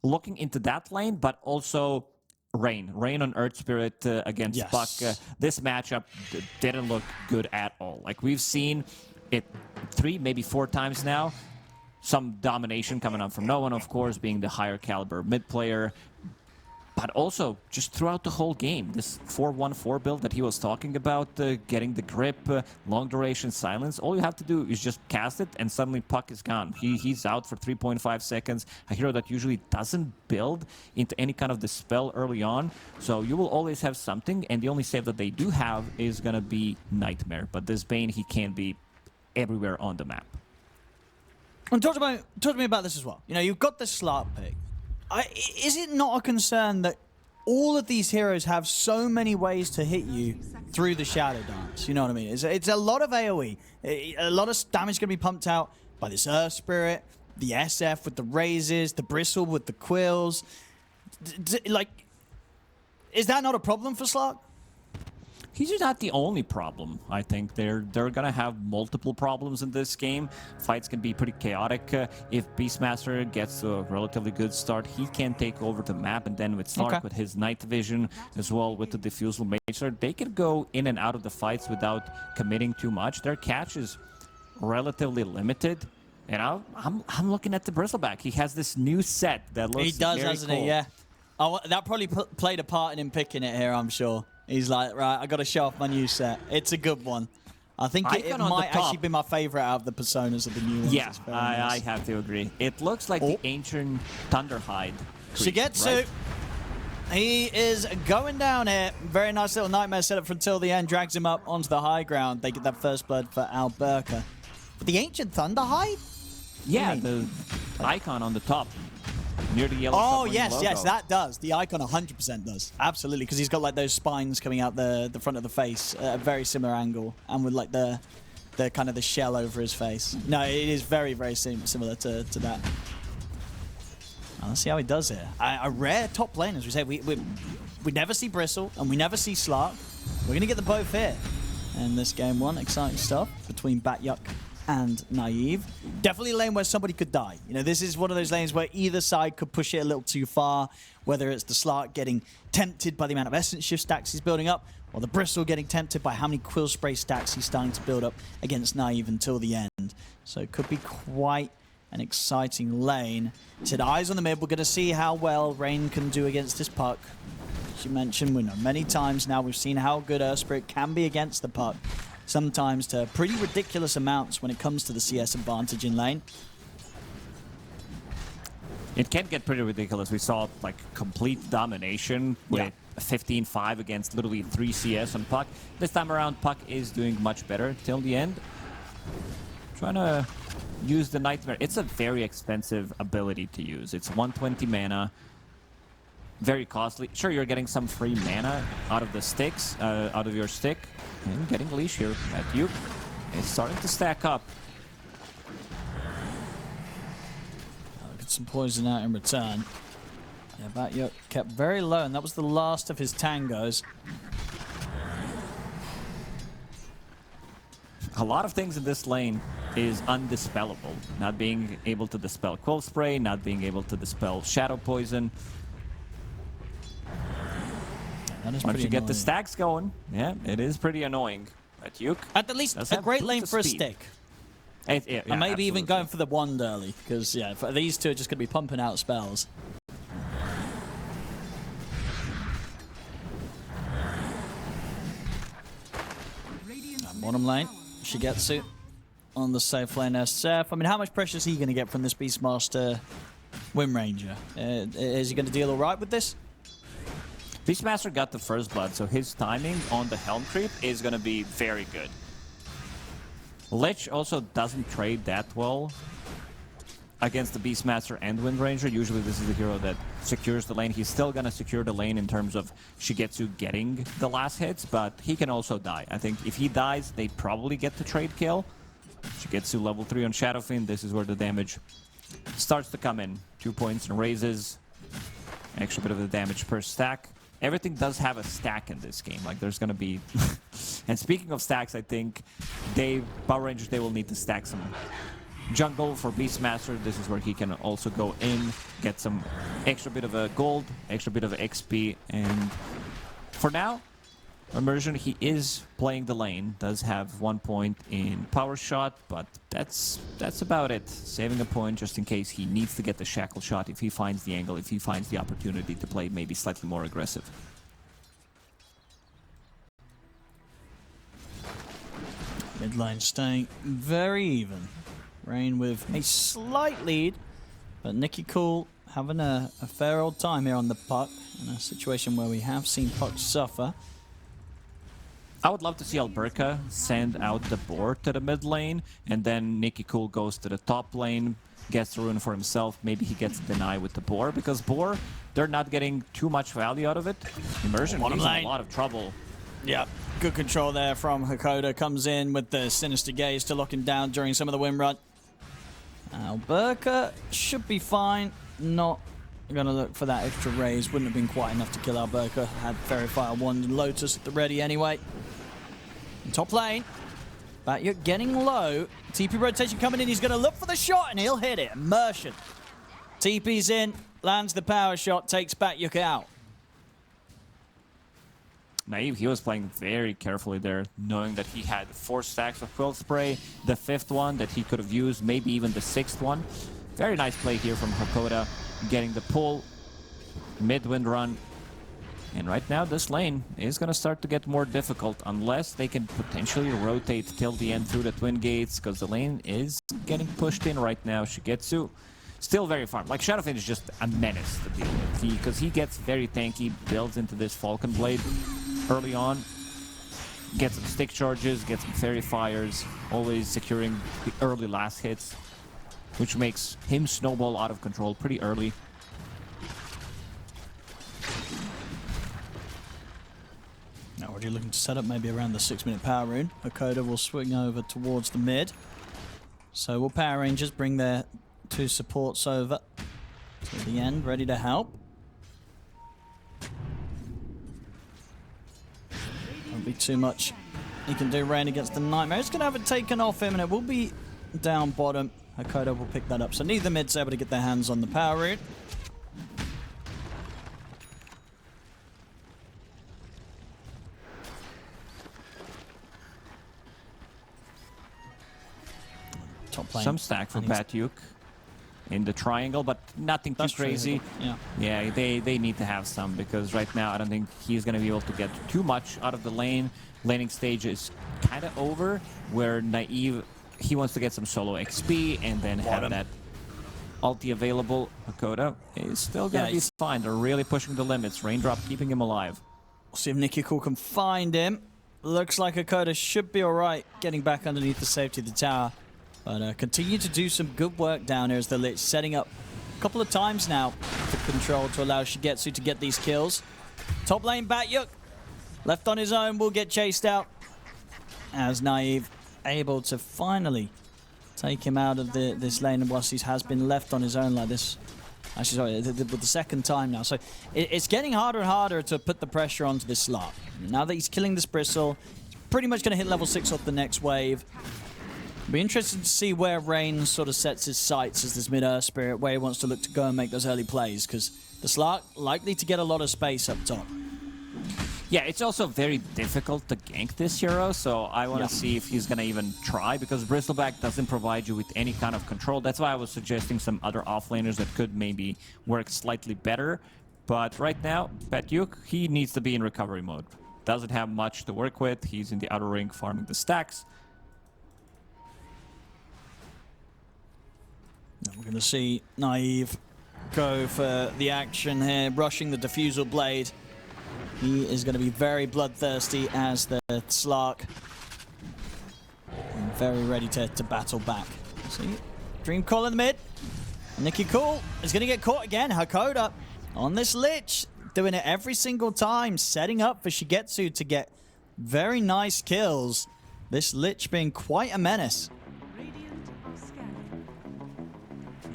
looking into that lane, but also Rain on Earth Spirit against Puck. This matchup didn't look good at all. Like, we've seen it 3, maybe 4 times now. Some domination coming up from no one, of course, being the higher caliber mid player. But also, just throughout the whole game, this 4-1-4 build that he was talking about, getting the grip, long duration silence, all you have to do is just cast it, and suddenly Puck is gone. He's out for 3.5 seconds, a hero that usually doesn't build into any kind of dispel early on. So you will always have something, and the only save that they do have is going to be Nightmare. But this Bane, he can't be everywhere on the map. And talk to me about this as well. You know, you've got the Slark pick. Is it not a concern that all of these heroes have so many ways to hit you through the Shadow Dance? You know what I mean? It's a lot of AoE. A lot of damage going to be pumped out by this Earth Spirit, the SF with the raises, the Bristle with the quills. Like, is that not a problem for Slark? He's not the only problem. I think they're gonna have multiple problems in this game. Fights can be pretty chaotic. If Beastmaster gets a relatively good start, he can take over the map, and then with Slark, with his night vision, as well with the Diffusal Mage, they could go in and out of the fights without committing too much. Their catch is relatively limited. You know, I'm looking at the Bristleback. He has this new set that looks He does, very hasn't cool. he? Yeah. Oh, that probably played a part in him picking it here, I'm sure. He's like, right, I got to show off my new set. It's a good one. I think it might actually be my favorite out of the personas of the new ones. Yeah, I have to agree. It looks like the ancient Thunderhide. Shigetsu. Right? He is going down here. Very nice little Nightmare setup for until the end. Drags him up onto the high ground. They get that first blood for Alberca. But the ancient Thunderhide? Yeah, the icon on the top. Near the yellow Submarine logo. Yes, that does. The icon 100% does. Absolutely, because he's got like those spines coming out the front of the face at a very similar angle, and with like the kind of the shell over his face. No, it is very, very similar to that. Now, let's see how he does here. A rare top lane, as we say. We never see Bristle, and we never see Slark. We're going to get the both here. And this game one, exciting stuff between Batyuk and Naive. Definitely a lane where somebody could die. You know, this is one of those lanes where either side could push it a little too far, whether it's the Slark getting tempted by the amount of Essence Shift stacks he's building up, or the Bristle getting tempted by how many Quill Spray stacks he's starting to build up against Naive until the end. So it could be quite an exciting lane. Said eyes on the mid. We're going to see how well Rain can do against this Puck. As you mentioned, we know many times now we've seen how good Earth Spirit can be against the Puck. Sometimes to pretty ridiculous amounts when it comes to the CS advantage in lane. It can get pretty ridiculous. We saw like complete domination with 15-5 against literally 3 CS on Puck. This time around, Puck is doing much better till the end. Trying to use the Nightmare. It's a very expensive ability to use. It's 120 mana. Very costly. Sure, you're getting some free mana out of the sticks, out of your stick. And getting leash here at you. It's starting to stack up. I'll get some poison out in return. Yeah, Batyuk kept very low, and that was the last of his tangos. A lot of things in this lane is undispellable. Not being able to dispel Quill Spray, not being able to dispel Shadow Poison. Once you get the stacks going, yeah, it is pretty annoying. But you at the least a great lane for a stick. And maybe even going for the wand early, because yeah, for these two are just going to be pumping out spells. Bottom lane, Shigetsu on the safe lane SF. I mean, how much pressure is he going to get from this Beastmaster Wind Ranger? Is he going to deal all right with this? Beastmaster got the first blood, so his timing on the Helm Creep is going to be very good. Lich also doesn't trade that well against the Beastmaster and Wind Ranger. Usually this is the hero that secures the lane. He's still going to secure the lane in terms of Shigetsu getting the last hits, but he can also die. I think if he dies, they probably get the trade kill. Shigetsu level 3 on Shadowfiend. This is where the damage starts to come in. 2 points and raises. Extra bit of the damage per stack. Everything does have a stack in this game. Like, there's going to be... And speaking of stacks, I think Power Rangers, they will need to stack some jungle for Beastmaster. This is where he can also go in, get some extra bit of a gold, extra bit of XP, and for now, Immersion, he is playing the lane, does have 1 point in power shot, but that's about it. Saving a point just in case he needs to get the shackle shot if he finds the angle, if he finds the opportunity to play maybe slightly more aggressive. Mid lane staying very even. Rain with a slight lead, but Nicky Cool having a fair old time here on the puck in a situation where we have seen puck suffer. I would love to see Alberca send out the board to the mid lane, and then Nicky Cool goes to the top lane, gets the rune for himself. Maybe he gets denied with the boar, because boar, they're not getting too much value out of it. Immersion, he's in a lot of trouble. Yeah, good control there from Hakoda. Comes in with the Sinister Gaze to lock him down during some of the win run. Alberca should be fine. Not gonna look for that extra raise. Wouldn't have been quite enough to kill Alberca. Had Fairy Fire Wand and Lotus at the ready anyway. In top lane, Batyuk getting low. TP rotation coming in. He's gonna look for the shot and he'll hit it. Immersion. TP's in, lands the power shot, takes Batyuk out. Naive, he was playing very carefully there, knowing that he had 4 stacks of Quill Spray, the 5th one that he could have used, maybe even the 6th one. Very nice play here from Hakoda, getting the pull, mid-wind run. And right now, this lane is going to start to get more difficult unless they can potentially rotate till the end through the Twin Gates, because the lane is getting pushed in right now. Shigetsu still very farm. Like, Shadowfin is just a menace to deal with, because he gets very tanky, builds into this Falcon Blade early on, gets some stick charges, gets some Fairy Fires, always securing the early last hits, which makes him snowball out of control pretty early. Now already looking to set up maybe around the 6-minute power rune. Hakoda will swing over towards the mid. So will Power Rangers bring their 2 supports over to the end, ready to help. Won't be too much he can do. Rain against the Nightmare. It's going to have it taken off him, and it will be down bottom. Hakoda will pick that up. So neither mid's able to get their hands on the power rune. Top lane. Some stack for Batyuk in the triangle, but nothing too crazy. Yeah, they need to have some, because right now I don't think he's going to be able to get too much out of the lane. Laning stage is kind of over, where Naive, he wants to get some solo XP and then have that ulti available. Hakoda is still going to be fine. They're really pushing the limits. Raindrop keeping him alive. We'll see if Nicky Cool can find him. Looks like Hakoda should be alright getting back underneath the safety of the tower. But continue to do some good work down here as the Lich setting up a couple of times now for control to allow Shigetsu to get these kills. Top lane Batyuk, left on his own, will get chased out. As Naive able to finally take him out of this lane, whilst he has been left on his own like this. Actually, sorry, the second time now. So it's getting harder and harder to put the pressure onto this Slark. Now that he's killing this Bristle, he's pretty much going to hit level 6 off the next wave. Be interested to see where Rain sort of sets his sights as this mid-Earth Spirit, where he wants to look to go and make those early plays, because the Slark likely to get a lot of space up top. Yeah, it's also very difficult to gank this hero, so I want to see if he's going to even try, because Bristleback doesn't provide you with any kind of control. That's why I was suggesting some other offlaners that could maybe work slightly better. But right now, Batyuk, he needs to be in recovery mode. Doesn't have much to work with. He's in the outer ring farming the stacks. Now we're going to see Naive go for the action here, rushing the Diffusal Blade. He is going to be very bloodthirsty as the Slark. And very ready to battle back. See, Dream Call in the mid. Nicky Cool is going to get caught again. Hakoda on this Lich, doing it every single time, setting up for Shigetsu to get very nice kills. This Lich being quite a menace.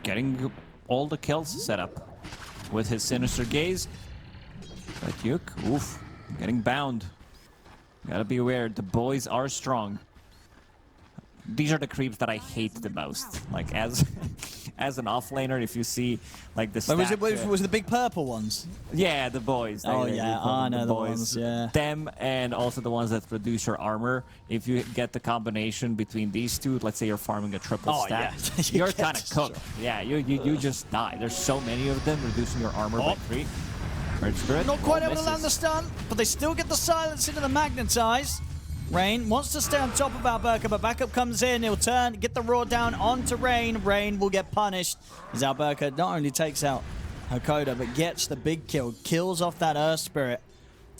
Getting all the kills set up with his Sinister Gaze. Batyuk, oof, getting bound. Gotta be aware, the boys are strong. these are the creeps that I hate the most. Like, as as an offlaner, if you see like the stack, was it the big purple ones? yeah, the boys. Oh, they yeah, call I them know the ones, yeah. Them and also the ones that reduce your armor. If you get the combination between these two, let's say you're farming a triple Oh, stack, yeah. You you're get kind of cooked. Yeah, you just die. There's so many of them, reducing your armor by 3. Earth Spirit. Not quite able to misses. land the stun, but they still get the silence into the magnetize. Rain wants to stay on top of Alberca, but backup comes in. He'll turn, get the roar down onto Rain. Rain will get punished as Alberca not only takes out Hakoda, but gets the big kill. Kills off that Earth Spirit.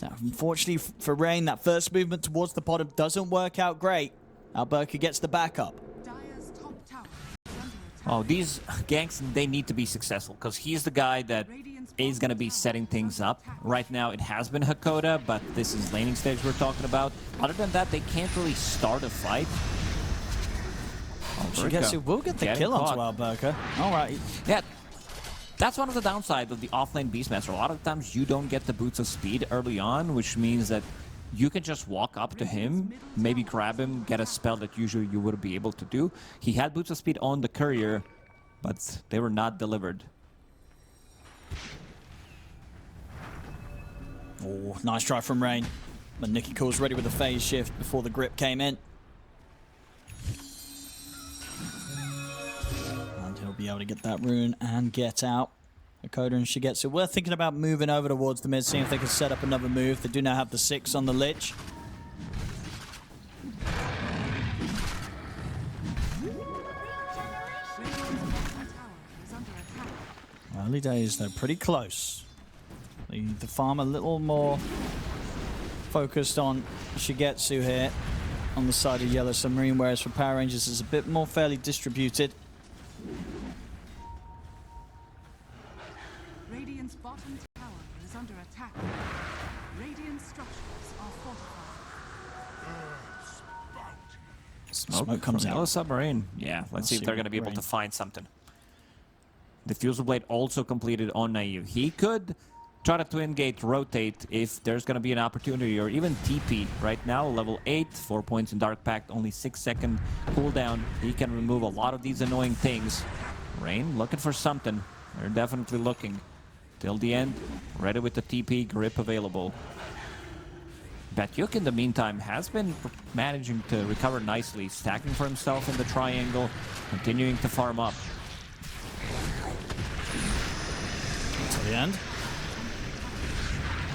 Now, unfortunately for Rain, that first movement towards the bottom doesn't work out great. Alberca gets the backup. Oh, these ganks, they need to be successful because he's the guy that is going to be setting things up. Right now, it has been Hakoda, but this is laning stage we're talking about. Other than that, they can't really start a fight. Shigetsu will get the kill onto Alberca. All right. Yeah, that's one of the downsides of the offlane Beastmaster. A lot of times you don't get the boots of speed early on, which means that you can just walk up to him, maybe grab him, get a spell that usually you wouldn't be able to do. He had boots of speed on the courier, but they were not delivered. Oh, nice try from Rain. But Nicky Cool's ready with the phase shift before the grip came in. And he'll be able to get that rune and get out. Hakoda and Shigetsu were thinking about moving over towards the mid, seeing if they could set up another move. They do now have the 6 on the Lich. Early days, though, pretty close. The farm a little more focused on Shigetsu here on the side of Yellow Submarine, whereas for Power Rangers it's a bit more fairly distributed. Radiant's bottom tower is under attack. Radiant structures are fortified. Smoke comes out. Yellow Submarine. Yeah, let's see if they're going to be able to find something. The Fusel Blade also completed on Naive. He could try to Twin Gate rotate if there's going to be an opportunity, or even TP. Right now, level 8, 4 points in Dark Pact, only 6-second cooldown. He can remove a lot of these annoying things. Rain looking for something. They're definitely looking. Till the end, ready with the TP, grip available. Batyuk, in the meantime, has been managing to recover nicely, stacking for himself in the triangle, continuing to farm up. To the end.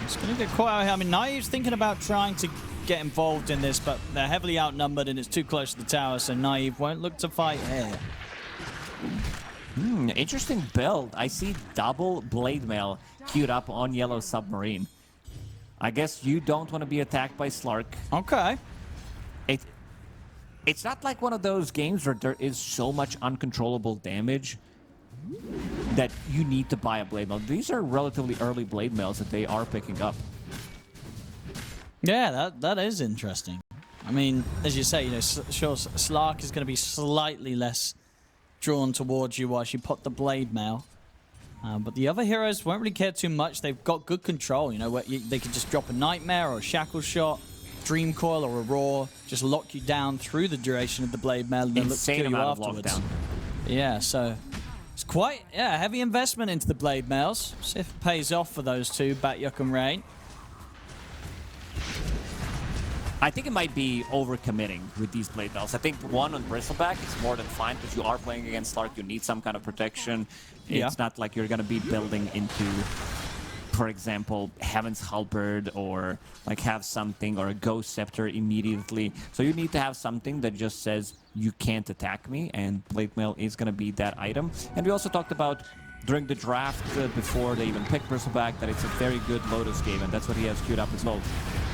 It's going to get quite out. I mean, Naive's thinking about trying to get involved in this, but they're heavily outnumbered and it's too close to the tower, so Naive won't look to fight here. Interesting build. I see double Blade Mail queued up on Yellow Submarine. I guess you don't want to be attacked by Slark. Okay. It's not like one of those games where there is so much uncontrollable damage that you need to buy a Blade Mail. These are relatively early Blade Mails that they are picking up. Yeah, that is interesting. I mean, as you say, you know, sure, Slark is going to be slightly less drawn towards you whilst you put the Blade Mail. But the other heroes won't really care too much. They've got good control, you know, where they can just drop a Nightmare or a Shackle Shot, Dream Coil or a Roar, just lock you down through the duration of the Blade Mail and then look to kill you afterwards. Yeah, so it's quite a heavy investment into the Blade Mails. See if it pays off for those two, Batyuk and Rain. I think it might be overcommitting with these Blade Mails. I think one on Bristleback is more than fine because you are playing against Slark. You need some kind of protection. It's not like you're going to be building into, for example, Heaven's Halberd or like have something or a Ghost Scepter immediately. So you need to have something that just says you can't attack me, and Blade Mail is going to be that item. And we also talked about during the draft before they even picked Bristleback that it's a very good Lotus game, and that's what he has queued up as well.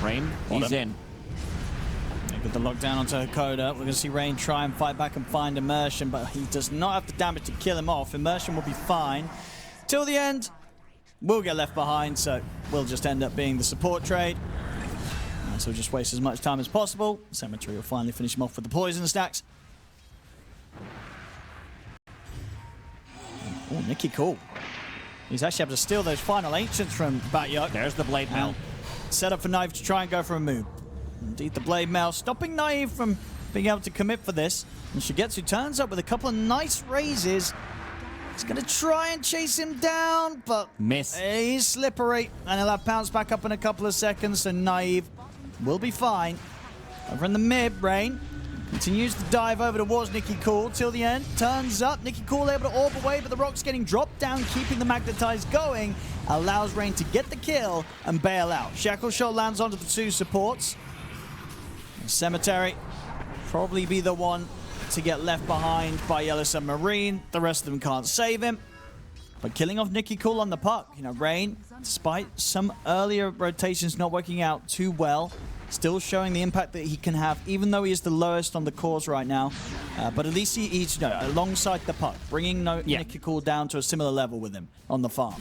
Rain, he's in. With the lockdown onto Hakoda, we're going to see Rain try and fight back and find Immersion, but he does not have the damage to kill him off. Immersion will be fine. Till the end, we'll get left behind, so we'll just end up being the support trade. And so we'll just waste as much time as possible. Cemetery will finally finish him off with the poison stacks. Oh, Nicky Cool. He's actually able to steal those final Ancients from Batyuk. There's the Blade Mail. Set up for Knife to try and go for a move. Indeed, the Blade Mail stopping Naive from being able to commit for this. And Shigetsu turns up with a couple of nice raises. He's going to try and chase him down, but miss. He's slippery, and he'll have bounce back up in a couple of seconds, so Naive will be fine. Over in the mid, Rain continues to dive over towards Nicky Cool till the end. Turns up, Nicky Cool able to orb away, but the rock's getting dropped down, keeping the magnetize going. Allows Rain to get the kill and bail out. Shackle Shot lands onto the two supports. And Cemetery probably be the one to get left behind by Yellow Submarine. The rest of them can't save him. But killing off Nicky Cool on the puck. You know, Rain, despite some earlier rotations not working out too well, still showing the impact that he can have, even though he is the lowest on the cores right now. But at least he's alongside the puck, bringing Nicky Cool down to a similar level with him on the farm.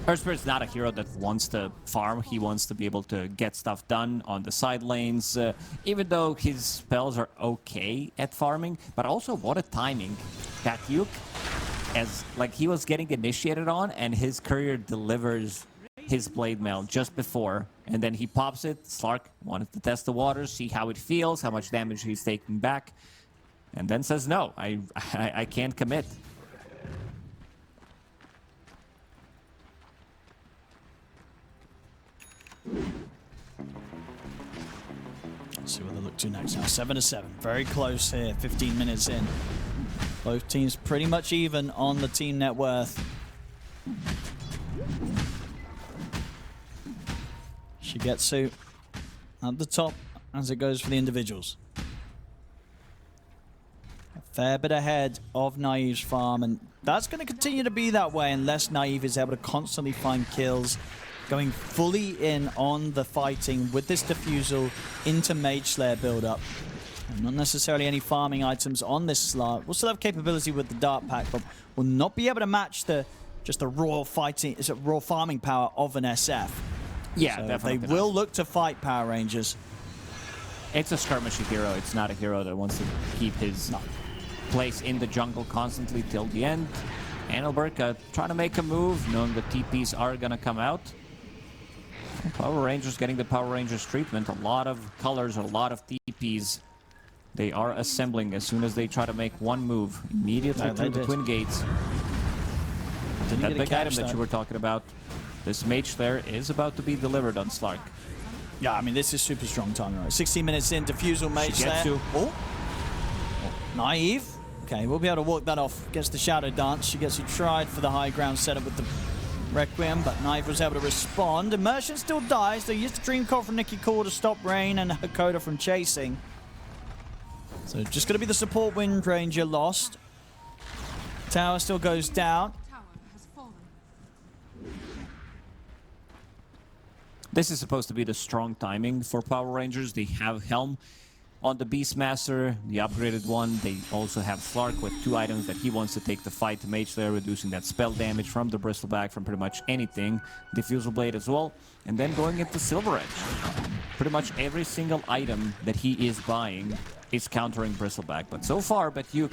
Earth Spirit's not a hero that wants to farm. He wants to be able to get stuff done on the side lanes, even though his spells are okay at farming. But also, what a timing. That Yuk, as like he was getting initiated on, and his courier delivers his blade mail just before, and then he pops it. Slark wanted to test the waters, see how it feels, how much damage he's taking back, and then says, no, I can't commit. Let's see what they look to next now. 7-7. Very close here. 15 minutes in. Both teams pretty much even on the team net worth. Shigetsu at the top as it goes for the individuals. A fair bit ahead of Naive's farm, and that's going to continue to be that way unless Naive is able to constantly find kills. Going fully in on the fighting with this Diffusal into Mage Slayer build-up. And not necessarily any farming items on this Slark. We'll still have capability with the Dart Pack, but will not be able to match just the raw fighting, raw farming power of an SF. Yeah, so definitely. They will look to fight Power Rangers. It's a skirmishy hero. It's not a hero that wants to keep his place in the jungle constantly till the end. Anelberg trying to make a move, knowing the TPs are going to come out. Power Rangers getting the Power Rangers treatment. A lot of colors, a lot of TPs. They are assembling as soon as they try to make one move. Immediately through the Twin Gates. That big item that you were talking about, this Mage Slayer is about to be delivered on Slark. Yeah, I mean, this is super strong timing. Right? 16 minutes in, Diffusal Mage Slayer. Oh. Naive. Okay, we'll be able to walk that off against the Shadow Dance. Shigetsu tried for the high ground setup with the Requiem, but Naive was able to respond. Immersion still dies. They used the Dream Coil from Nicky Cool to stop Rain and Hakoda from chasing. So just going to be the support Wind Ranger lost. Tower still goes down. Tower has fallen. This is supposed to be the strong timing for Power Rangers. They have Helm on the Beastmaster, the upgraded one. They also have Slark with 2 items that he wants to take the fight to Mage Slayer, reducing that spell damage from the Bristleback, from pretty much anything. Diffusal Blade as well. And then going into Silver Edge. Pretty much every single item that he is buying is countering Bristleback. But so far, Batyuk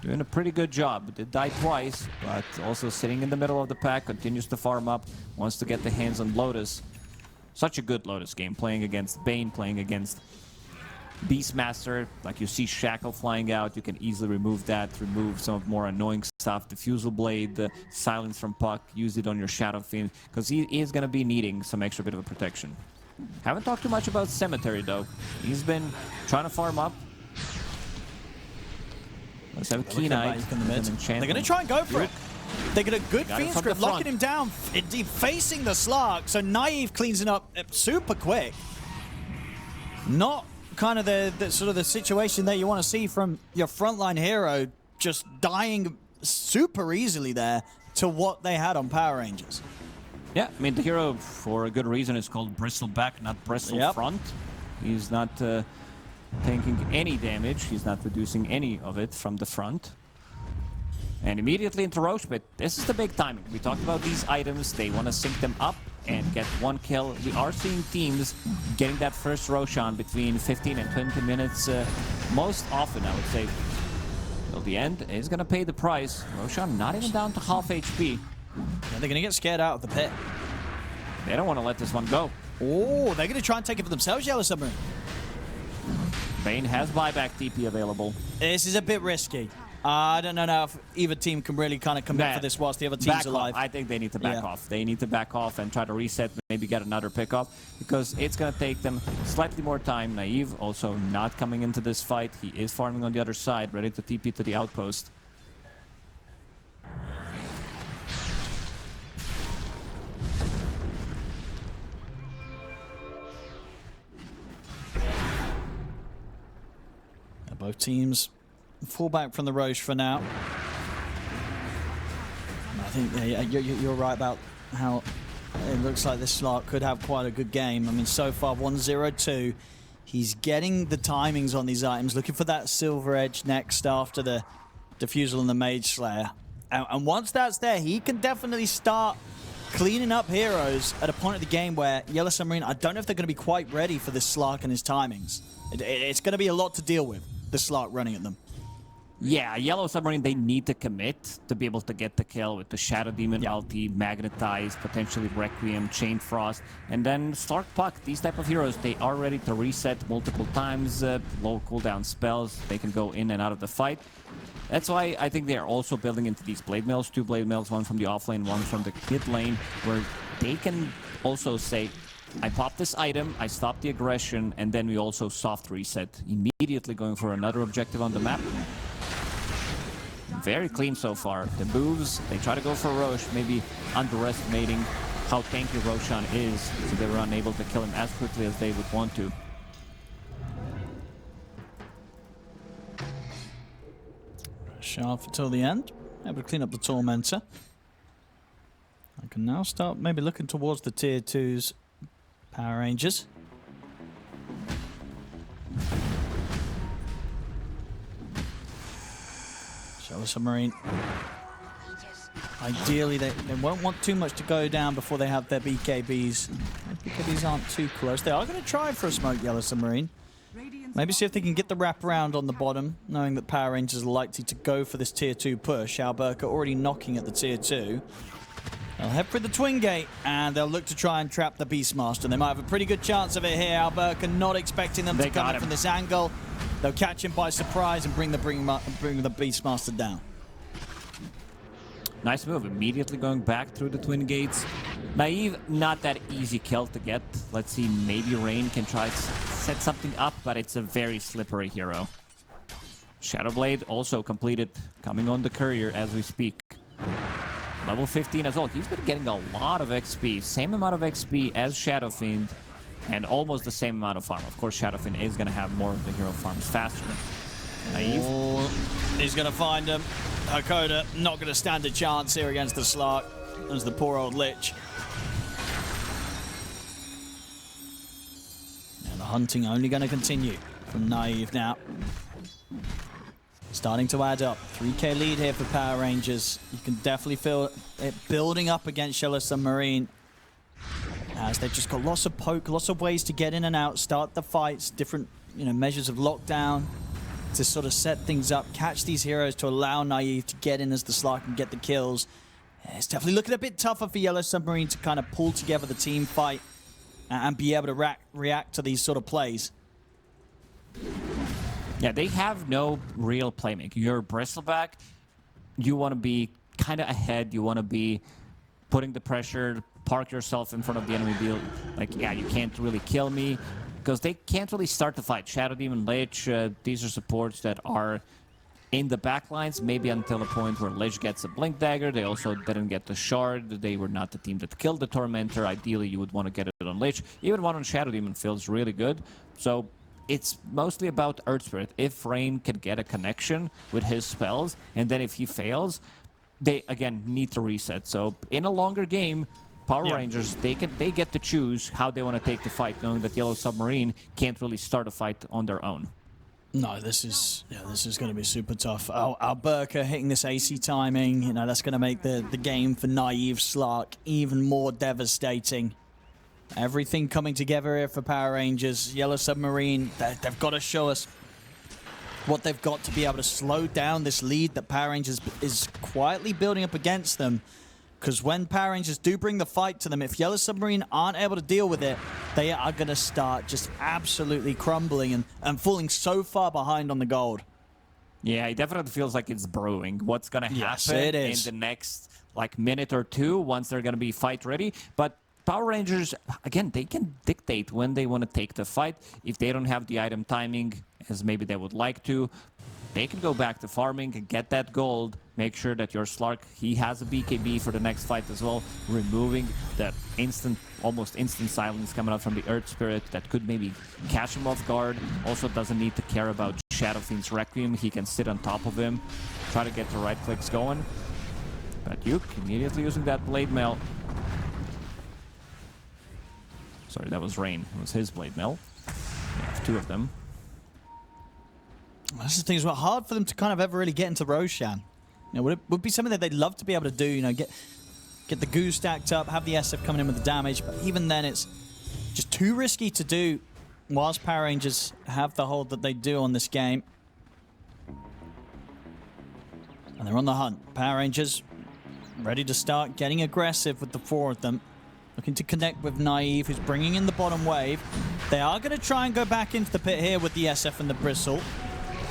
doing a pretty good job. Did die twice, but also sitting in the middle of the pack, continues to farm up, wants to get the hands on Lotus. Such a good Lotus game, playing against Bane, playing against Beastmaster. Like, you see Shackle flying out, you can easily remove that, remove some of more annoying stuff. Diffusal Blade, the silence from Puck, use it on your Shadow Fiend, because he is going to be needing some extra bit of a protection. Haven't talked too much about Cemetery, though. He's been trying to farm up. Let's have a Keen Eye. They're going to try and go for it. They get a good Fiend script, locking him down, facing the Slark, so Naive cleans it up super quick. Not kind of the sort of the situation that you want to see from your frontline hero, just dying super easily there to what they had on Power Rangers. Yeah, I mean, the hero, for a good reason, is called Bristleback, not Bristlefront. He's not taking any damage. He's not reducing any of it from the front. And immediately into Roche Pit. This is the big timing. We talked about these items. They want to sync them up and get one kill. We are seeing teams getting that first Roshan between 15 and 20 minutes. Most often, I would say, till the end is going to pay the price. Roshan not even down to half HP. Yeah, they're going to get scared out of the pit. They don't want to let this one go. Oh, they're going to try and take it for themselves, Yellow Submarine. Bane has buyback TP available. This is a bit risky. I don't know if either team can really kind of commit for this whilst the other team's alive. I think they need to back off. They need to back off and try to reset, maybe get another pick off, because it's going to take them slightly more time. Naive also not coming into this fight. He is farming on the other side, ready to TP to the outpost. Both teams fall back from the Roche for now. I think you're right about how it looks like this Slark could have quite a good game. I mean, so far 1-0-2. He's getting the timings on these items, looking for that silver edge next after the Diffusal and the Mage Slayer. And once that's there, he can definitely start cleaning up heroes at a point of the game where Yellow Submarine, I don't know if they're going to be quite ready for this Slark and his timings. It's going to be a lot to deal with, the Slark running at them. Yeah, Yellow Submarine, they need to commit to be able to get the kill with the Shadow Demon ulti, Magnetize, potentially Requiem, Chain Frost, and then Slark Puck. These type of heroes, they are ready to reset multiple times, low cooldown spells, they can go in and out of the fight. That's why I think they are also building into these Blade Mills, 2 Blade Mills, one from the off lane, one from the mid lane, where they can also say, I pop this item, I stop the aggression, and then we also soft reset, immediately going for another objective on the map. Very clean so far. The moves, they try to go for Roche, maybe underestimating how tanky Roshan is, so they were unable to kill him as quickly as they would want to. Sharp until the end. Able to clean up the Tormentor. I can now start maybe looking towards the tier 2's Power Rangers. Yellow Submarine. Ideally, they won't want too much to go down before they have their BKBs. BKBs aren't too close. They are going to try for a smoke, Yellow Submarine. Maybe see if they can get the wraparound on the bottom, knowing that Power Rangers are likely to go for this tier 2 push. Alberca already knocking at the tier 2. They'll head for the Twin Gate, and they'll look to try and trap the Beastmaster. They might have a pretty good chance of it here. Alberca not expecting them to come in from this angle. They'll catch him by surprise and bring the Beastmaster down. Nice move, immediately going back through the Twin Gates. Naive, not that easy kill to get. Let's see, maybe Rain can try to set something up, but it's a very slippery hero. Shadowblade also completed, coming on the courier as we speak. Level 15 as well. He's been getting a lot of XP. Same amount of XP as Shadow Fiend, and almost the same amount of farm. Of course, Shadow Fiend is going to have more of the hero farms faster. Naive. Oh, he's going to find him. Hakoda not going to stand a chance here against the Slark. There's the poor old Lich. And the hunting only going to continue from Naive now. Starting to add up. 3k lead here for Power Rangers. You can definitely feel it building up against Yellow Submarine, as they've just got lots of poke, lots of ways to get in and out, start the fights, different measures of lockdown to sort of set things up, catch these heroes to allow Naive to get in as the Slark and get the kills. It's definitely looking a bit tougher for Yellow Submarine to kind of pull together the team fight and be able to react to these sort of plays. Yeah, they have no real playmaking. You're Bristleback, you want to be kind of ahead, you want to be putting the pressure, park yourself in front of the enemy, be like, yeah, you can't really kill me, because they can't really start the fight. Shadow Demon, Lich, these are supports that are in the backlines, maybe until the point where Lich gets a Blink Dagger. They also didn't get the Shard. They were not the team that killed the Tormentor. Ideally, you would want to get it on Lich. Even one on Shadow Demon feels really good. So it's mostly about Earth Spirit. If Rain can get a connection with his spells, and then if he fails, they, again, need to reset. So in a longer game, Power Rangers, they get to choose how they want to take the fight, knowing that Yellow Submarine can't really start a fight on their own. No, this is going to be super tough. Alberca hitting this AC timing, that's going to make the game for Naive Slark even more devastating. Everything coming together here for Power Rangers. Yellow Submarine, they've got to show us what they've got to be able to slow down this lead that Power Rangers is quietly building up against them. Because when Power Rangers do bring the fight to them, if Yellow Submarine aren't able to deal with it, they are going to start just absolutely crumbling and falling so far behind on the gold. Yeah, it definitely feels like it's brewing. What's going to happen it is. in the next minute or two once they're going to be fight ready. But Power Rangers, again, they can dictate when they want to take the fight. If they don't have the item timing as maybe they would like to, they can go back to farming and get that gold. Make sure that your Slark, he has a BKB for the next fight as well, removing that almost instant silence coming out from the Earth Spirit that could maybe catch him off guard. Also doesn't need to care about Shadow Fiend's Requiem. He can sit on top of him, try to get the right clicks going. But Yuke immediately using that Blade Mail. Sorry, that was Rain. It was his Blade Mail. We have two of them. That's the thing, it's hard for them to kind of ever really get into Roshan. You know, would be something that they'd love to be able to do, you know, get the goo stacked up, have the SF coming in with the damage, but even then it's just too risky to do whilst Power Rangers have the hold that they do on this game. And they're on the hunt. Power Rangers ready to start getting aggressive with the four of them. Looking to connect with Naive, who's bringing in the bottom wave. They are going to try and go back into the pit here with the SF and the Bristle.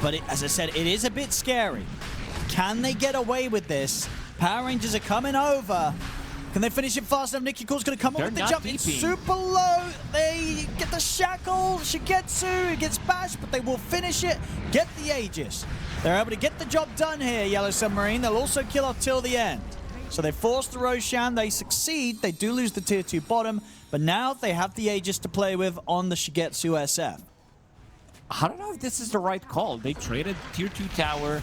But as I said, it is a bit scary. Can they get away with this? Power Rangers are coming over. Can they finish it fast enough? Nikki Cool's going to come up with the jump. It's super low. They get the shackle. Shigetsu, it gets bashed, but they will finish it. Get the Aegis. They're able to get the job done here, Yellow Submarine. They'll also kill off till the end. So they force the Roshan. They succeed. They do lose the Tier 2 bottom, but now they have the Aegis to play with on the Shigetsu SF. I don't know if this is the right call. They traded Tier 2 tower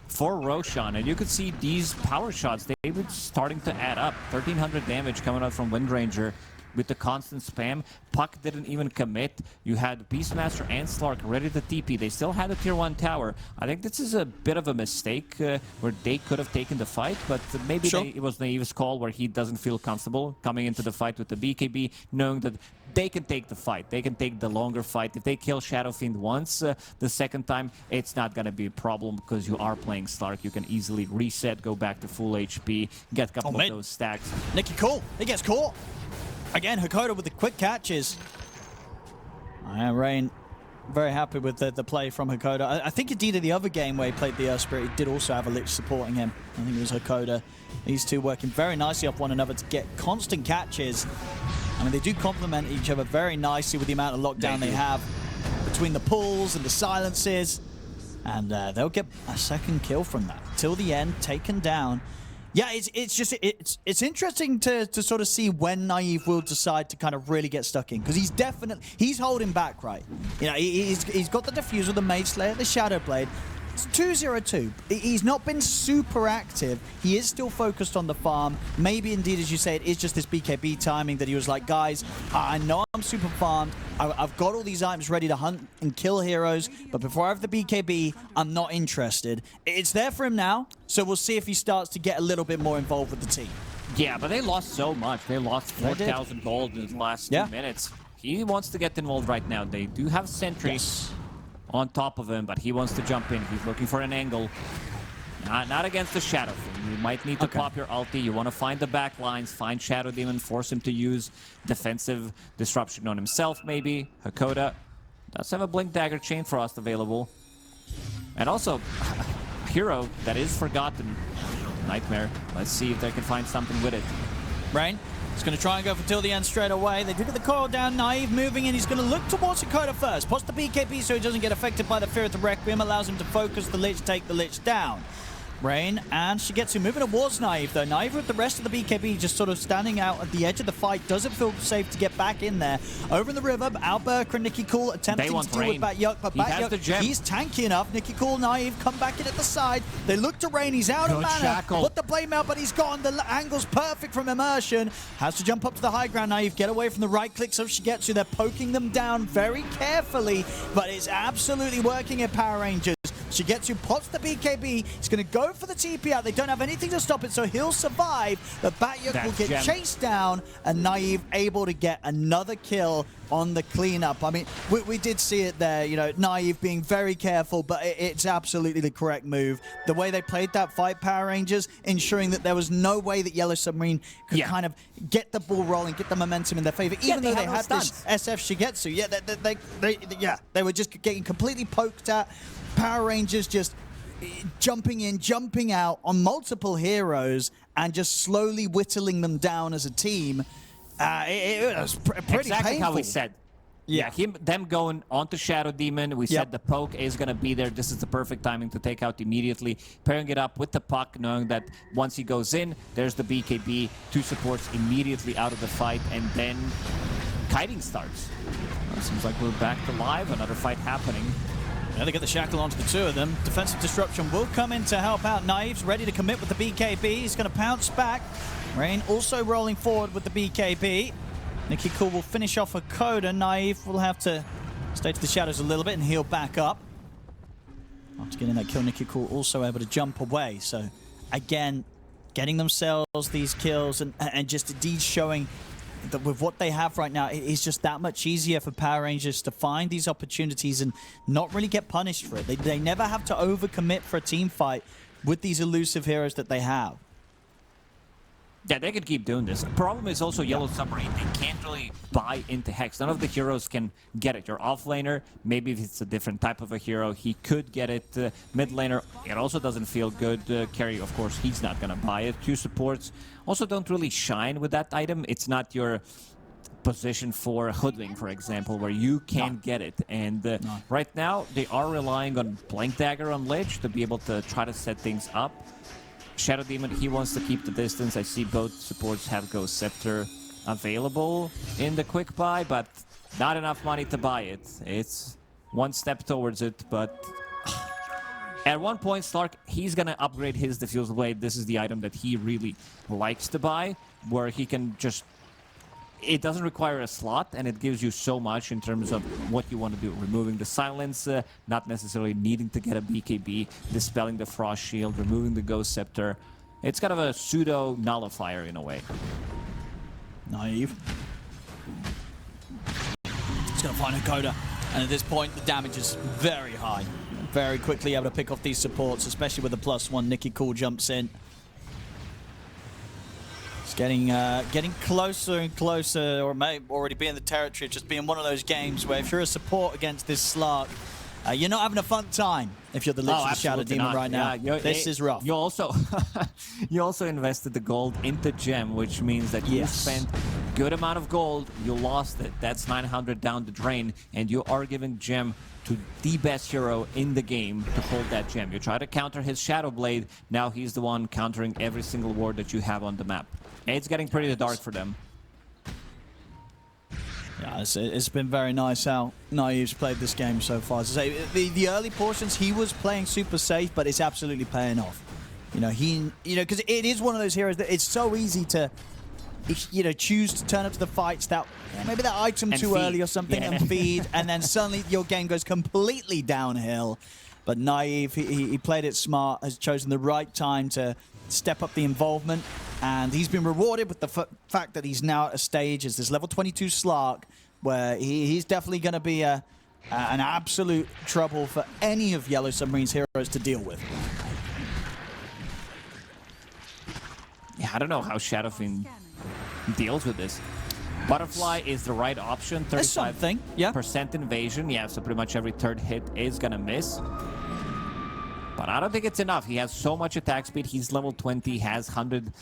for Roshan, and you could see these power shots, they were starting to add up. 1,300 damage coming out from Windranger with the constant spam. Puck didn't even commit. You had Beastmaster and Slark ready to TP. They still had a Tier 1 tower. I think this is a bit of a mistake where they could have taken the fight, but maybe it was Naive's call where he doesn't feel comfortable coming into the fight with the BKB, knowing that they can take the fight. They can take the longer fight. If they kill Shadow Fiend once, the second time, it's not going to be a problem because you are playing Slark. You can easily reset, go back to full HP, get a couple of those stacks. Nikki Cool, he gets caught. Again, Hakoda with the quick catches. Rain, very happy with the play from Hakoda. I think indeed in the other game where he played the Earth Spirit, he did also have a Lich supporting him. I think it was Hakoda. These two working very nicely off one another to get constant catches. I mean, they do complement each other very nicely with the amount of lockdown they have between the pulls and the silences. And they'll get a second kill from that. Till the end, taken down. Yeah, it's interesting to sort of see when Naive will decide to kind of really get stuck in, because he's holding back, right? You know, he's got the diffuser, the Mage Slayer, the Shadow Blade. It's 2-0-2. He's not been super active. He is still focused on the farm. Maybe indeed, as you say, it is just this BKB timing that he was like, guys, I know I'm super farmed. I've got all these items ready to hunt and kill heroes, but before I have the BKB, I'm not interested. It's there for him now, so we'll see if he starts to get a little bit more involved with the team. Yeah, but they lost so much. They lost 4,000 gold in the last 2 minutes. He wants to get involved right now. They do have sentries on top of him, but he wants to jump in. He's looking for an angle. Not against the Shadow Fiend. You might need to pop your ulti. You want to find the back lines, find Shadow Demon, force him to use defensive disruption on himself, maybe. Hakoda does have a Blink Dagger chain for us available. And also, a hero that is forgotten. Nightmare. Let's see if they can find something with it. Rain. He's going to try and go for till the end straight away. They do get the coil down. Naive moving in. He's going to look towards Hakoda first. Pots the BKB so he doesn't get affected by the Fear of the Requiem. Allows him to focus the Lich, take the Lich down. Rain and Shigetsu moving towards Naive, though. Naive with the rest of the BKB just sort of standing out at the edge of the fight. Doesn't feel safe to get back in there. Over in the river, Alberka and Nikki Cool attempting to deal with Bat-Yuck, but Bat-Yuck, he's tanky enough. Nikki Cool, Naive come back in at the side. They look to Rain. He's out of mana. Put the blade mail, but he's gone. The angle's perfect from Immersion. Has to jump up to the high ground. Naive get away from the right clicks of Shigetsu. They're poking them down very carefully, but it's absolutely working at Power Rangers. Shigetsu pops the BKB. He's going to go for the TP out. They don't have anything to stop it, so he'll survive. But Batyuk will get chased down, and Naive able to get another kill on the cleanup. I mean, we did see it there, you know, Naive being very careful, but it's absolutely the correct move. The way they played that fight, Power Rangers, ensuring that there was no way that Yellow Submarine could kind of get the ball rolling, get the momentum in their favor, even though they had this SF Shigetsu. Yeah, they were just getting completely poked at. Power Rangers just jumping in, jumping out on multiple heroes and just slowly whittling them down as a team. It was pretty exactly painful. How we said. Yeah, them going onto Shadow Demon. We said the poke is going to be there. This is the perfect timing to take out immediately. Pairing it up with the puck, knowing that once he goes in, there's the BKB. 2 supports immediately out of the fight, and then kiting starts. Well, seems like we're back to live. Another fight happening. Yeah, they get the shackle onto the 2 of them. Defensive disruption will come in to help out. Naive's ready to commit with the BKB. He's going to pounce back. Rain also rolling forward with the BKB. Nicky Cool will finish off a Coda. Naive will have to stay to the shadows a little bit and heal back up. After getting that kill, Nicky Cool also able to jump away. So, again, getting themselves these kills and just indeed showing that with what they have right now, it is just that much easier for Power Rangers to find these opportunities and not really get punished for it. They never have to overcommit for a team fight with these elusive heroes that they have. Yeah, they could keep doing this. The problem is also Yellow Submarine. They can't really buy into Hex. None of the heroes can get it. Your offlaner, maybe if it's a different type of a hero, he could get it. Mid laner, it also doesn't feel good. Carry, of course, he's not going to buy it. 2 supports also don't really shine with that item. It's not your position for Hoodwink, for example, where you can get it. And right now, they are relying on Blank Dagger on Lich to be able to try to set things up. Shadow Demon, he wants to keep the distance. I see both supports have Ghost Scepter available in the quick buy, but not enough money to buy it. It's one step towards it, but at one point, Stark, he's going to upgrade his Diffusal Blade. This is the item that he really likes to buy, where he can just... It doesn't require a slot, and it gives you so much in terms of what you want to do. Removing the silence, not necessarily needing to get a BKB, dispelling the Frost Shield, removing the Ghost Scepter. It's kind of a pseudo nullifier in a way. Naive. He's going to find a Coda. And at this point, the damage is very high. Very quickly able to pick off these supports, especially with the +1. Nicky Cool jumps in. Getting closer and closer, or may already be in the territory of just being one of those games where if you're a support against this Slark, you're not having a fun time if you're the Lich of the Shadow Demon right now. This is rough. You also you also invested the gold into Gem, which means that you spent good amount of gold, you lost it. That's 900 down the drain, and you are giving Gem to the best hero in the game to hold that Gem. You try to counter his Shadow Blade, now he's the one countering every single ward that you have on the map. It's getting pretty dark for them. Yeah, it's been very nice how Naive's played this game so far. As I say, the early portions he was playing super safe, but it's absolutely paying off. You know, because it is one of those heroes that it's so easy to, choose to turn up to the fights that maybe that item too early or something and feed, and then suddenly your game goes completely downhill. But Naive, he played it smart, has chosen the right time to step up the involvement, and he's been rewarded with the fact that he's now at a stage as this level 22 Slark, where he's definitely going to be an absolute trouble for any of Yellow Submarine's heroes to deal with. Yeah, I don't know how Shadowfiend deals with this. Butterfly is the right option. 35% invasion. Yeah, so pretty much every third hit is going to miss. But I don't think it's enough. He has so much attack speed. He's level 20, has 100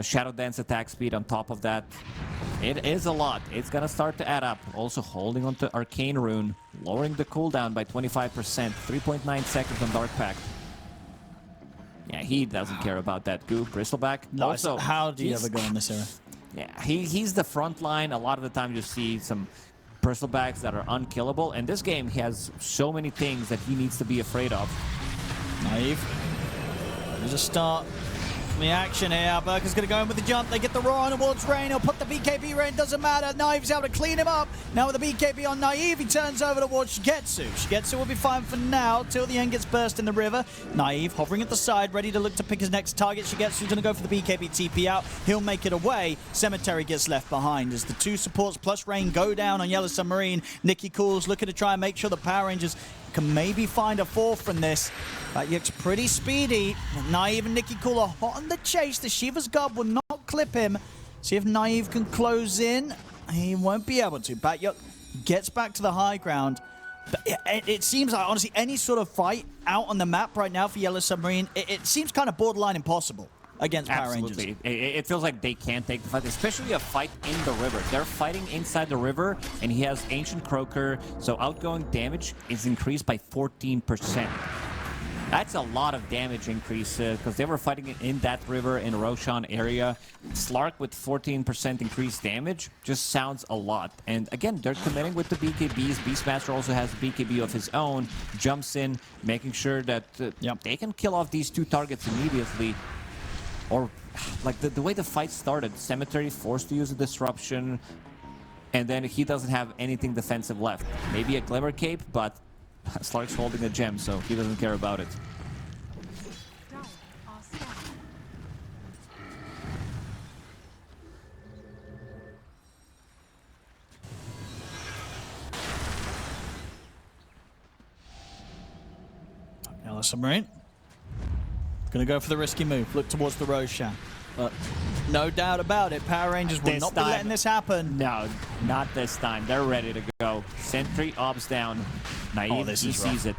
Shadow Dance attack speed on top of that. It is a lot. It's going to start to add up. Also holding on to Arcane Rune, lowering the cooldown by 25%. 3.9 seconds on Dark Pact. Yeah, he doesn't care about that goo. Bristleback. No, also, how do you ever go on this era? Yeah, he's the front line. A lot of the time you see some Bristlebacks that are unkillable. And this game, he has so many things that he needs to be afraid of. Naive. There's a start. The action here. Alberca's going to go in with the jump. They get the raw on towards Rain. He'll put the BKB Rain. Doesn't matter. Knives able to clean him up. Now with the BKB on Naive, he turns over towards Shigetsu. Shigetsu will be fine for now till the end gets burst in the river. Naive hovering at the side, ready to look to pick his next target. Shigetsu's going to go for the BKB TP out. He'll make it away. Cemetery gets left behind as the two supports plus Rain go down on Yellow Submarine. Nikki Cool's looking to try and make sure the Power Rangers can maybe find a fourth from this. Batyuk's pretty speedy. Naive and Nikki Cool are hot on the chase. The Shiva's God will not clip him. See if Naive can close in. He won't be able to. Batyuk gets back to the high ground. But it seems like, honestly, any sort of fight out on the map right now for Yellow Submarine, it seems kind of borderline impossible against Power Rangers. Absolutely. It feels like they can't take the fight, especially a fight in the river. They're fighting inside the river, and he has Ancient Croaker, so outgoing damage is increased by 14%. That's a lot of damage increase because they were fighting in that river in Roshan area. Slark with 14% increased damage just sounds a lot. And again, they're committing with the BKBs. Beastmaster also has a BKB of his own, jumps in, making sure that they can kill off these two targets immediately. Or, like, the way the fight started, Cemetery forced to use a disruption, and then he doesn't have anything defensive left. Maybe a Glimmer Cape, but Slark's holding a gem, so he doesn't care about it. Yellow Submarine. Gonna go for the risky move. Look towards the Roshan. But no doubt about it, Power Rangers will not be letting this happen. No, not this time. They're ready to go. Sentry obs down. Naive, he sees it.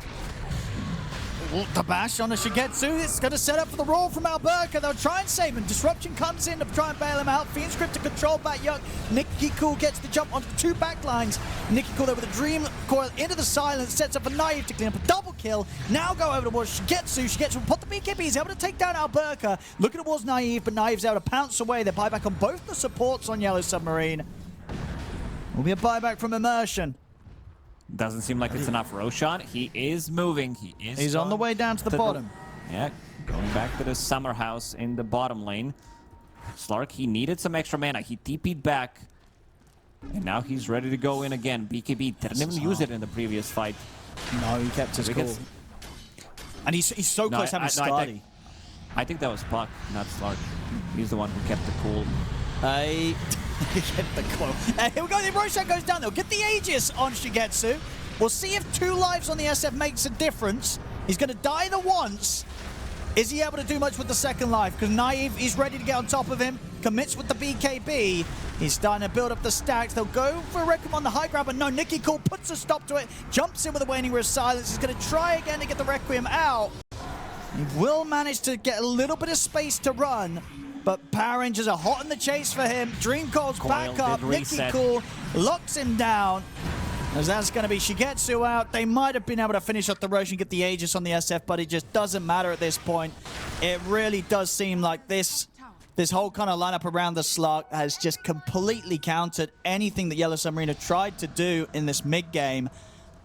The bash on a Shigetsu. It's going to set up for the roll from Alberca. They'll try and save him. Disruption comes in to try and bail him out. Fiend Script to control Batyuk. Nikki Cool gets the jump onto the two backlines. Nikki Cool there with a Dream Coil into the silence. Sets up a Naive to clean up a double kill. Now go over towards Shigetsu. Shigetsu will put the BKB. He's able to take down Alberca. Looking towards Naive, but Naive's able to pounce away. They buyback on both the supports on Yellow Submarine. Will be a buyback from Immersion. Doesn't seem like it's enough. Roshan, he is moving. He's on the way down to the bottom. Yeah, going back to the summer house in the bottom lane. Slark, he needed some extra mana. He TP'd back. And now he's ready to go in again. BKB didn't even use it in the previous fight. No, he kept his cool. And he's so close to having Scotty. I think that was Puck, not Slark. He's the one who kept the cool. Get the coil. Here we go. The Roshan goes down. They'll get the Aegis on Shigetsu. We'll see if 2 lives on the SF makes a difference. He's going to die the once. Is he able to do much with the second life? Because Naive, he's ready to get on top of him. Commits with the BKB. He's starting to build up the stacks. They'll go for a Requiem on the high ground, but no, Nikki Cool puts a stop to it. Jumps in with a Waning Ray of Silence. He's going to try again to get the Requiem out. He will manage to get a little bit of space to run. But Power Rangers are hot in the chase for him. Dream Coil's back up. Nikki Cool locks him down. As that's going to be Shigetsu out. They might have been able to finish off the Roshan, get the Aegis on the SF, but it just doesn't matter at this point. It really does seem like this whole kind of lineup around the Slark has just completely countered anything that Yellow Submarine have tried to do in this mid-game.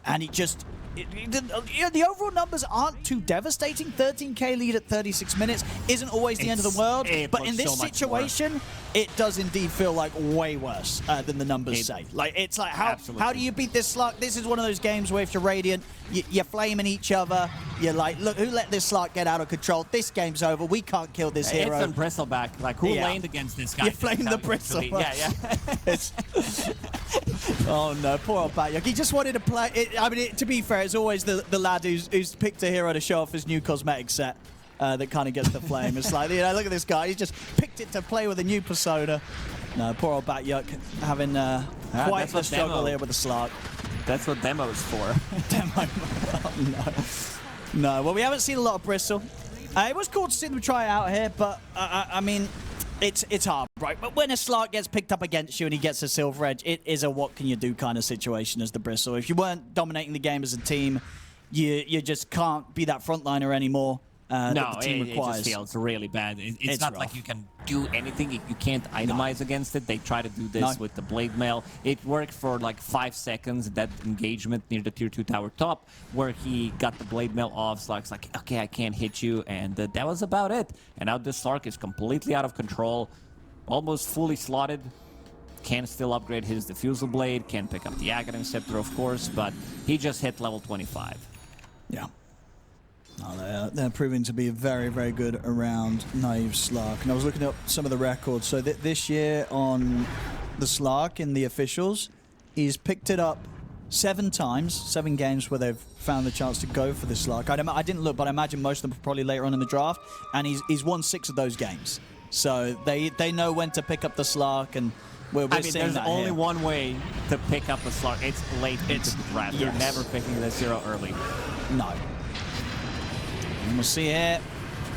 And it just... the overall numbers aren't too devastating. 13k lead at 36 minutes isn't always the end of the world, but in this situation, it does indeed feel like way worse than the numbers say. Like, it's like, how do you beat this Slark? This is one of those games where if you're Radiant, you're flaming each other. You're like, look, who let this Slark get out of control? This game's over. We can't kill this hero. It's on Bristleback. Like, who laned against this guy? You flamed the Bristle. Yeah. Oh no, poor old Batyuk. He just wanted to play. I mean, to be fair, it's always the lad who's picked a hero to show off his new cosmetic set that kind of gets the flame. It's like, look at this guy. He's just picked it to play with a new persona. No, poor old Batyuk having quite the struggle here with the Slark. That's what demo's for. Demo. Oh, no. Well, we haven't seen a lot of Bristle. It was cool to see them try it out here, but I mean, it's hard, right? But when a Slark gets picked up against you and he gets a Silver Edge, it is a what can you do kind of situation as the Bristle. If you weren't dominating the game as a team, you just can't be that frontliner anymore. that No, the team it requires. just feels really bad. It's not rough. like you can do anything. You can't itemize against it. They try to do this with the blade mail. It worked for like 5 seconds, that engagement near the tier 2 tower top, where he got the blade mail off. Slark's like, okay, I can't hit you, and that was about it. And now this Slark is completely out of control, almost fully slotted. Can still upgrade his Diffusal Blade, can pick up the Aghanim Scepter, of course, but he just hit level 25. Yeah. No, they're proving to be very, very good around Naive Slark. And I was looking up some of the records. So this year on the Slark in the officials, he's picked it up 7 times, 7 games where they've found the chance to go for the Slark. I didn't look, but I imagine most of them probably later on in the draft. And he's won 6 of those games. So they know when to pick up the Slark, and we're seeing there's that only here. one way to pick up a Slark. It's late into the draft. You're never picking this hero early. No. And we'll see here,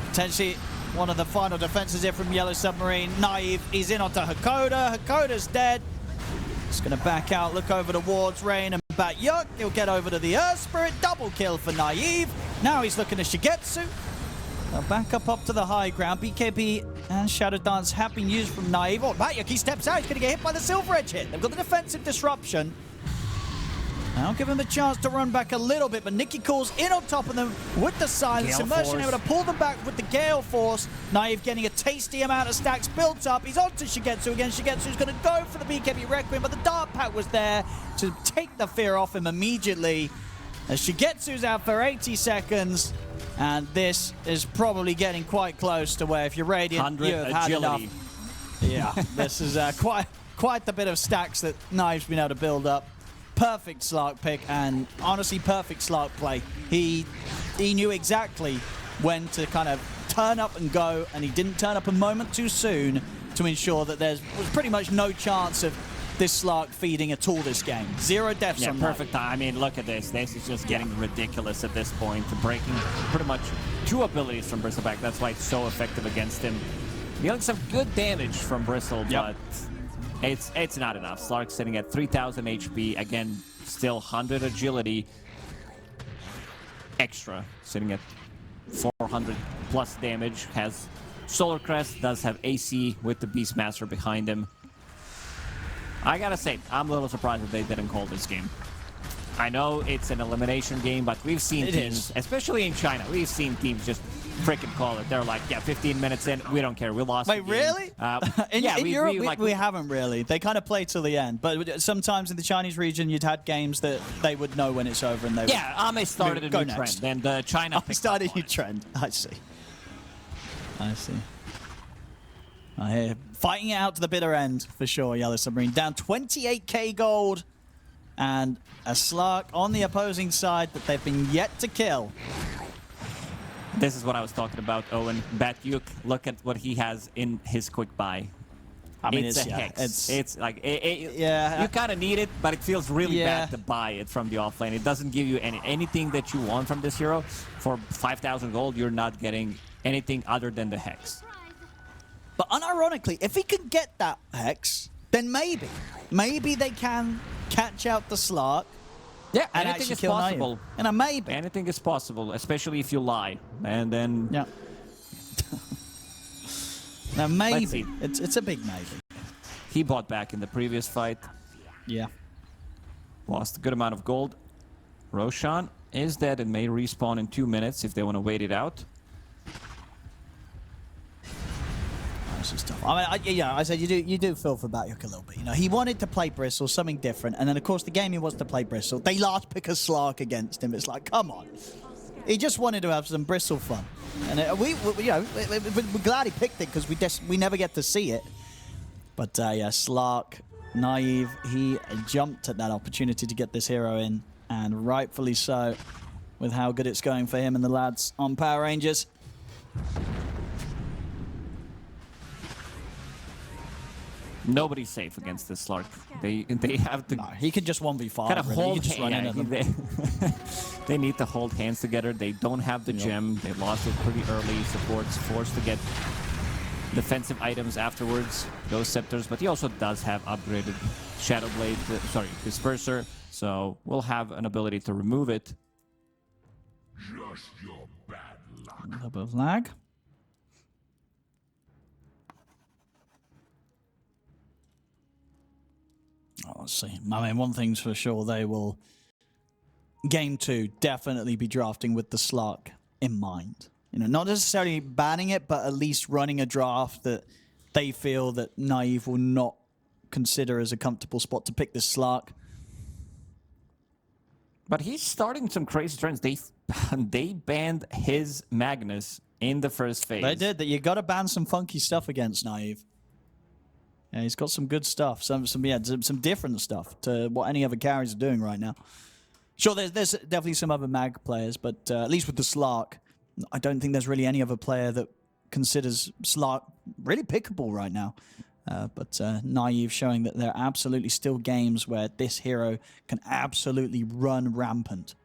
potentially one of the final defenses here from Yellow Submarine. Naive, he's in onto Hakoda. Hakoda's dead. He's going to back out, look over towards Rain and Bat-Yuk. He'll get over to the Earth Spirit. Double kill for Naive. Now he's looking to Shigetsu. They'll back up to the high ground. BKB and Shadow Dance have been used from Naive. Oh, Bat-Yuk, he steps out. He's going to get hit by the Silver Edge hit. They've got the defensive disruption. I'll give him the chance to run back a little bit, but Nikki calls in on top of them with the silence. Immersion able to pull them back with the Gale Force. Naive getting a tasty amount of stacks built up. He's on to Shigetsu again. Shigetsu's going to go for the BKB Requiem, but the Dart Pack was there to take the fear off him immediately. As Shigetsu's out for 80 seconds, and this is probably getting quite close to where if you're Radiant, you have had enough. Yeah, this is quite the bit of stacks that Naive's been able to build up. Perfect Slark pick, and honestly perfect Slark play. He knew exactly when to kind of turn up and go, and he didn't turn up a moment too soon to ensure that there was pretty much no chance of this Slark feeding at all this game. 0 deaths on perfect time. I mean, look at this. This is just getting ridiculous at this point. Breaking pretty much 2 abilities from Bristleback. That's why it's so effective against him. Dealing some good damage from Bristle, but it's not enough. Slark's sitting at 3,000 HP. Again, still 100 agility. Extra, sitting at 400 plus damage. Has Solar Crest, does have AC with the Beastmaster behind him. I gotta say, I'm a little surprised that they didn't call this game. I know it's an elimination game, but we've seen teams, especially in China, we've seen teams just freaking call it. They're like, yeah, 15 minutes in, we don't care, we lost the game. Wait, really? In Europe, we haven't really. They kind of play till the end, but sometimes in the Chinese region, you'd had games that they would know when it's over and they would... Yeah, Ame started a new trend, and China picked started up a new trend. I see. I hear fighting it out to the bitter end for sure. Yellow Submarine down 28k gold, and a Slark on the opposing side that they've been yet to kill. This is what I was talking about, Owen. Bat-Yuk, look at what he has in his quick buy. I mean, it's a hex. It's like you kind of need it, but it feels really bad to buy it from the offlane. It doesn't give you anything that you want from this hero. For 5,000 gold, you're not getting anything other than the hex. But unironically, if he can get that hex, then maybe they can catch out the Slark. Yeah, anything is possible. And maybe. Anything is possible, especially if you lie. And then... Yeah. Now, maybe. It's a big maybe. He bought back in the previous fight. Yeah. Lost a good amount of gold. Roshan is dead and may respawn in 2 minutes if they want to wait it out. This is tough. I mean, I said you do feel for Bat-Yuk a little bit. You know, he wanted to play Bristle, something different, and then of course the game he wants to play Bristle. They last pick a Slark against him. It's like, come on. He just wanted to have some Bristle fun, and we're glad he picked it because we never get to see it. But yeah, Slark, Naive, he jumped at that opportunity to get this hero in, and rightfully so, with how good it's going for him and the lads on Power Rangers. Nobody's safe against this Slark. They have to... No, he can just 1v5. Kind of hold hands. They need to hold hands together. They don't have the gem. They lost it pretty early. Support's forced to get defensive items afterwards. Those scepters. But he also does have upgraded Shadow Blade, Disperser. So we'll have an ability to remove it. Just your bad A little bit of lag. Oh, let's see. I mean, one thing's for sure, they will, game 2, definitely be drafting with the Slark in mind. You know, not necessarily banning it, but at least running a draft that they feel that Naive will not consider as a comfortable spot to pick this Slark. But he's starting some crazy trends. They banned his Magnus in the first phase. They did. That you got to ban some funky stuff against Naive. Yeah, he's got some good stuff. Some different stuff to what any other carries are doing right now. Sure, there's definitely some other mag players, but at least with the Slark, I don't think there's really any other player that considers Slark really pickable right now. But Naive showing that there are absolutely still games where this hero can absolutely run rampant.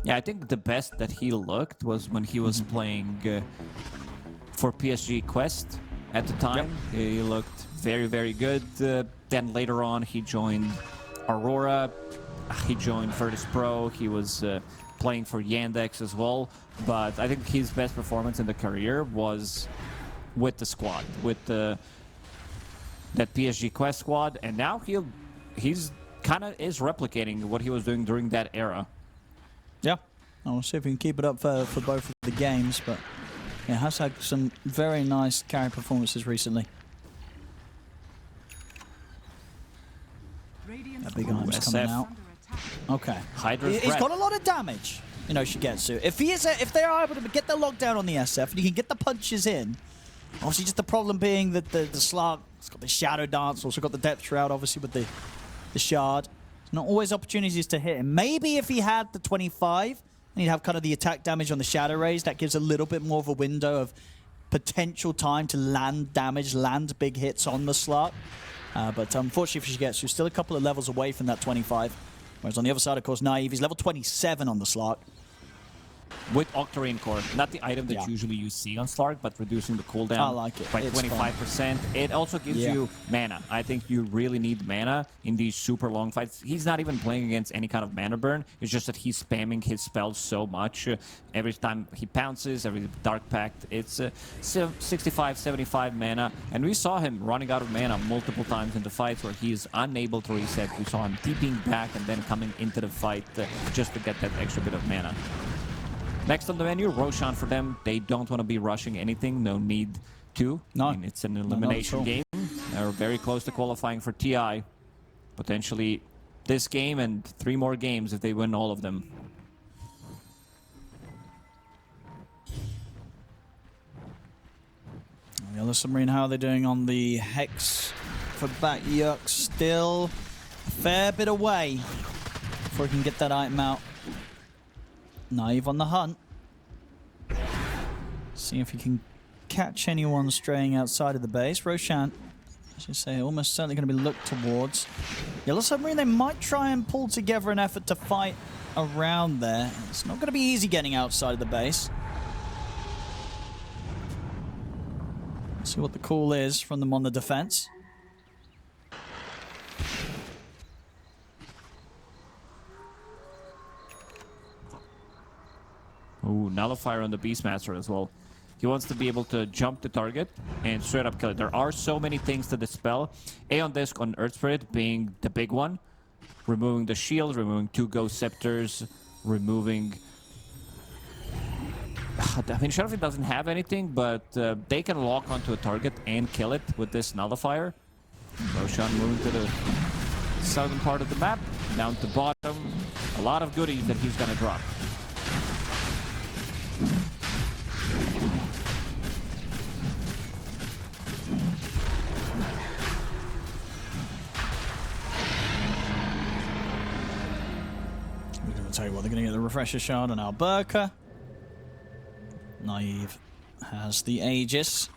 Yeah, I think the best that he looked was when he was playing for PSG Quest at the time. Yep. He looked very, very good. Then later on, he joined Aurora. He joined Virtus Pro. He was playing for Yandex as well. But I think his best performance in the career was with the squad, with that PSG Quest squad. And now he's kind of is replicating what he was doing during that era. Yeah, I'll see if we can keep it up for both of the games, but yeah, has had some very nice carry performances recently. That big arm's coming out. Okay. He's got a lot of damage, you know, Shigetsu. If they are able to get the lockdown on the SF and you can get the punches in, obviously just the problem being that the Slark, it's got the Shadow Dance, also got the Depth Shroud, obviously with the Shard. Not always opportunities to hit him. Maybe if he had the 25, and he'd have kind of the attack damage on the Shadow Rays, that gives a little bit more of a window of potential time to land damage, land big hits on the Slark. But unfortunately for Shigetsu, still a couple of levels away from that 25. Whereas on the other side, of course, Naive, he's level 27 on the Slark. With Octarine Core, not the item that usually you see on Slark, but reducing the cooldown by 25%. It also gives you mana. I think you really need mana in these super long fights. He's not even playing against any kind of mana burn. It's just that he's spamming his spells so much. Every time he pounces, every Dark Pact, it's 65, 75 mana. And we saw him running out of mana multiple times in the fights where he's unable to reset. We saw him TPing back and then coming into the fight just to get that extra bit of mana. Next on the menu, Roshan for them. They don't want to be rushing anything. No need to. No. I mean, it's an elimination game. They're very close to qualifying for TI. Potentially this game and 3 more games if they win all of them. The other Submarine, how are they doing on the Hex for back Yuk? Still a fair bit away before he can get that item out. Naive on the hunt. See if he can catch anyone straying outside of the base. Roshan, I should say, almost certainly going to be looked towards. Yellow Submarine, they might try and pull together an effort to fight around there. It's not going to be easy getting outside of the base. Let's see what the call is from them on the defense. Ooh, Nullifier on the Beastmaster as well. He wants to be able to jump the target and straight up kill it. There are so many things to dispel. Aeon Disc on Earth Spirit being the big one. Removing the shield, removing 2 Ghost Scepters, removing... I mean, Shadowfiend doesn't have anything, but they can lock onto a target and kill it with this Nullifier. Roshan moving to the southern part of the map, down to bottom. A lot of goodies that he's going to drop. Tell you what, they're going to get the Refresher Shard on Alberca. Naive has the Aegis.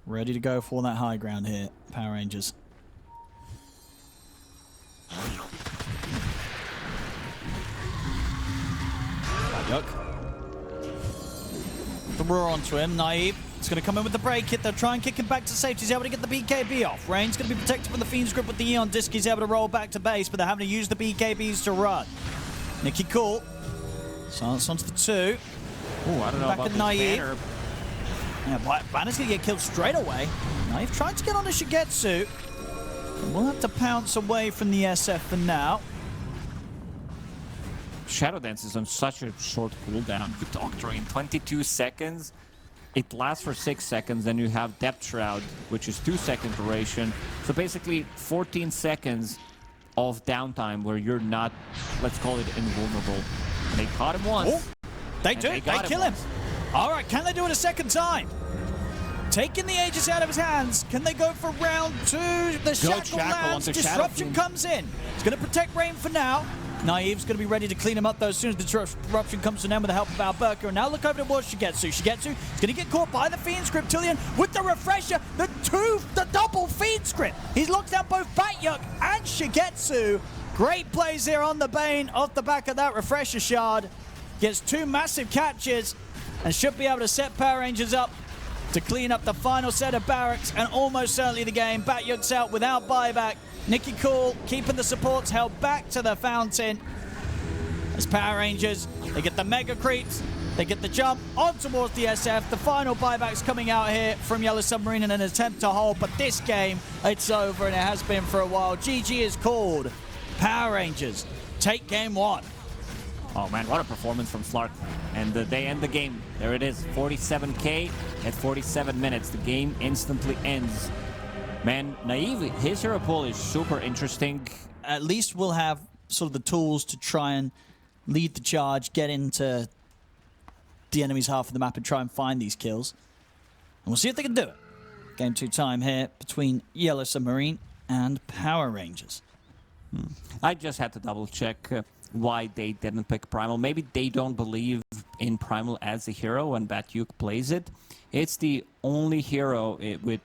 Ready to go for that high ground here, Power Rangers. Yuck. The roar onto him, Naive. It's going to come in with the break hit. They'll try and kick him back to safety. He's able to get the BKB off. Rain's going to be protected from the Fiend's grip with the Aeon Disc. He's able to roll back to base, but they're having to use the BKBs to run. Nikki Cool Silence onto the 2. Ooh, I don't know Back about at this Naive. banner. Yeah, Banner's going to get killed straight away. Naive trying to get onto Shigetsu. We'll have to pounce away from the SF for now. Shadow Dance is on such a short cooldown. Doctor in 22 seconds. It lasts for 6 seconds, then you have Depth Shroud, which is 2-second duration. So basically 14 seconds of downtime where you're not, let's call it, invulnerable. And they caught him once. Oh, they do. They kill him. All right, can they do it a second time? Taking the Aegis out of his hands. Can they go for round 2? The Shackle lands. Disruption comes in. It's going to protect Rain for now. Naive's going to be ready to clean him up, though, as soon as the disruption comes to an end with the help of Alberca. And now look over towards Shigetsu. Shigetsu is going to get caught by the Fiend Script. Tillian with the refresher. The double Fiend Script. He's locked out both Batyuk and Shigetsu. Great plays here on the Bane off the back of that refresher shard. Gets 2 massive catches and should be able to set Power Rangers up to clean up the final set of barracks and almost certainly the game. Batyuk's out without buyback. Nicky Cool keeping the supports held back to the fountain. As Power Rangers, they get the Mega Creeps, they get the jump on towards the SF. The final buyback's coming out here from Yellow Submarine in an attempt to hold, but this game, it's over and it has been for a while. GG is called. Power Rangers take game 1. Oh man, what a performance from Slark. And they end the game. There it is, 47k at 47 minutes. The game instantly ends. Man, Naive, his hero pool is super interesting. At least we'll have sort of the tools to try and lead the charge, get into the enemy's half of the map and try and find these kills. And we'll see if they can do it. Game 2 time here between Yellow Submarine and Power Rangers. I just had to double check why they didn't pick Primal. Maybe they don't believe in Primal as a hero when Batyuk plays it. It's the only hero with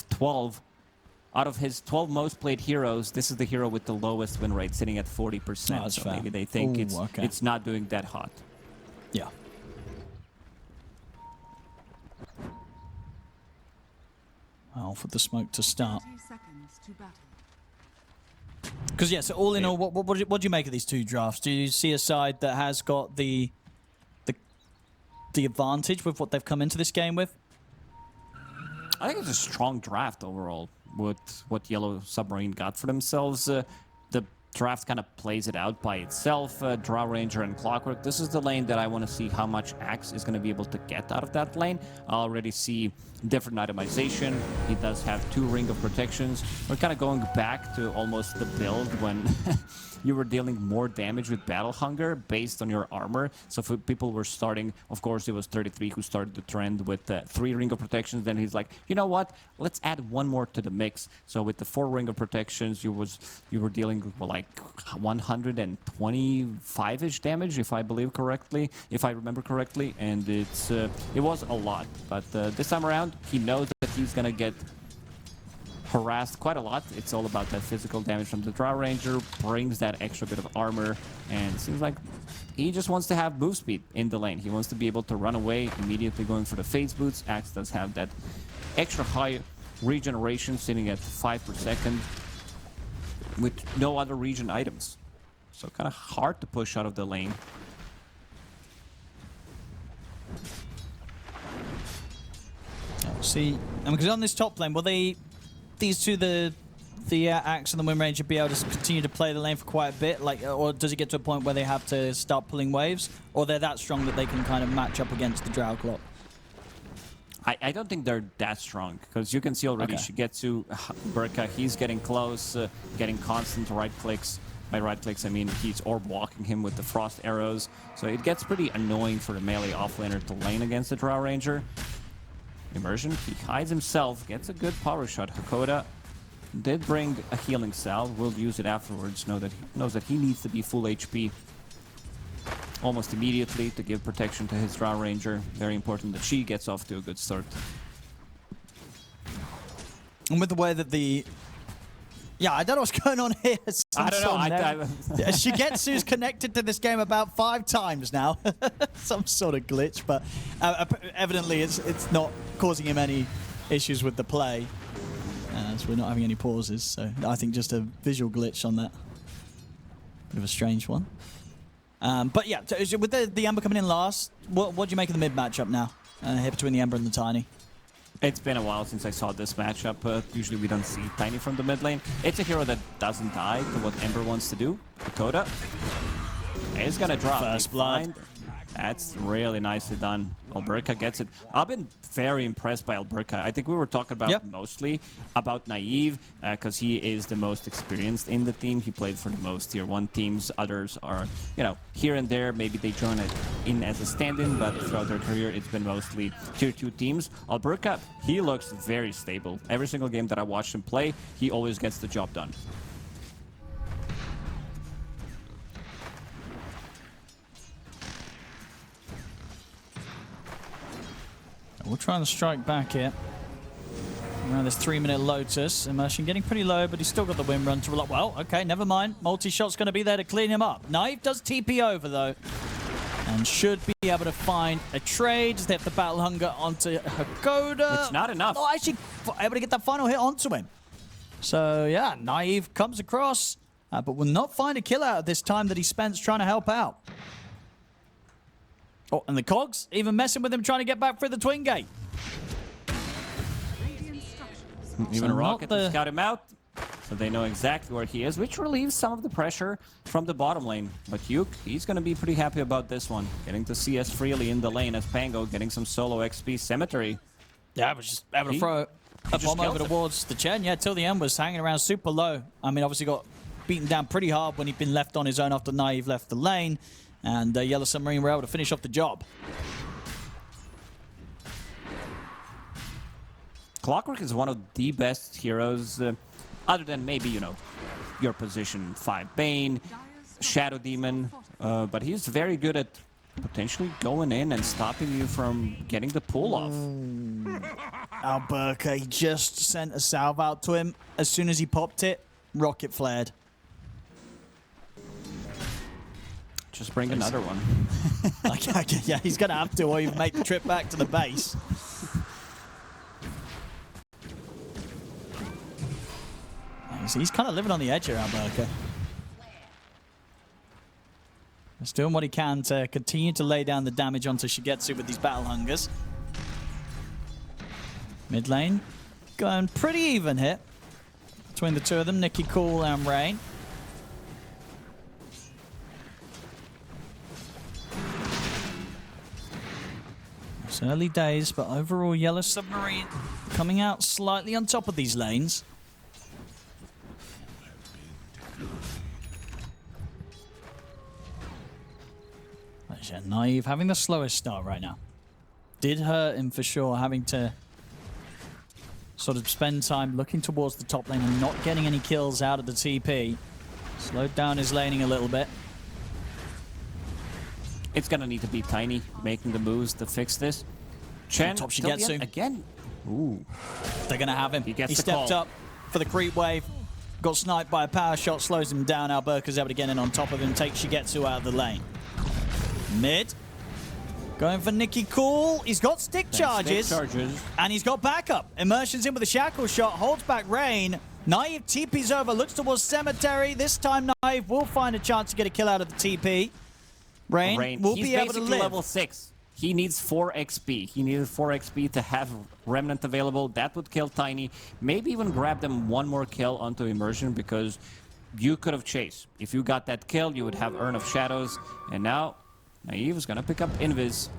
12. Out of his 12 most played heroes, this is the hero with the lowest win rate, sitting at 40%. Oh, so maybe they think Ooh, it's not doing that hot. Yeah. I'll put the smoke to start. 20 seconds to battle. Because, yeah, so all in all, what do you make of these 2 drafts? Do you see a side that has got the advantage with what they've come into this game with? I think it's a strong draft overall with what Yellow Submarine got for themselves. The draft kind of plays it out by itself. Draw Ranger and Clockwork. This is the lane that I want to see how much Axe is going to be able to get out of that lane. I already see different itemization. He does have 2 Ring of Protections. We're kind of going back to almost the build when you were dealing more damage with Battle Hunger based on your armor. So if people were starting, of course, it was 33 who started the trend with 3 Ring of Protections. Then he's like, you know what? Let's add 1 more to the mix. So with the 4 Ring of Protections, you were dealing with like 125-ish damage, if I remember correctly, and it was a lot. But this time around, he knows that he's gonna get harassed quite a lot. It's all about that physical damage from the Draw Ranger, brings that extra bit of armor, and it seems like he just wants to have move speed in the lane. He wants to be able to run away, immediately going for the phase boots. Axe does have that extra high regeneration, sitting at 5 per second, with no other region items. So kind of hard to push out of the lane. See, because on this top lane, will these two, the Axe and the Wind Ranger, be able to continue to play the lane for quite a bit? Like, or does it get to a point where they have to start pulling waves? Or they're that strong that they can kind of match up against the Drow Clock? I don't think they're that strong, because you can see already Shigetsu, Burka, he's getting close, getting constant right clicks. By right clicks, I mean he's orb walking him with the frost arrows. So it gets pretty annoying for the melee offlaner to lane against the Drow Ranger. Immersion, he hides himself, gets a good power shot. Hakoda did bring a healing salve, will use it afterwards, knows that he needs to be full HP almost immediately to give protection to his Drow Ranger. Very important that she gets off to a good start. And with the way that yeah, I don't know what's going on here. I don't know. Shigetsu's connected to this game about 5 times now. Some sort of glitch, but evidently it's not causing him any issues with the play. So we're not having any pauses, so I think just a visual glitch on that. Bit of a strange one. But yeah, so with the Ember coming in last, what do you make of the mid matchup now? Here between the Ember and the Tiny. It's been a while since I saw this matchup. Usually we don't see Tiny from the mid lane. It's a hero that doesn't die to what Ember wants to do. Dakota is gonna drop. First blood. That's really nicely done. Alberca gets it. I've been very impressed by Alberca. I think we were talking about mostly about Naive because he is the most experienced in the team. He played for the most tier 1 teams. Others are, you know, here and there. Maybe they join it in as a stand-in, but throughout their career, it's been mostly tier 2 teams. Alberca, he looks very stable. Every single game that I watched him play, he always gets the job done. We'll try and strike back here. Around this 3-minute Lotus. Immersion getting pretty low, but he's still got the wind run to rely. Well, okay, never mind. Multi-shot's going to be there to clean him up. Knife does TP over, though. And should be able to find a trade. Just have the Battle Hunger onto Hagoda. It's not enough. Oh, actually, able to get that final hit onto him. So, yeah, Naive comes across, but will not find a kill out of this time that he spent trying to help out. Oh, and the Cogs even messing with him, trying to get back through the Twin Gate. Even a rocket to scout him out, so they know exactly where he is, which relieves some of the pressure from the bottom lane. But Yuke, he's going to be pretty happy about this one. Getting to CS freely in the lane as Pango, getting some solo XP. Cemetery. Yeah, I was just able to throw a bomb over towards the Chen. Yeah, till the end was hanging around super low. I mean, obviously got beaten down pretty hard when he'd been left on his own after Naive left the lane. And Yellow Submarine were able to finish off the job. Clockwork is one of the best heroes, other than maybe, you know, your position 5 Bane, Shadow Demon, but he's very good at potentially going in and stopping you from getting the pull off. Alberca, he just sent a salve out to him. As soon as he popped it, rocket flared. Just bring another one. Yeah, he's going to have to, or even make the trip back to the base. He's kind of living on the edge here, Alberca. He's doing what he can to continue to lay down the damage onto Shigetsu with these Battle Hungers. Mid lane, going pretty even here between the two of them, Nikki Cool and Rain. It's early days, but overall Yellow Submarine coming out slightly on top of these lanes. Naive having the slowest start right now. Did hurt him for sure, having to sort of spend time looking towards the top lane and not getting any kills out of the TP. Slowed down his laning a little bit. It's gonna need to be Tiny making the moves to fix this. Chen, Top Shigetsu. Again. Ooh. They're gonna have him. He gets the stepped call. up for the creep wave. Got sniped by a power shot, slows him down. Alberca's able to get in on top of him, take Shigetsu out of the lane. Mid. Going for Nikki Cool. He's got stick charges. And he's got backup. Immersion's in with a shackle shot, holds back Rain. Naive TP's over, looks towards Cemetery. This time Naive will find a chance to get a kill out of the TP. Rain will be able to live. Level 6. He needs 4 XP. He needed 4 XP to have Remnant available. That would kill Tiny. Maybe even grab them one more kill onto Immersion because you could have chased. If you got that kill, you would have Urn of Shadows. And now, Naive is going to pick up Invis.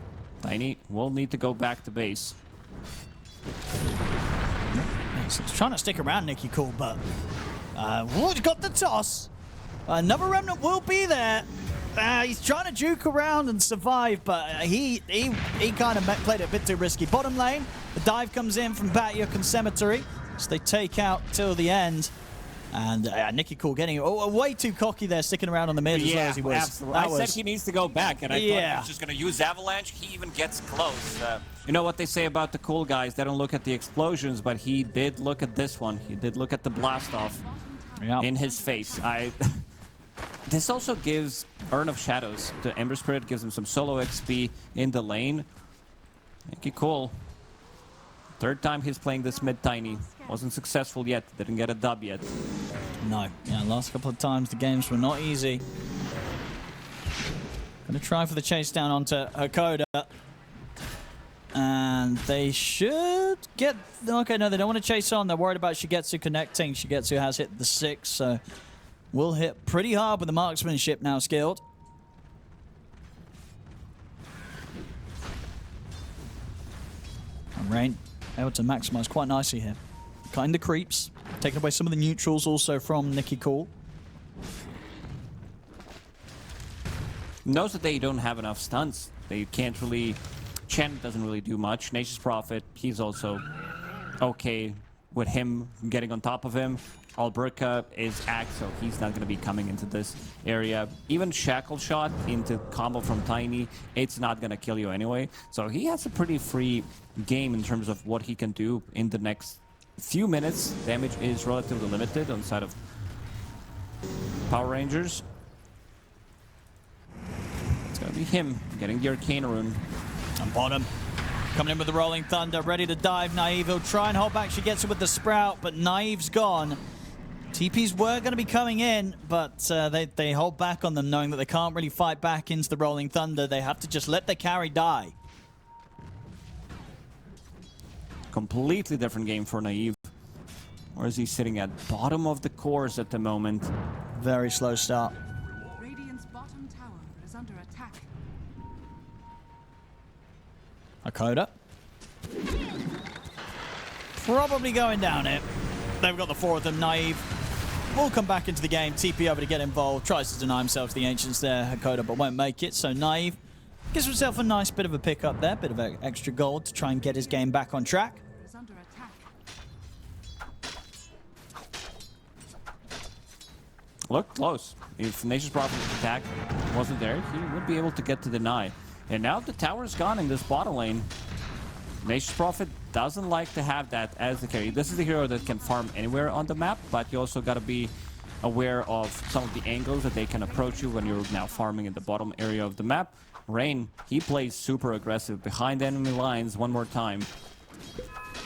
Tiny will need to go back to base. He's trying to stick around Nikki Cool, but he's got the toss. Another Remnant will be there. He's trying to juke around and survive, but he kind of played it a bit too risky. Bottom lane, the dive comes in from Batyuk and Cemetery, so they take out till the end. And Nikki Cool getting way too cocky there, sticking around on the mid as well as he was. Absolutely. I said he needs to go back, and I thought he was just going to use Avalanche. He even gets close. You know what they say about the cool guys? They don't look at the explosions, but he did look at this one. He did look at the blast off in his face. This also gives Urn of Shadows to Ember Spirit, gives him some solo XP in the lane. Nikki Cool. Third time he's playing this mid Tiny. Wasn't successful yet. Didn't get a dub yet. No. Yeah, last couple of times the games were not easy. Gonna try for the chase down onto Hakoda. And they should get... Okay, no, they don't want to chase on. They're worried about Shigetsu connecting. Shigetsu has hit the 6, so will hit pretty hard with the marksmanship now skilled. And Rain able to maximize quite nicely here. Kind of creeps. Taking away some of the neutrals also from Nicky Cool. Knows that they don't have enough stunts. They can't really... Chen doesn't really do much. Nature's Prophet, he's also okay with him getting on top of him. Alberca is Axe, so he's not going to be coming into this area. Even Shackle Shot into combo from Tiny, it's not going to kill you anyway. So he has a pretty free game in terms of what he can do in the next few minutes. Damage is relatively limited on the side of Power Rangers. It's going to be him getting the Arcane Rune. And bottom. Coming in with the Rolling Thunder, ready to dive. Naive, he'll try and hold back. She gets it with the Sprout, but Naive's gone. TPs were going to be coming in, but they hold back on them, knowing that they can't really fight back into the Rolling Thunder. They have to just let the carry die. Completely different game for Naive. Or is he sitting at bottom of the course at the moment? Very slow start. Radiant's bottom tower is under attack. Hakoda. Probably going down it. They've got the 4 of them. Naive will come back into the game. TP over to get involved. Tries to deny himself to the Ancients there, Hakoda, but won't make it. So Naive gives himself a nice bit of a pick up there. Bit of extra gold to try and get his game back on track. Is under attack. Look close. If Nature's Prophet's attack wasn't there, he would be able to get to deny. And now the tower's gone in this bottom lane. Nature's Prophet doesn't like to have that as the carry. This is the hero that can farm anywhere on the map, but you also got to be aware of some of the angles that they can approach you when you're now farming in the bottom area of the map. Rain, he plays super aggressive behind enemy lines one more time.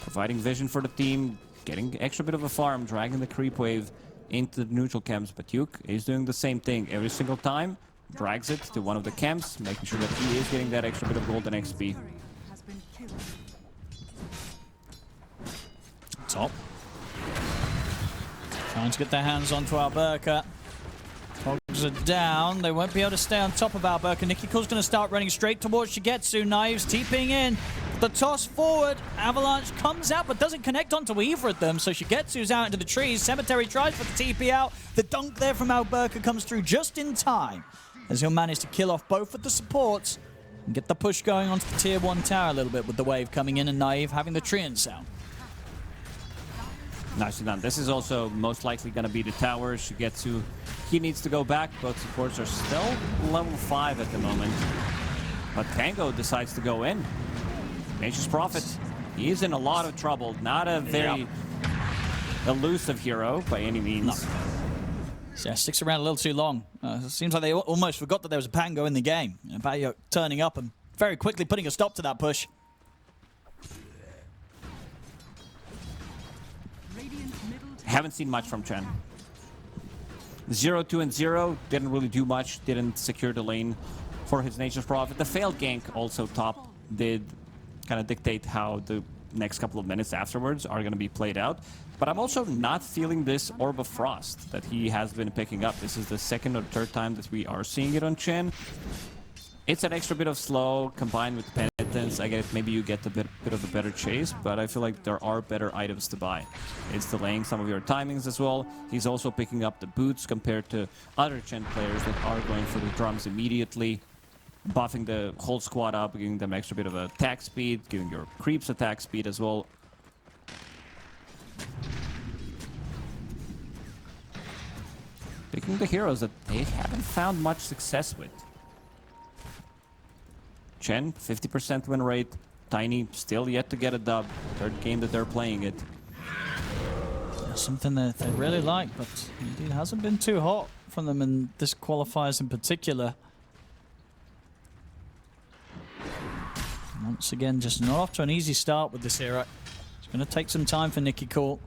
Providing vision for the team, getting extra bit of a farm, dragging the creep wave into the neutral camps. But Yuke is doing the same thing every single time. Drags it to one of the camps, making sure that he is getting that extra bit of gold and XP. Courier has been killed. Top. Trying to get their hands onto Alberca. Hogs are down. They won't be able to stay on top of Alberca. Nicky Cool's going to start running straight towards Shigetsu. Knives TPing in. The toss forward. Avalanche comes out but doesn't connect onto either of them. So Shigetsu's out into the trees. Cemetery tries for the TP out. The dunk there from Alberca comes through just in time, as he'll manage to kill off both of the supports and get the push going onto the tier 1 tower a little bit with the wave coming in and Naive having the Treant sound. Nicely done. This is also most likely going to be the tower. Shigetsu, he needs to go back. Both supports are still level 5 at the moment. But Tango decides to go in. Nature's Prophet, he's in a lot of trouble. Not a very elusive hero by any means. No. Yeah, sticks around a little too long. It seems like they almost forgot that there was a Pango in the game. About turning up and very quickly putting a stop to that push. Haven't seen much from Chen. 0-2 and 0 didn't really do much. Didn't secure the lane for his Nature's Prophet. The failed gank also top did kind of dictate how the next couple of minutes afterwards are going to be played out. But I'm also not feeling this Orb of Frost that he has been picking up. This is the second or third time that we are seeing it on Chen. It's an extra bit of slow combined with penitence. I get it, maybe you get a bit of a better chase, but I feel like there are better items to buy. It's delaying some of your timings as well. He's also picking up the boots compared to other Chen players that are going for the drums immediately. Buffing the whole squad up, giving them extra bit of attack speed, giving your creeps attack speed as well. Picking the heroes that they haven't found much success with. Chen, 50% win rate. Tiny, still yet to get a dub. Third game that they're playing it. Something that they really like, but indeed hasn't been too hot from them in this qualifiers in particular. Once again, just not off to an easy start with this hero. It's going to take some time for Nicky Cool.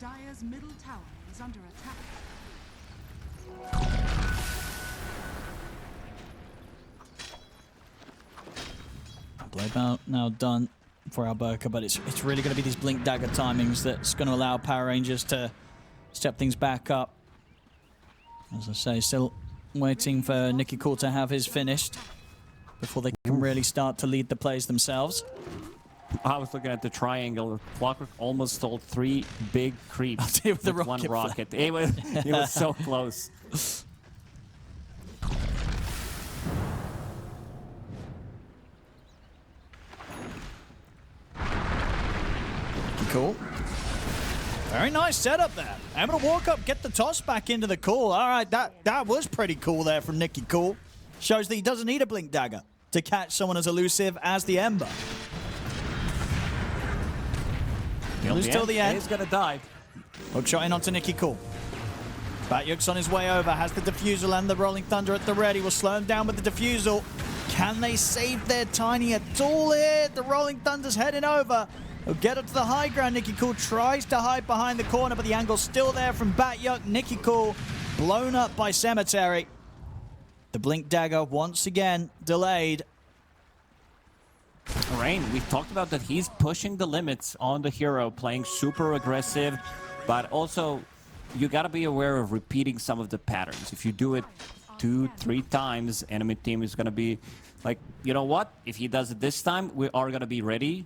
Dire's Dire's middle tower is under attack. Blowbout now done for Alberca, but it's really going to be these Blink Dagger timings that's going to allow Power Rangers to step things back up. As I say, still waiting for Nicky Cool to have his finished before they can really start to lead the plays themselves. I was looking at the triangle. Clockwork almost stole 3 big creeps with the one rocket rocket. It was so close. Cool. Very nice setup there. Able to walk up, get the toss back into the Cool. All right, that was pretty cool there from Nicky Cool. Shows that he doesn't need a Blink Dagger to catch someone as elusive as the Ember. Lose till the end. He's gonna die. Hookshot in onto Nicky Cool. Batyuk's on his way over, has the defusal and the Rolling Thunder at the ready. Will slow him down with the defusal. Can they save their Tiny at all here? The Rolling Thunder's heading over. He'll get up to the high ground. Nicky Cool tries to hide behind the corner, but the angle's still there from Batyuk. Nicky Cool blown up by Cemetery. The Blink Dagger once again delayed. Rain, we've talked about that he's pushing the limits on the hero, playing super aggressive, but also you gotta be aware of repeating some of the patterns. If you do it 2-3 times, enemy team is gonna be like, you know what? If he does it this time, we are gonna be ready.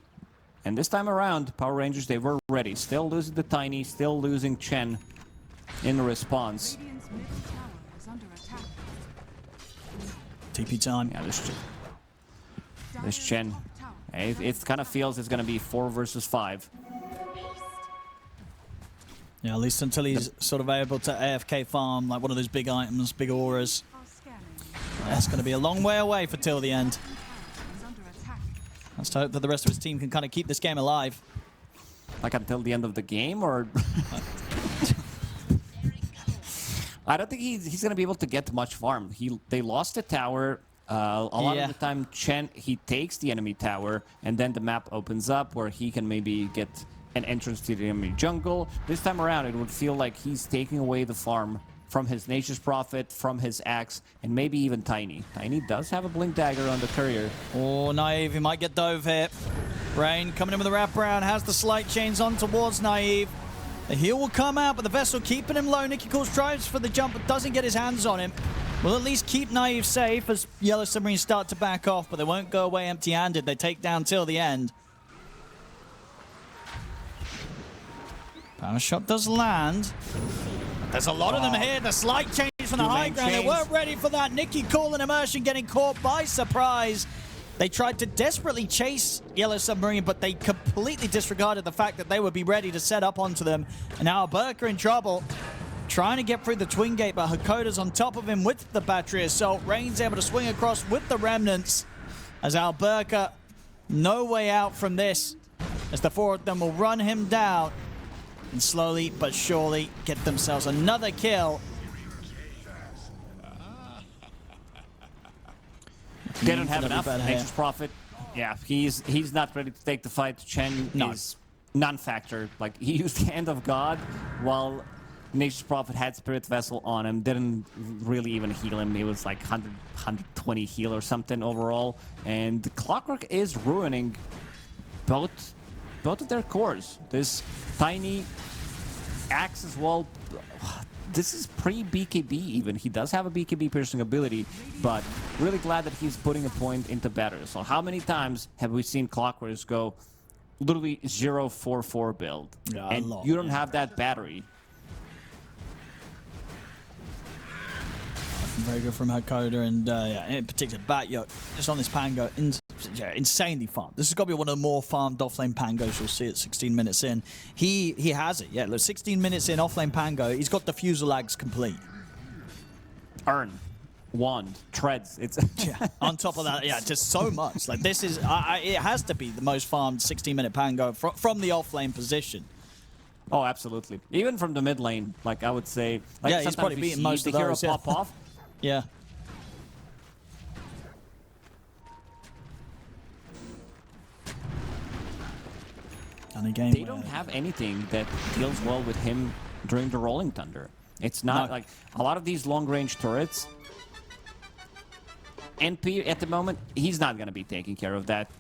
And this time around, Power Rangers, they were ready. Still losing the Tiny, still losing Chen in response. Radiant's middle tower is under attack. TP time. Yeah, this Dire's Chen, top tower it kind of feels it's gonna be 4 versus 5. Yeah, at least until he's sort of able to AFK farm like one of those big items, big auras. are scanning. That's going to be a long way away for till the end. Is under attack. Let's hope that the rest of his team can kind of keep this game alive. Like until the end of the game, or I don't think he's gonna be able to get much farm. They lost the tower. A lot of the time, Chen, he takes the enemy tower, and then the map opens up where he can maybe get an entrance to the enemy jungle. This time around, it would feel like he's taking away the farm from his Nature's Prophet, from his axe, and maybe even Tiny. Tiny does have a Blink Dagger on the courier. Oh, Naive, he might get dove here. Rain coming in with the wraparound, has the slight chains on towards Naive. The heal will come out, but the Vessel keeping him low. Nicky Cool strives for the jump, but doesn't get his hands on him. Will at least keep Naive safe as Yellow Submarine start to back off, but they won't go away empty-handed. They take down till the end. Power shot does land. There's a lot of them here. The slight change from the high ground. They weren't ready for that. Nicky Cool and Immersion getting caught by surprise. They tried to desperately chase Yellow Submarine, but they completely disregarded the fact that they would be ready to set up onto them. And now Alberca in trouble, trying to get through the twin gate, but Hakoda's on top of him with the battery assault. Rain's able to swing across with the remnants as Alberca, no way out from this, as the 4 of them will run him down and slowly but surely get themselves another kill. They don't have enough. Nature's Prophet, yeah, he's not ready to take the fight. Chen is non-factor. Like, he used the Hand of God while Nature's Prophet had Spirit Vessel on him. Didn't really even heal him. He was like 120 heal or something overall. And the Clockwork is ruining both of their cores. This Tiny axe as well. This is pre-BKB even. He does have a BKB piercing ability, but really glad that he's putting a point into battle. So how many times have we seen Clockworks go literally 0-4-4 build? Yeah, and you don't have that battery. Very good from Hakoda, and yeah, in particular Batyuk, just on this Pango, insanely farmed. This has got to be one of the more farmed offlane Pangos you'll see at 16 minutes in. He has it, yeah. Look, 16 minutes in offlane Pango, he's got the Fuselags complete. Urn, wand, treads. It's yeah. On top of that, yeah, just so much. Like, this is, it has to be the most farmed 16-minute Pango from the offlane position. Oh, absolutely. Even from the mid lane, like I would say, like yeah, he's probably beaten most of those. The hero pop off. Yeah. And again, they don't have anything that deals well with him during the Rolling Thunder. It's not like a lot of these long-range turrets. NP at the moment, he's not going to be taking care of that.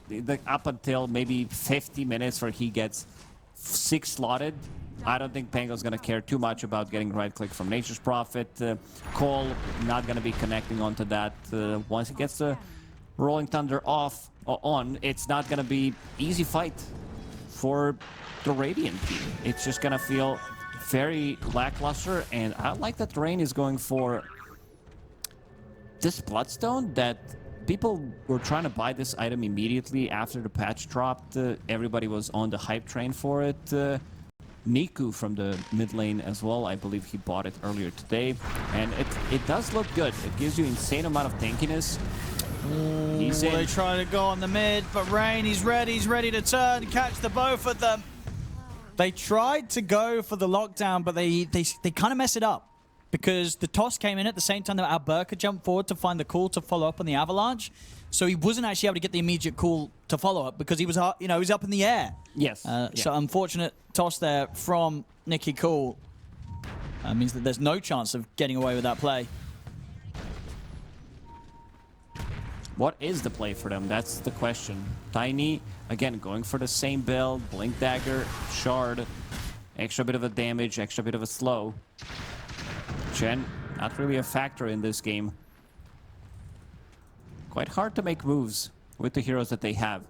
Up until maybe 50 minutes where he gets 6 slotted, I don't think Pango's going to care too much about getting right-click from Nature's Prophet. Cole not going to be connecting onto that. Once he gets the Rolling Thunder on, it's not going to be easy fight for the Radiant team. It's just going to feel very lackluster, and I like that Rain is going for this Bloodstone. That people were trying to buy this item immediately after the patch dropped. Everybody was on the hype train for it. Niku from the mid lane as well, I believe he bought it earlier today, and it does look good. It gives you insane amount of tankiness. He's in. They try to go on the mid, but Rain, he's ready to turn, catch the both of them. They tried to go for the lockdown, but they kind of mess it up, because the toss came in at the same time that Alberca jumped forward to find the call to follow up on the avalanche. So he wasn't actually able to get the immediate call to follow up because he was, he was up in the air. Yes. So unfortunate toss there from Nicky Cool. Means that there's no chance of getting away with that play. What is the play for them? That's the question. Tiny, again, going for the same build. Blink Dagger, Shard. Extra bit of a damage, extra bit of a slow. Chen, not really a factor in this game. Quite hard to make moves with the heroes that they have.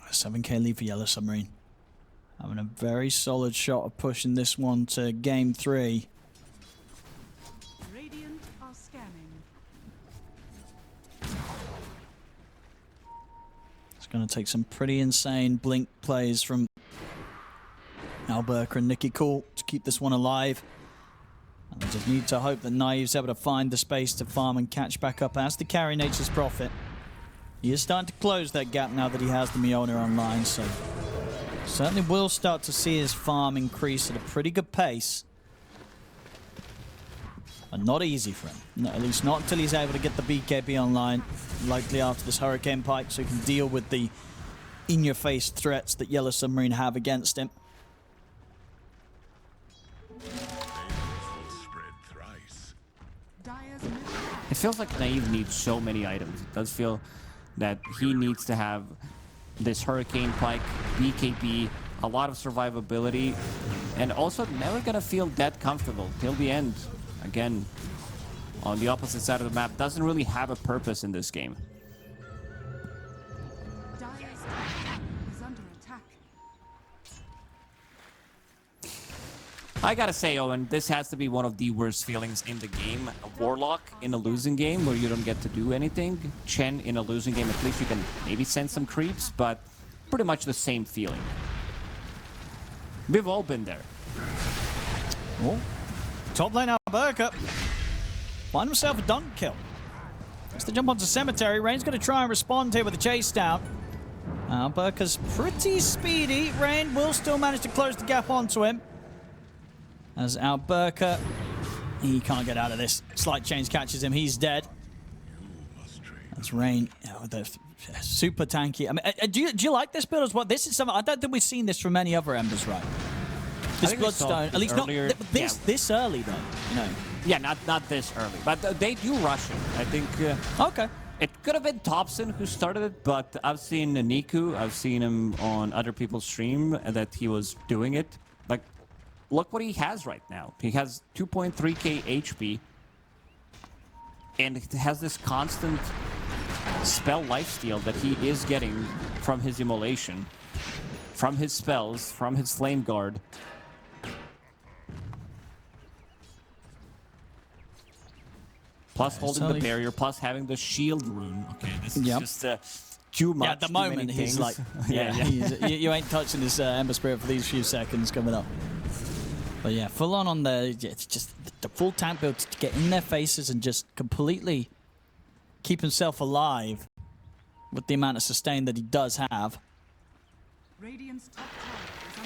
A 7k lead for Yellow Submarine. Having a very solid shot of pushing this one to game 3. Radiant are scanning. It's going to take some pretty insane blink plays from Alberca and Nicky Cool to keep this one alive. And they just need to hope that Naive's able to find the space to farm and catch back up as the carry Nature's Prophet. He is starting to close that gap now that he has the Mjolnir online, so certainly will start to see his farm increase at a pretty good pace. But not easy for him. No, at least not until he's able to get the BKB online, likely after this Hurricane Pike, so he can deal with the in-your-face threats that Yellow Submarine have against him. It feels like Naive needs so many items. It does feel that he needs to have this Hurricane Pike, BKB, a lot of survivability, and also never gonna feel that comfortable till the end. Again, on the opposite side of the map, doesn't really have a purpose in this game. Dire's top is under attack. I gotta say, Owen, this has to be one of the worst feelings in the game. A Warlock in a losing game where you don't get to do anything. Chen in a losing game, at least you can maybe send some creeps, but pretty much the same feeling. We've all been there. Oh. Top lane Alberca. Find himself a dunk kill. Has to jump onto Cemetery. Rain's going to try and respond here with a chase down. Alberca's pretty speedy. Rain will still manage to close the gap onto him. As Alberca, he can't get out of this. Slight change catches him. He's dead. That's Rain. Super tanky. I mean, do you like this build as well? This is something I don't think we've seen this from any other Embers, right? This Bloodstone, at least earlier, not this early though. You know. Yeah, not this early, but they do rush it. I think. Okay. It could have been Thompson who started it, but I've seen Niku. I've seen him on other people's stream that he was doing it. Like, look what he has right now. He has 2.3k HP, and it has this constant spell lifesteal that he is getting from his immolation, from his spells, from his flame guard. Plus holding the barrier, plus having the shield rune. Okay, this is just too much. Yeah, at the moment he's like, you ain't touching this Ember Spirit for these few seconds coming up. But yeah, full on the, it's just the full tank build to get in their faces and just completely keep himself alive with the amount of sustain that he does have. Radiant's top tower is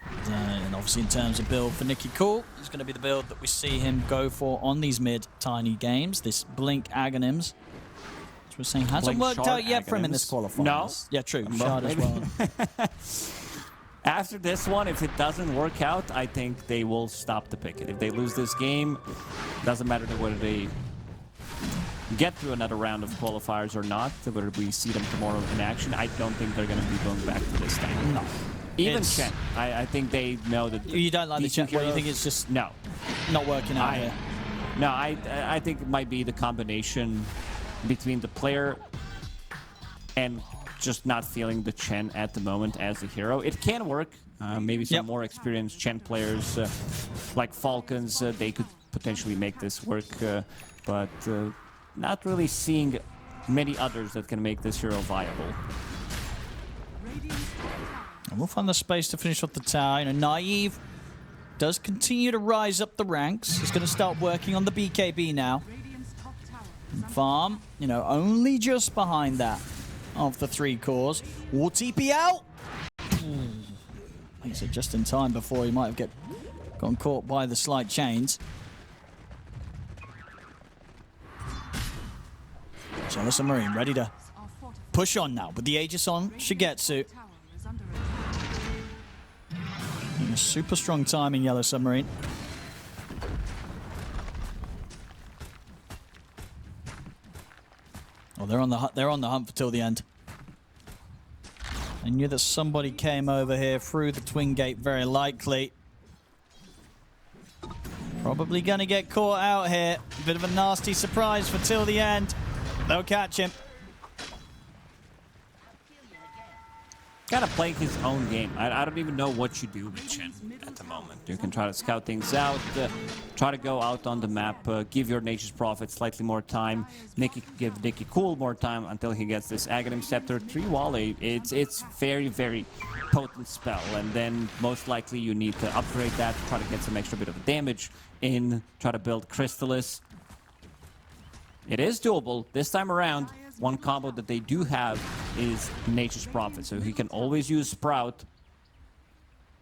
under attack. And obviously in terms of build for Nicky Cool, it's going to be the build that we see him go for on these mid-tiny games. This Blink Aghanims, which we're saying hasn't Blink worked out yet Shard for him in this Aghanims? qualifier. No? Yeah, true. Shard as well. After this one, if it doesn't work out, I think they will stop the picket. If they lose this game, doesn't matter whether they get through another round of qualifiers or not, whether we see them tomorrow in action, I don't think they're going to be going back to this time. No. Even Chen, I think they know that... You don't like the Chen? Well, you think it's just no, not working out here? No, I think it might be the combination between the player and just not feeling the Chen at the moment as a hero. It can work. Maybe some more experienced Chen players like Falcons, they could potentially make this work, but not really seeing many others that can make this hero viable. And we'll find the space to finish off the tower. You know, Naive does continue to rise up the ranks. He's going to start working on the BKB now. Farm, you know, only just behind that of the 3 cores. War TP out! Makes it just in time before he might have gone caught by the slight chains. So the Submarine ready to push on now with the Aegis on Shigetsu. Super strong timing, Yellow Submarine. Oh, they're on the hunt for till the end. I knew that somebody came over here through the twin gate, very likely. Probably gonna get caught out here. Bit of a nasty surprise for till the end. They'll catch him. Kind of playing his own game. I don't even know what you do with Chen at the moment. You can try to scout things out, try to go out on the map, give your Nature's Prophet slightly more time, give Nicky Cool more time until he gets this Aghanim Scepter. 3 Wally, it's very, very potent spell, and then most likely you need to upgrade that, try to get some extra bit of damage in, try to build Crystallis. It is doable this time around. One combo that they do have is Nature's Prophet, so he can always use Sprout,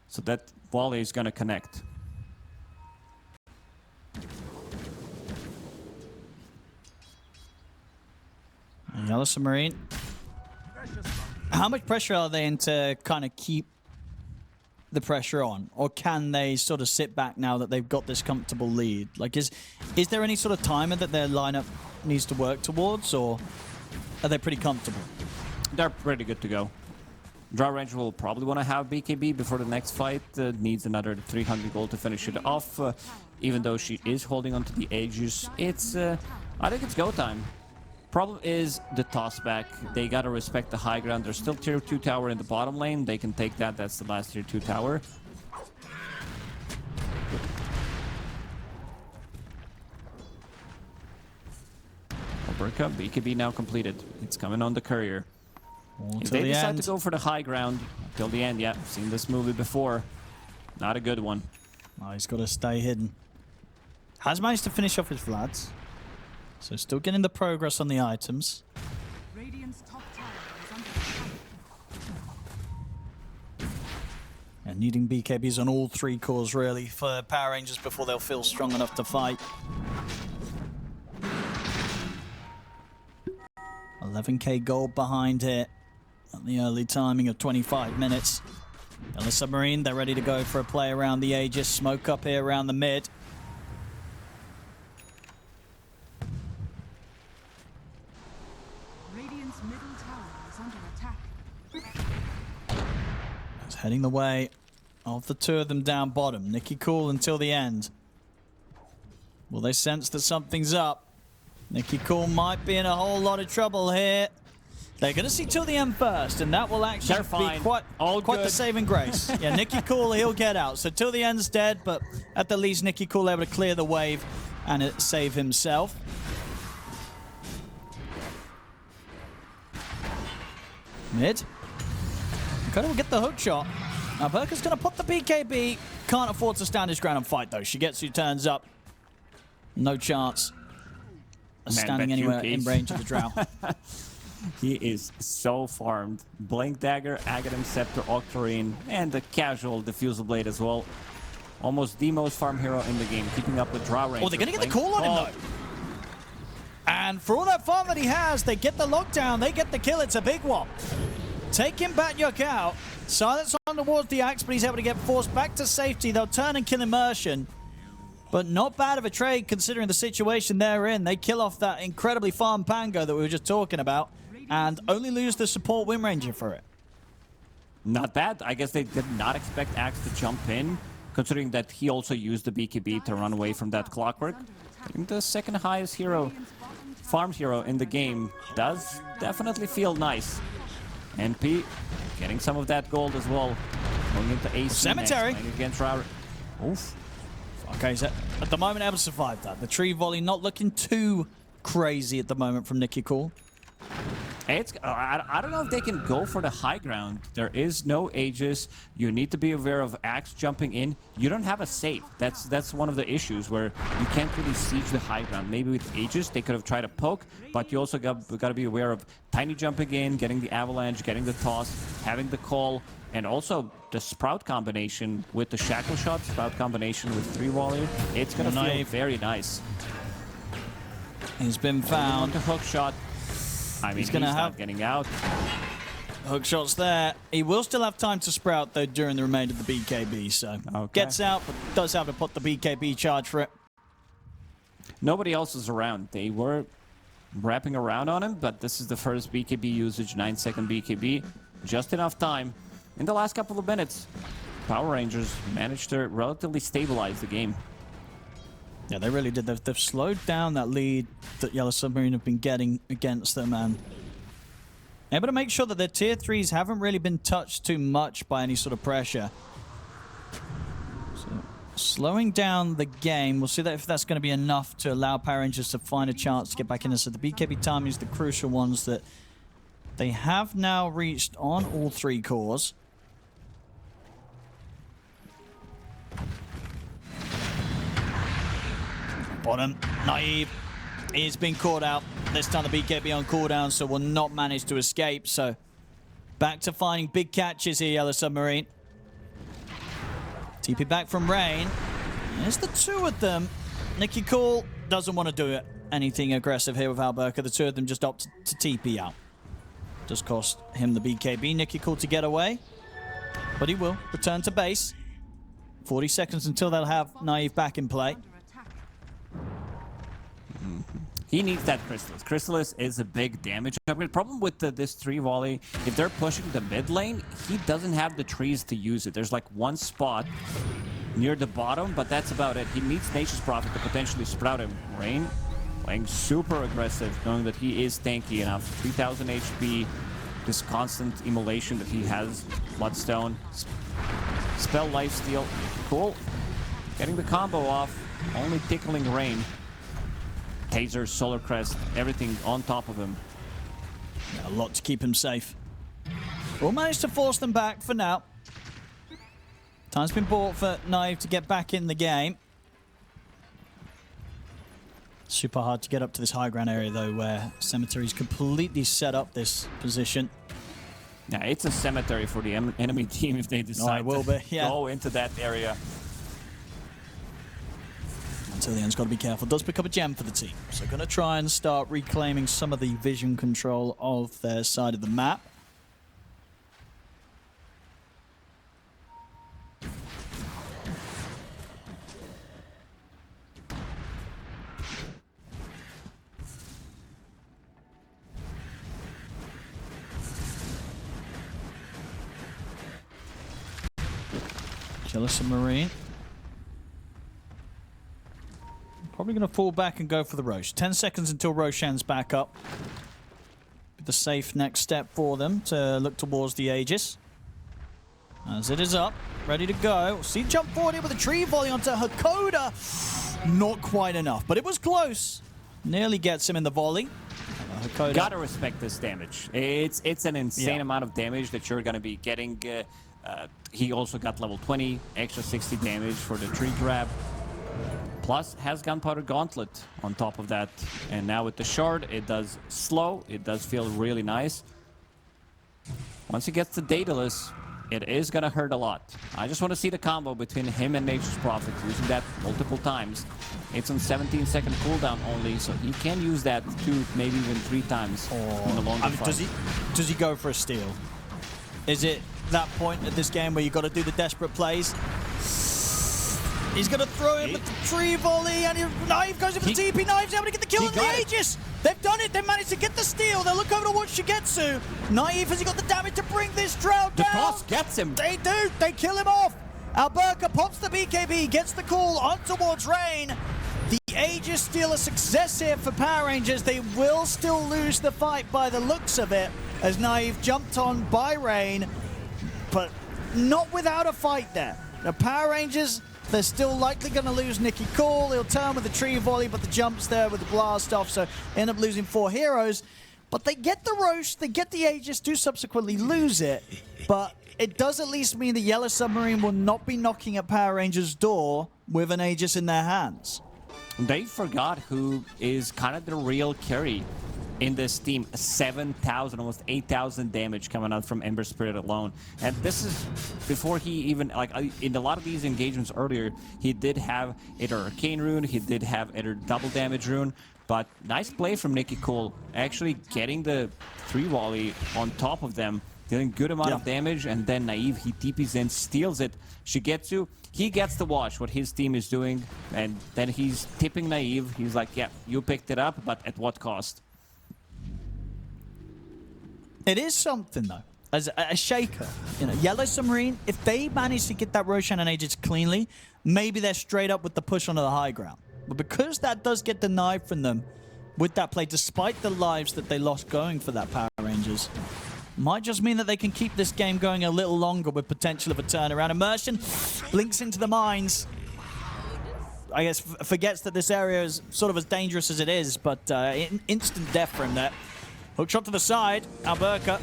so that volley is gonna connect. Yellow Submarine. How much pressure are they in to kind of keep the pressure on, or can they sort of sit back now that they've got this comfortable lead? Like, is there any sort of timer that their lineup needs to work towards, or are they pretty comfortable? They're pretty good to go. Draw Ranger will probably want to have BKB before the next fight. Needs another 300 gold to finish it off. Even though she is holding onto the Aegis, I think it's go time. Problem is the toss back. They gotta respect the high ground. There's still tier 2 tower in the bottom lane. They can take that. That's the last tier 2 tower. Burka, BKB now completed. It's coming on the courier. If they decide to go for the high ground till the end, yeah, I've seen this movie before. Not a good one. Oh, he's got to stay hidden. Has managed to finish off his Vlads. So still getting the progress on the items. Radiant's top tower is under attack. And needing BKBs on all 3 cores, really, for Power Rangers before they'll feel strong enough to fight. 11k gold behind here at the early timing of 25 minutes. And the Submarine, they're ready to go for a play around the Aegis. Smoke up here around the mid. Radiant's middle tower is under attack. It's heading the way of the 2 of them down bottom. Nicky Cool until the end. Will they sense that something's up? Nicky Cool might be in a whole lot of trouble here. They're going to see till the end first, and that will actually be quite the saving grace. Yeah, Nicky Cool, he'll get out. So till the end's dead, but at the least Nicky Cool able to clear the wave and save himself. Mid. Dakota will get the hook shot. Now Burka's going to put the BKB. Can't afford to stand his ground and fight, though. Shigetsu turns up. No chance. Standing anywhere in range of the drow. He is so farmed. Blink Dagger, Aghanim Scepter, Octarine, and the casual Diffusal Blade as well. Almost the most farm hero in the game, keeping up with Drow Ranger. Oh, they're going to get the call on him, though. And for all that farm that he has, they get the lockdown, they get the kill. It's a big one. Take him back, Yuck out. Silence on towards the axe, but he's able to get forced back to safety. They'll turn and kill Immersion. But not bad of a trade considering the situation they're in. They kill off that incredibly farm Pango that we were just talking about and only lose the support Wind Ranger for it. Not bad. I guess they did not expect Axe to jump in, considering that he also used the BKB to run away from that Clockwork. I think the second highest hero, farm hero in the game, does definitely feel nice. NP getting some of that gold as well. Going into AC Cemetery. Next, against Rowry. Oof. Okay, so at the moment able to survive that. The tree volley not looking too crazy at the moment from Nicky Cool. It's, I don't know if they can go for the high ground. There is no Aegis. You need to be aware of Axe jumping in. You don't have a safe. That's one of the issues where you can't really siege the high ground. Maybe with Aegis they could have tried to poke, but you also got to be aware of Tiny jumping in, getting the avalanche, getting the toss, having the call, and also the Sprout combination with the Shackle Shot, Sprout combination with 3 volley. It's going to feel very nice. He's been found. The hook shot. I mean, he's not getting out. Hook shots there. He will still have time to Sprout, though, during the remainder of the BKB. So gets out, but does have to put the BKB charge for it. Nobody else is around. They were wrapping around on him, but this is the first BKB usage, 9-second BKB. Just enough time. In the last couple of minutes, Power Rangers managed to relatively stabilize the game. Yeah, they really did. They've slowed down that lead that Yellow Submarine have been getting against them, and able to make sure that their tier 3s haven't really been touched too much by any sort of pressure. So, slowing down the game. We'll see that if that's going to be enough to allow Power Rangers to find a chance to get back in there. So the BKB timings, the crucial ones that they have now reached on all 3 cores. Bottom, Naive. He's been caught out. This time the BKB on cooldown, so will not manage to escape. So back to finding big catches here, Yellow Submarine. TP back from Rain. There's the 2 of them. Nicky Cool doesn't want to do anything aggressive here with Alberca. The 2 of them just opt to TP out. Just cost him the BKB. Nicky Cool to get away. But he will return to base. 40 seconds until they'll have Naive back in play. He needs that Chrysalis. Chrysalis is a big damage upgrade. Problem with this 3 volley, if they're pushing the mid lane, he doesn't have the trees to use it. There's like one spot near the bottom, but that's about it. He needs Nature's Prophet to potentially sprout him. Rain playing super aggressive, knowing that he is tanky enough. 3000 HP, this constant immolation that he has. Bloodstone, Spell Lifesteal. Cool. Getting the combo off, only tickling Rain. Taser, Solar Crest, everything on top of him. Yeah, a lot to keep him safe. We'll manage to force them back for now. Time's been bought for Naive to get back in the game. Super hard to get up to this high ground area, though, where Cemetery's completely set up this position. Yeah, it's a cemetery for the enemy team if they decide to go into that area. Until the end's got to be careful. Does pick up a gem for the team. So going to try and start reclaiming some of the vision control of their side of the map. Yellow Submarine. Probably going to fall back and go for the Roche. 10 seconds until Roshan's back up. The safe next step for them to look towards the Aegis. As it is up, ready to go. See, jump forward here with a tree volley onto Hakoda. Not quite enough, but it was close. Nearly gets him in the volley. Hakoda. Gotta respect this damage. It's an insane amount of damage that you're gonna be getting. He also got level 20, extra 60 damage for the tree grab. Plus has Gunpowder Gauntlet on top of that. And now with the shard, it does slow. It does feel really nice. Once he gets the Daedalus, it is going to hurt a lot. I just want to see the combo between him and Nature's Prophet, using that multiple times. It's on 17-second cooldown only, so he can use that 2, maybe even 3 times in the longer fight. Does he go for a steal? Is it that point at this game where you got to do the desperate plays? He's going to throw him with the tree volley, and Naive goes in for the TP. Naive's able to get the kill on the Aegis. They've done it. They managed to get the steal. They look over to watch Shigetsu. Naive, has he got the damage to bring this Drow down? The toss gets him. They do. They kill him off. Alberca pops the BKB, gets the call on towards Rain. The Aegis steal a success here for Power Rangers. They will still lose the fight by the looks of it, as Naive jumped on by Rain, but not without a fight there. The Power Rangers, they're still likely going to lose Nicky Cool. He'll turn with the tree volley, but the jump's there with the blast off, so end up losing 4 heroes. But they get the Roche, they get the Aegis, do subsequently lose it, but it does at least mean the Yellow Submarine will not be knocking at Power Rangers' door with an Aegis in their hands. They forgot who is kind of the real carry in this team. 7,000, almost 8,000 damage coming out from Ember Spirit alone. And this is before he even, like, in a lot of these engagements earlier, he did have either Arcane Rune, he did have either double damage rune, but nice play from Nicky Cole, actually getting the 3 volley on top of them, dealing good amount of damage, and then Naive, he TPs in, steals it. Shigetsu, he gets to watch what his team is doing, and then he's tipping Naive. He's like, yeah, you picked it up, but at what cost? It is something, though, as a shaker. You know, Yellow Submarine, if they manage to get that Roshan and Aegis cleanly, maybe they're straight up with the push onto the high ground. But because that does get denied from them with that play, despite the lives that they lost going for that Power Rangers, might just mean that they can keep this game going a little longer with potential of a turnaround. Immersion blinks into the mines. I guess forgets that this area is sort of as dangerous as it is, but instant death for him there. Hook shot to the side. Alberca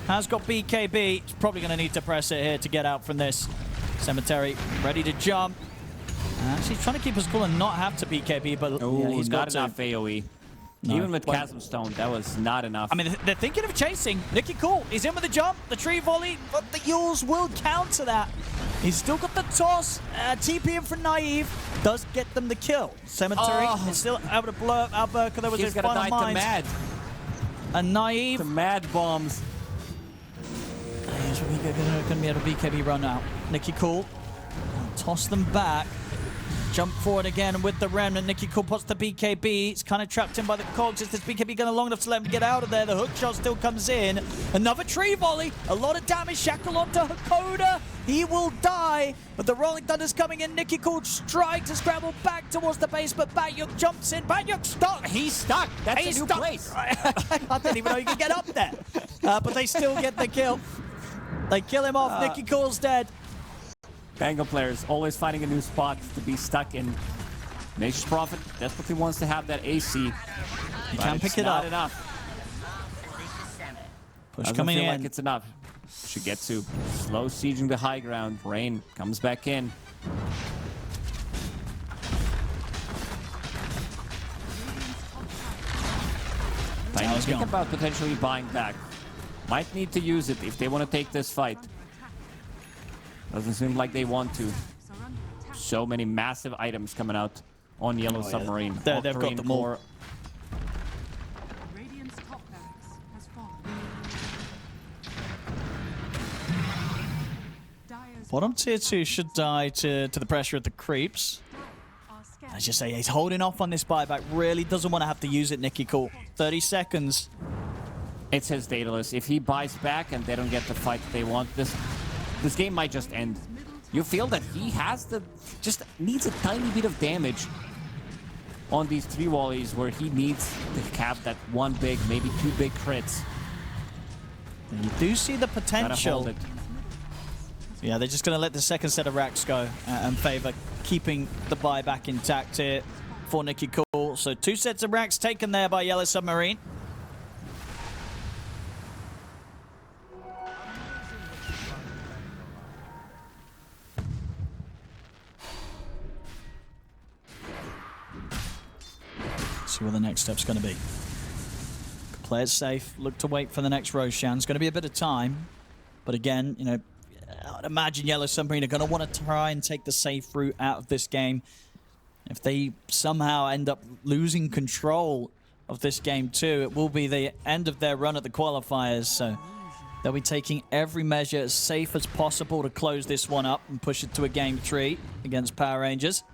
has got BKB. He's probably going to need to press it here to get out from this. Cemetery ready to jump. Actually trying to keep us cool and not have to BKB, but yeah, he's not got enough AoE. No. Even with Chasm Stone, that was not enough. I mean, they're thinking of chasing. Nicky Cool, he's in with the jump, the tree volley, but the Yules will counter that. He's still got the toss. TP in for Naive does get them the kill. Cemetery is still able to blow up Alberca. There was his final mind. Mad. And Naive. The mad bombs. He's going to be able to BKB run out. Nicky Cool, toss them back. Jump forward again with the Remnant. Nicky Cool puts the BKB. It's kind of trapped in by the cogs. Is this BKB going long enough to let him get out of there? The hook shot still comes in. Another tree volley. A lot of damage. Shackle onto Hakoda. He will die. But the Rolling Thunder's coming in. Nicky Cool trying to scramble back towards the base, but Batyuk jumps in. Batyuk stuck. He's stuck. That's a new place. I didn't even know you could get up there. But they still get the kill. They kill him off. Nicky Cool's dead. Bango players always finding a new spot to be stuck in. Nature's Prophet desperately wants to have that AC. He can pick it up. Enough. Push Doesn't coming feel in. like it's enough. Shigetsu slow sieging the high ground. Rain comes back in. Think about potentially buying back. Might need to use it if they want to take this fight. Doesn't seem like they want to. So many massive items coming out on Yellow Submarine. They've got them all. Radiant's top barracks has fallen. Bottom tier 2 should die to the pressure of the creeps. I just say he's holding off on this buyback. Really doesn't want to have to use it, Nicky Cool. 30 seconds. It's his Daedalus. If he buys back and they don't get the fight they want, this game might just end. You feel that he has just needs a tiny bit of damage on these 3 volleys where he needs to cap that 1 big, maybe 2 big crits. And you do see the potential. Yeah, they're just going to let the second set of racks go and favor keeping the buyback intact here for Nicky Cool. So 2 sets of racks taken there by Yellow Submarine. See what the next step's going to be. Play it safe. Look to wait for the next Roshan. It's going to be a bit of time. But again, you know, I'd imagine Yellow Submarine are going to want to try and take the safe route out of this game. If they somehow end up losing control of this game too, it will be the end of their run at the qualifiers. So they'll be taking every measure as safe as possible to close this one up and push it to a game 3 against Power Rangers.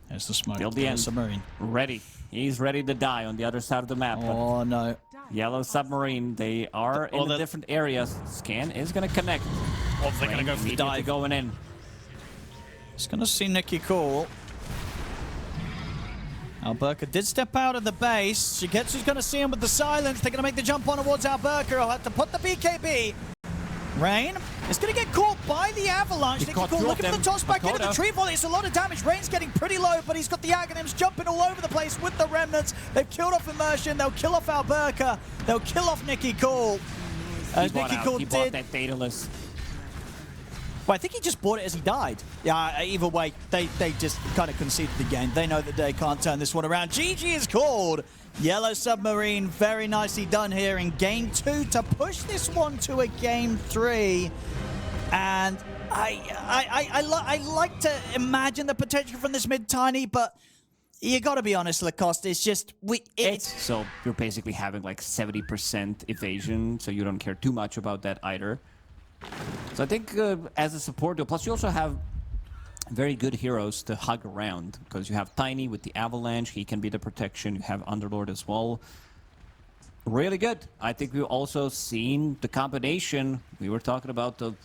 There's the smoke. Till the end. Submarine. Ready. He's ready to die on the other side of the map. Oh, no. Yellow Submarine, they are in a different areas. Scan is going to connect. Oh, they're going to go for the dive. Going in. It's going to see Nikki Cool. Alberca did step out of the base. Shigetsu's going to see him with the silence. They're going to make the jump on towards Alberca. He'll have to put the BKB. Rain is going to get caught by the avalanche. Nikki Cool looking for the toss back into the tree volley. It's a lot of damage. Rain's getting pretty low, but he's got the Aghanims jumping all over the place with the remnants. They've killed off Immersion. They'll kill off Alberca. They'll kill off Nikki Cool. Nikki Cool he bought that Daedalus. Well, I think he just bought it as he died. Yeah, either way, they just kind of conceded the game. They know that they can't turn this one around. GG is called. Yellow Submarine, very nicely done here in game 2 to push this one to a game 3. And I like to imagine the potential from this mid-tiny, but you got to be honest, Lacoste, it's just... So you're basically having like 70% evasion, so you don't care too much about that either. So I think as a support, plus you also have very good heroes to hug around, because you have Tiny with the Avalanche, he can be the protection, you have Underlord as well. Really good. I think we've also seen the combination. We were talking about the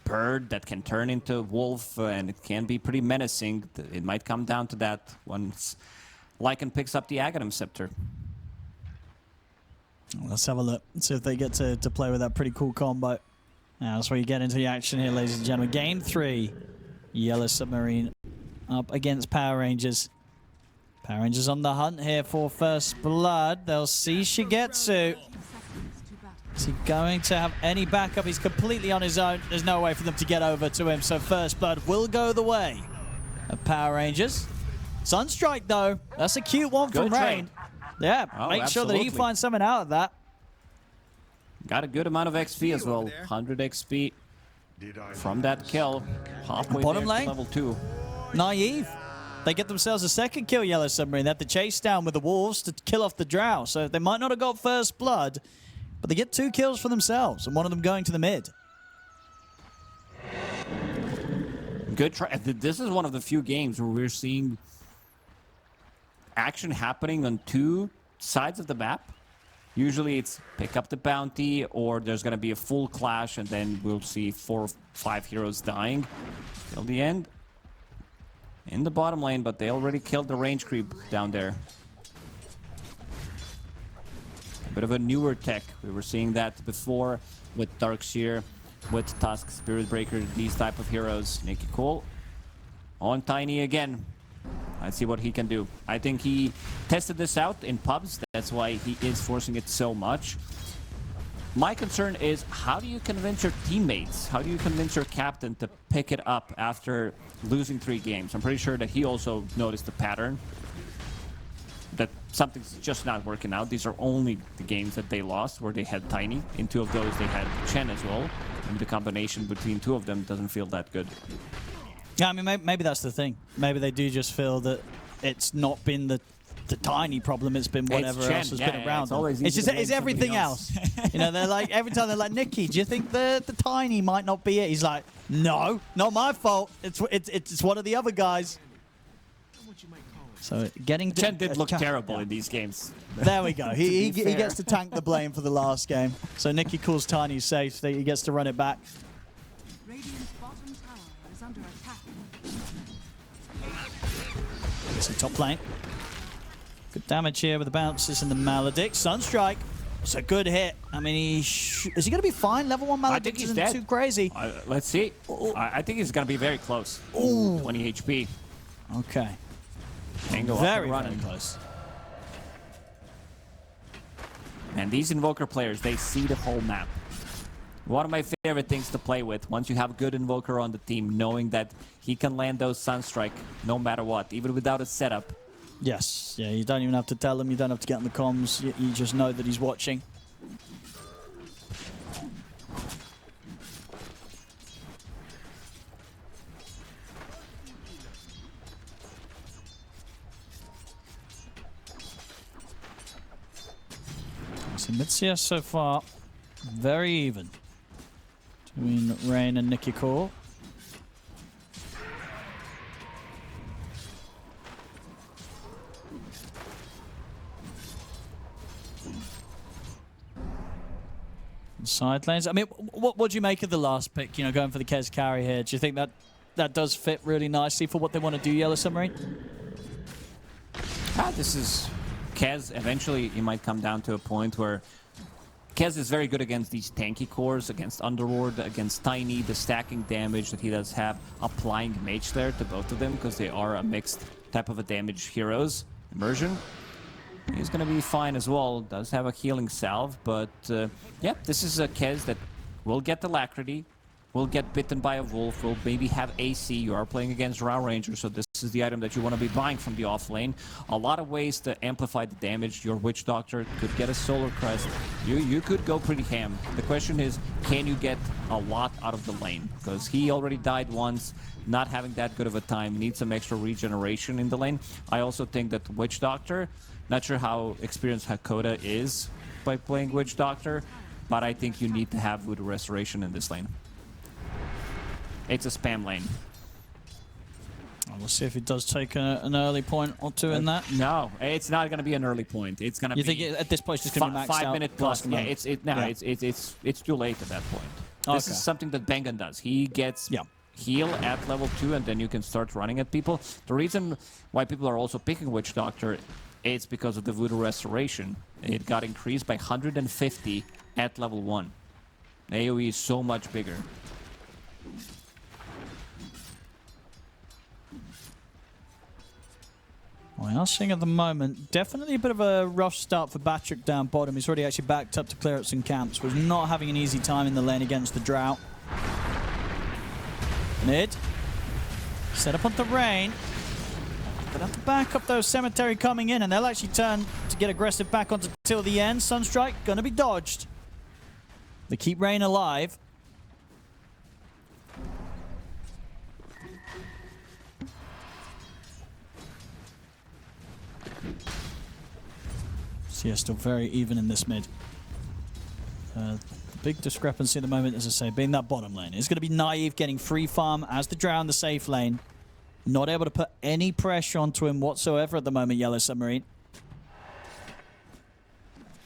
bird that can turn into wolf, and it can be pretty menacing. It might come down to that once Lycan picks up the Aghanim Scepter. Let's have a look. See if they get to play with that pretty cool combo. Now, that's where you get into the action here, ladies and gentlemen. Game 3, Yellow Submarine up against Power Rangers. Power Rangers on the hunt here for first blood. They'll see Shigetsu. Is he going to have any backup? He's completely on his own. There's no way for them to get over to him, so first blood will go the way of Power Rangers. Sunstrike, though. That's a cute one from Rain. Yeah, make sure that he finds something out of that. Got a good amount of XP as well. 100 XP from that kill. Halfway Bottom there lane. to level 2. Naive. They get themselves a second kill, Yellow Submarine. They have to chase down with the Wolves to kill off the Drow. So they might not have got first blood, but they get 2 kills for themselves, and one of them going to the mid. Good try. This is one of the few games where we're seeing action happening on 2 sides of the map. Usually it's pick up the bounty, or there's going to be a full clash, and then we'll see 4 or 5 heroes dying till the end. In the bottom lane, but they already killed the range creep down there. A bit of a newer tech. We were seeing that before with Darkseer, with Tusk, Spirit Breaker, these type of heroes. Nikki Cole on Tiny again. Let's see what he can do. I think he tested this out in pubs. That's why he is forcing it so much. My concern is, how do you convince your teammates? How do you convince your captain to pick it up after losing 3 games? I'm pretty sure that he also noticed the pattern, that something's just not working out. These are only the games that they lost where they had Tiny. In 2 of those, they had Chen as well. And the combination between 2 of them doesn't feel that good. Yeah, I mean, maybe that's the thing. Maybe they do just feel that it's not been the Tiny problem, it's been whatever else has been around. It's everything else. You know, they're like, every time they're like, Nikki, do you think the Tiny might not be it? He's like, no, not my fault. It's one of the other guys. So getting Chen did look terrible in these games. There we go. He gets to tank the blame for the last game. So Nikki calls Tiny safe. He gets to run it back. Radiant's bottom tower is under attack. So top lane. Good damage here with the bounces and the Maledict. Sunstrike. It's a good hit. I mean, is he going to be fine? Level 1 Maledict I think he's isn't dead. too crazy. Let's see. I think he's going to be very close. Ooh. 20 HP. Okay. Angle Very running. close. And these Invoker players, they see the whole map. One of my favorite things to play with, once you have a good Invoker on the team, knowing that he can land those Sunstrike no matter what, even without a setup. Yes, yeah, you don't even have to tell him, you don't have to get on the comms, you just know that he's watching. So mid-CS so far, very even between Rain and Nicky Core. Side lanes. I mean, what do you make of the last pick? You know, going for the Kez carry here. Do you think that does fit really nicely for what they want to do, Yellow Submarine? This is Kez. Eventually, it might come down to a point where Kez is very good against these tanky cores, against Underworld, against Tiny, the stacking damage that he does have, applying Mage there to both of them because they are a mixed type of a damage heroes. Immersion. He's going to be fine as well. Does have a healing salve, but yeah, this is a Kez that will get Alacrity, will get bitten by a wolf, will maybe have AC. You are playing against Drow Ranger, so this is the item that you want to be buying from the off lane. A lot of ways to amplify the damage. Your Witch Doctor could get a Solar Crest. You could go pretty ham. The question is, can you get a lot out of the lane? Because he already died once, not having that good of a time, needs some extra regeneration in the lane. I also think that Witch Doctor, not sure how experienced Hakoda is by playing Witch Doctor, but I think you need to have Voodoo Restoration in this lane. It's a spam lane. We'll see if he does take an early point or two in that. No, it's not going to be an early point. It's going to be. You think at this point it's just going to be maxed out? 5 minute plus. Yeah, it's too late at that point. This is something that Bengen does. He gets heal at level 2, and then you can start running at people. The reason why people are also picking Witch Doctor, it's because of the Voodoo Restoration. It got increased by 150 at level 1. AoE is so much bigger. We are seeing at the moment definitely a bit of a rough start for Batrick down bottom. He's already actually backed up to clear up some camps. Was not having an easy time in the lane against the Drought. Mid. Set up onto Rain. But have to back up those Cemetery coming in, and they'll actually turn to get aggressive back onto till the end. Sunstrike gonna be dodged. They keep Rain alive. So yeah, still very even in this mid. The big discrepancy at the moment, as I say, being that bottom lane. It's going to be Naive getting free farm as the Drow in the safe lane. Not able to put any pressure onto him whatsoever at the moment, Yellow Submarine.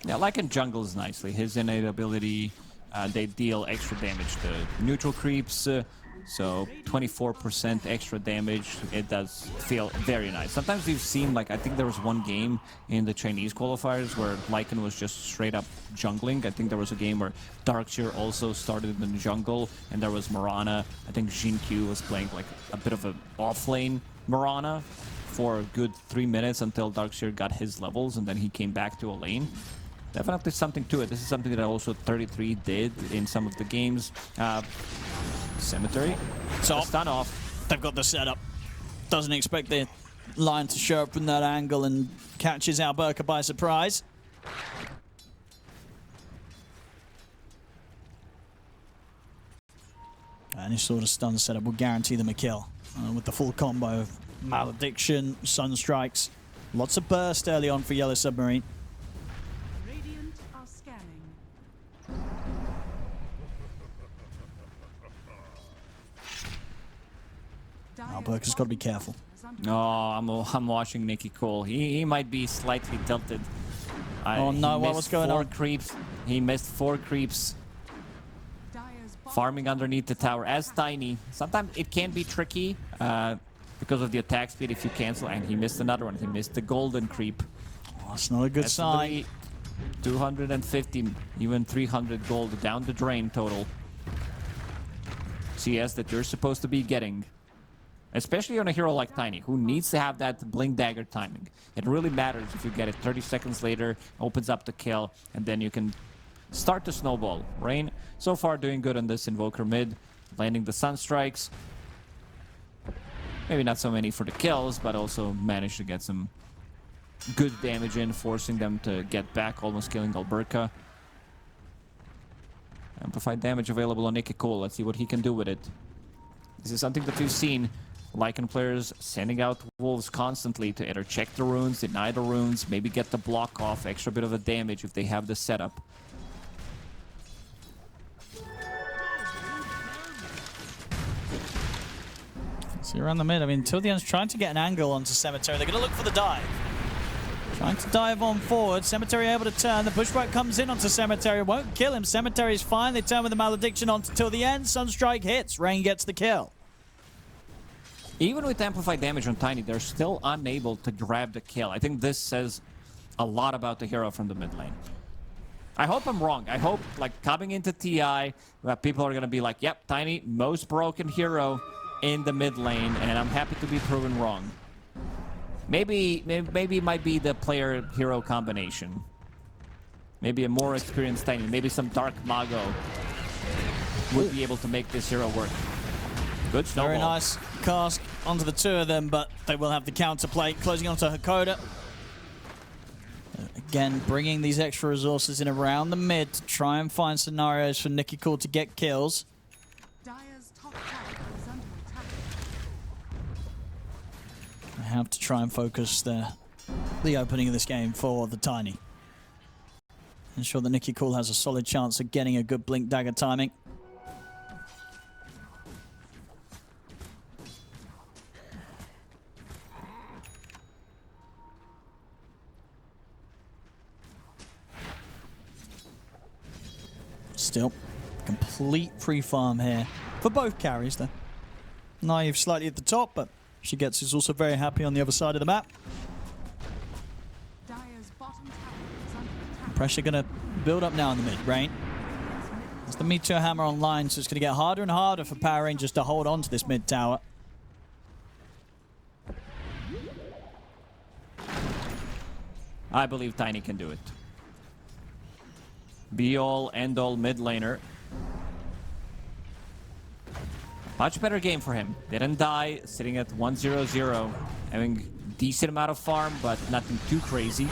Yeah, like in jungles nicely. His innate ability, they deal extra damage to neutral creeps. So 24% extra damage. It does feel very nice. Sometimes we've seen, like, I think there was one game in the Chinese qualifiers where Lycan was just straight up jungling. I think there was a game where Darkseer also started in the jungle, and there was Mirana. I think Jin Q was playing like a bit of an off-lane Mirana for a good 3 minutes until Darkseer got his levels, and then he came back to a lane. Definitely something to it. This is something that also 33 did in some of the games. Cemetery. So stun off. They've got the setup. Doesn't expect the line to show up from that angle and catches Alberca by surprise. Any sort of stun setup will guarantee them a kill. With the full combo of Malediction, Sunstrikes. Lots of burst early on for Yellow Submarine. Radiant are scanning. Alberca's got to be careful. No, I'm watching Nicky Cole. He might be slightly tilted. Oh no, what was going on? Creeps. He missed 4 creeps. Farming underneath the tower as Tiny. Sometimes it can be tricky because of the attack speed if you cancel, and he missed another one. He missed the golden creep. Oh, that's not a good sign. 250, even 300 gold down the drain total. CS that you're supposed to be getting. Especially on a hero like Tiny, who needs to have that blink dagger timing. It really matters if you get it 30 seconds later, opens up the kill, and then you can start to snowball. Rain, so far doing good on this Invoker mid, landing the Sun Strikes. Maybe not so many for the kills, but also managed to get some good damage in, forcing them to get back, almost killing Alberca. Amplified damage available on Nicky Cole. Let's see what he can do with it. This is something that we've seen. Lycan players sending out wolves constantly to either check the runes, deny the runes, maybe get the block off, extra bit of a damage if they have the setup. See around the mid. I mean, Tildian's trying to get an angle onto Cemetery. They're going to look for the dive. Trying to dive on forward. Cemetery able to turn. The pushback comes in onto Cemetery. Won't kill him. Cemetery's fine. They turn with the Malediction on till the end. Sunstrike hits. Rain gets the kill. Even with amplified damage on Tiny, they're still unable to grab the kill. I think this says a lot about the hero from the mid lane. I hope I'm wrong. I hope, like, coming into TI, people are going to be like, yep, Tiny, most broken hero in the mid lane, and I'm happy to be proven wrong. Maybe it might be the player-hero combination. Maybe a more experienced Tiny, maybe some Dark Mago would be able to make this hero work. Good snowball. Very nice cast onto the two of them, but they will have the counterplay. Closing onto Hakoda. Again, bringing these extra resources in around the mid to try and find scenarios for Nicky Cool to get kills. Dire's top tower is under attack. I have to try and focus the opening of this game for the Tiny. Ensure that Nicky Cool has a solid chance of getting a good blink dagger timing. Still, complete free farm here for both carries though. Naive slightly at the top, but she gets is also very happy on the other side of the map. Dire's bottom tower is under attack. Pressure gonna build up now in the mid. Rain. As the Meteor Hammer online, so it's gonna get harder and harder for Power Rangers to hold on to this mid tower. I believe Tiny can do it. Be-all, end-all mid laner. Much better game for him. Didn't die, sitting at 1-0-0. Having decent amount of farm, but nothing too crazy.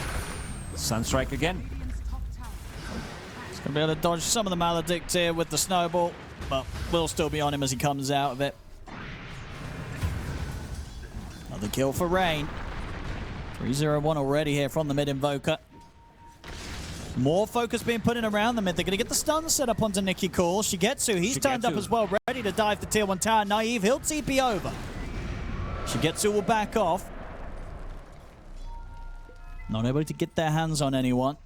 Sunstrike again. Radiant's top tower. He's gonna be able to dodge some of the Maledict here with the snowball, but will still be on him as he comes out of it. Another kill for Rain. 3-0-1 already here from the mid Invoker. More focus being put in around the mid. They're going to get the stun set up onto Nicky Cool. Shigetsu, he's turned up as well, ready to dive the tier 1 tower. Naive, he'll TP over. Shigetsu will back off. Not able to get their hands on anyone.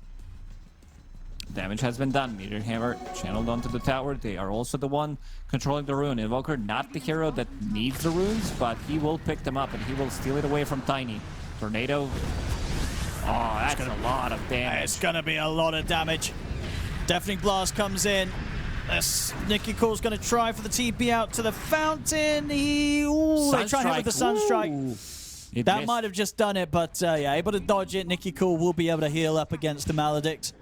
Damage has been done. Meteor Hammer channeled onto the tower. They are also the one controlling the rune. Invoker, not the hero that needs the runes, but he will pick them up and he will steal it away from Tiny. Tornado. Oh, that's a lot of damage. It's going to be a lot of damage. Deafening Blast comes in. Nicky Cool's going to try for the TP out to the fountain. They try and hit with the Sunstrike. That might have just done it, but yeah, able to dodge it. Nicky Cool will be able to heal up against the Maledict.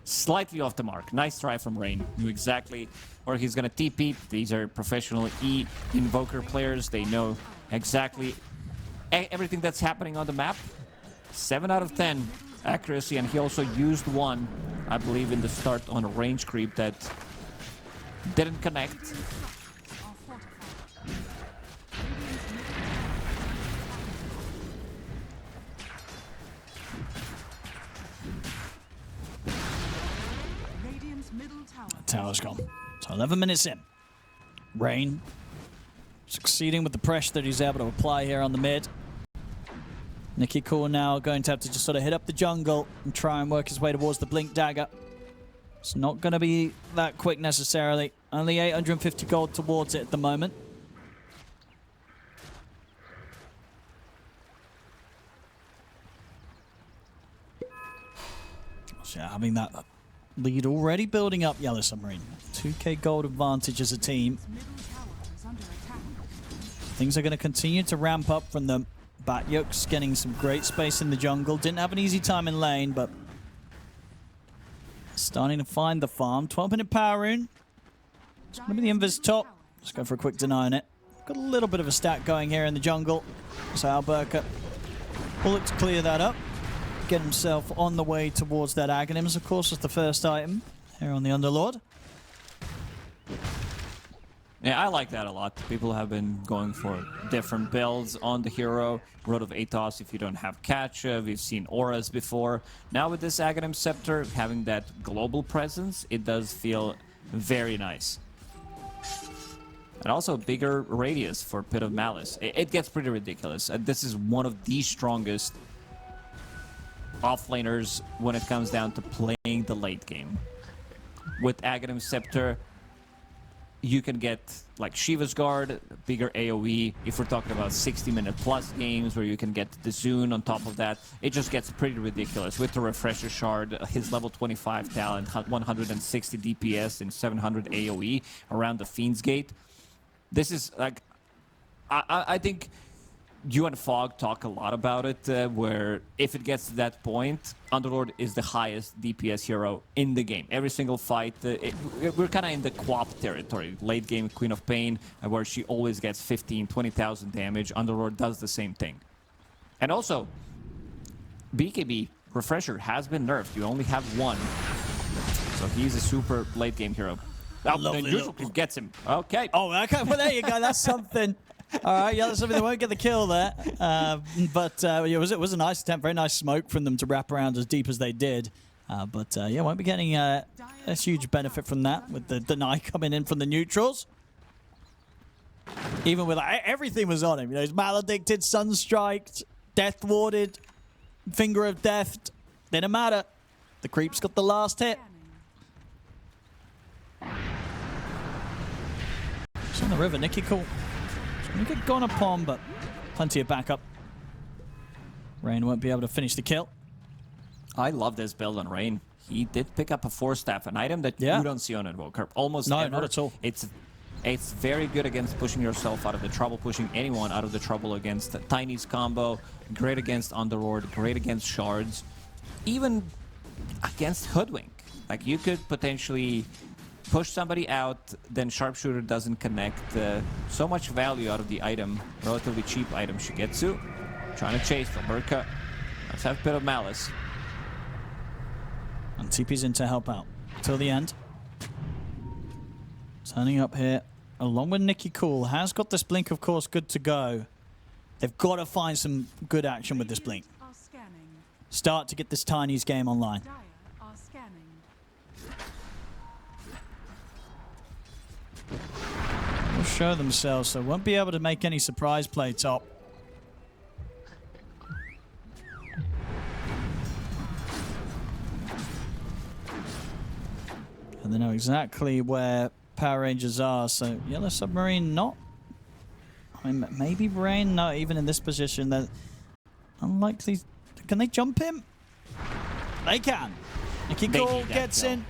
Slightly off the mark. Nice try from Rain. Knew exactly where he's going to TP. These are professional Invoker players. They know exactly everything that's happening on the map. 7 out of 10 accuracy, and he also used one, I believe, in the start on a range creep that didn't connect. Radiant's middle tower. Tower's gone. So 11 minutes in. Rain succeeding with the pressure that he's able to apply here on the mid. Nicky Cool now going to have to just sort of hit up the jungle and try and work his way towards the Blink Dagger. It's not going to be that quick necessarily. Only 850 gold towards it at the moment. So having that lead already building up, Yellow Submarine. 2k gold advantage as a team. Middle tower is under attack. things are going to continue to ramp up from them. Batyuk's getting some great space in the jungle. Didn't have an easy time in lane, but starting to find the farm. 12-minute power rune. It's going to be the invis top. Let's go for a quick deny on it. Got a little bit of a stack going here in the jungle. So Alberca will look to clear that up. Get himself on the way towards that Aghanims, of course, as the first item here on the Underlord. Yeah, I like that a lot. People have been going for different builds on the hero. Road of Atos if you don't have catch. We've seen auras before. Now with this Aghanim Scepter, having that global presence, it does feel very nice. And also bigger radius for Pit of Malice. It gets pretty ridiculous. This is one of the strongest offlaners when it comes down to playing the late game. With Aghanim Scepter, you can get like Shiva's Guard, bigger AoE. If we're talking about 60-minute plus games where you can get the Zune on top of that, it just gets pretty ridiculous. With the Refresher Shard, his level 25 talent, 160 DPS and 700 AoE around the Fiend's Gate. This is like, I think you and Fog talk a lot about it, where if it gets to that point, Underlord is the highest DPS hero in the game. Every single fight, we're kind of in the Quap territory. Late game Queen of Pain, where she always gets 15, 20,000 damage. Underlord does the same thing. And also, BKB Refresher has been nerfed. You only have one. So he's a super late game hero. Oh, the neutral creep gets him. Okay. Oh, okay. Well, there you go. That's something. All right, yeah, that's something that won't get the kill there. But it was a nice attempt, very nice smoke from them to wrap around as deep as they did. Yeah, won't be getting a huge benefit from that with the deny coming in from the neutrals. Even with everything was on him. You know, he's maledicted, sunstriked, death warded, finger of death. Didn't matter. The creep's got the last hit. It's on the river, Nicky cool. We get gone upon, but plenty of backup. Rain won't be able to finish the kill. I love this build on Rain. He did pick up a 4-staff, an item that you don't see on Invoker. Almost no, ever. not at all. It's very good against pushing yourself out of the trouble, pushing anyone out of the trouble against Tiny's combo. Great against Underlord, great against Shards. Even against Hoodwink. Like, you could potentially push somebody out, then Sharpshooter doesn't connect. So much value out of the item, relatively cheap item Shigetsu. Trying to chase Alberca. Let's have a bit of Malice. And TP's in to help out till the end. Turning up here, along with Nicky Cool. Has got this blink, of course, good to go. They've got to find some good action with this blink. Start to get this Tiny's game online. Will show themselves, so won't be able to make any surprise play top. And they know exactly where Power Rangers are, so Yellow Submarine not. I mean, maybe Rain, no, even in this position, they're unlikely. Can they jump him? They can. Nicky Cole gets in.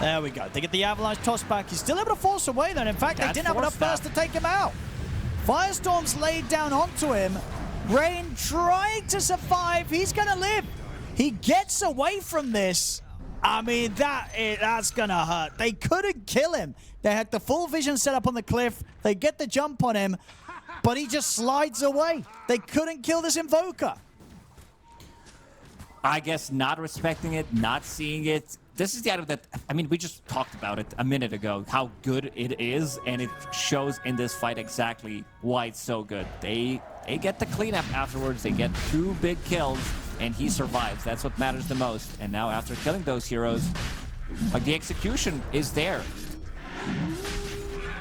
There we go. They get the Avalanche toss back. He's still able to force away, though. In fact, they didn't have enough burst to take him out. Firestorm's laid down onto him. Rain trying to survive. He's going to live. He gets away from this. I mean, that's going to hurt. They couldn't kill him. They had the full vision set up on the cliff. They get the jump on him, but he just slides away. They couldn't kill this Invoker. I guess not respecting it, not seeing it. This is the item that, I mean, we just talked about it a minute ago, how good it is, and it shows in this fight exactly why it's so good. They get the cleanup afterwards, they get 2 big kills, and he survives. That's what matters the most. And now after killing those heroes, like, the execution is there.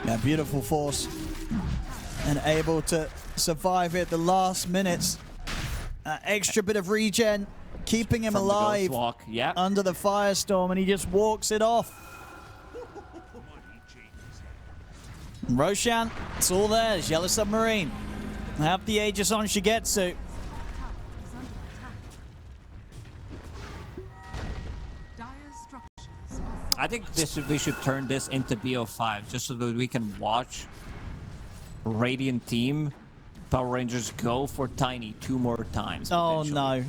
Yeah, beautiful force. And able to survive at the last minutes. Extra bit of regen. Keeping him alive under the firestorm, and he just walks it off. Roshan, it's all there. It's Yellow Submarine. Have the Aegis on Shigetsu. I think we should turn this into BO5 just so that we can watch Radiant team Power Rangers go for Tiny 2 more times. Oh, potentially. no.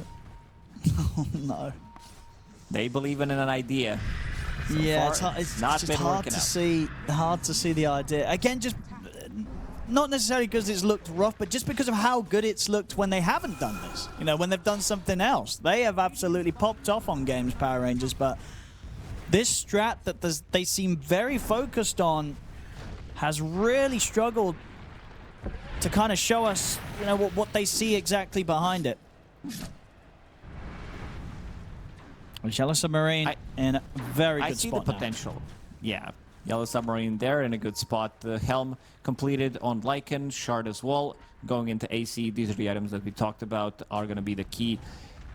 Oh, no. They believe in an idea. So Yeah, far, it's not just been hard working to out. see. Hard to see the idea. Again, just not necessarily because it's looked rough, but just because of how good it's looked when they haven't done this. You know, when they've done something else. They have absolutely popped off on games, Power Rangers, but this strat that they seem very focused on has really struggled to kind of show us, you know, what they see exactly behind it. Yellow Submarine in a very good spot. I see the now. potential. Yeah. Yellow Submarine there in a good spot. The Helm completed on Lycan, Shard as well. Going into AC, these are the items that we talked about are going to be the key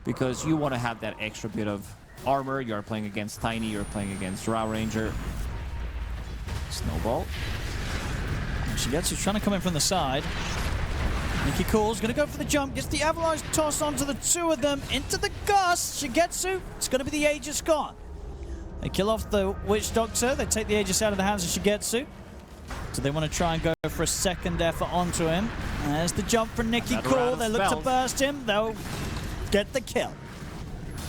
because you want to have that extra bit of armor. You're playing against Tiny, you're playing against Raw Ranger. Snowball. Shigetsu's trying to come in from the side. Nikki Cool's going to go for the jump, gets the avalanche toss onto the two of them, into the gust. Shigetsu, it's going to be the Aegis gone. They kill off the Witch Doctor, they take the Aegis out of the hands of Shigetsu. So they want to try and go for a second effort onto him. There's the jump from Nikki Another Cool, round of they look to spells. burst him, they'll get the kill.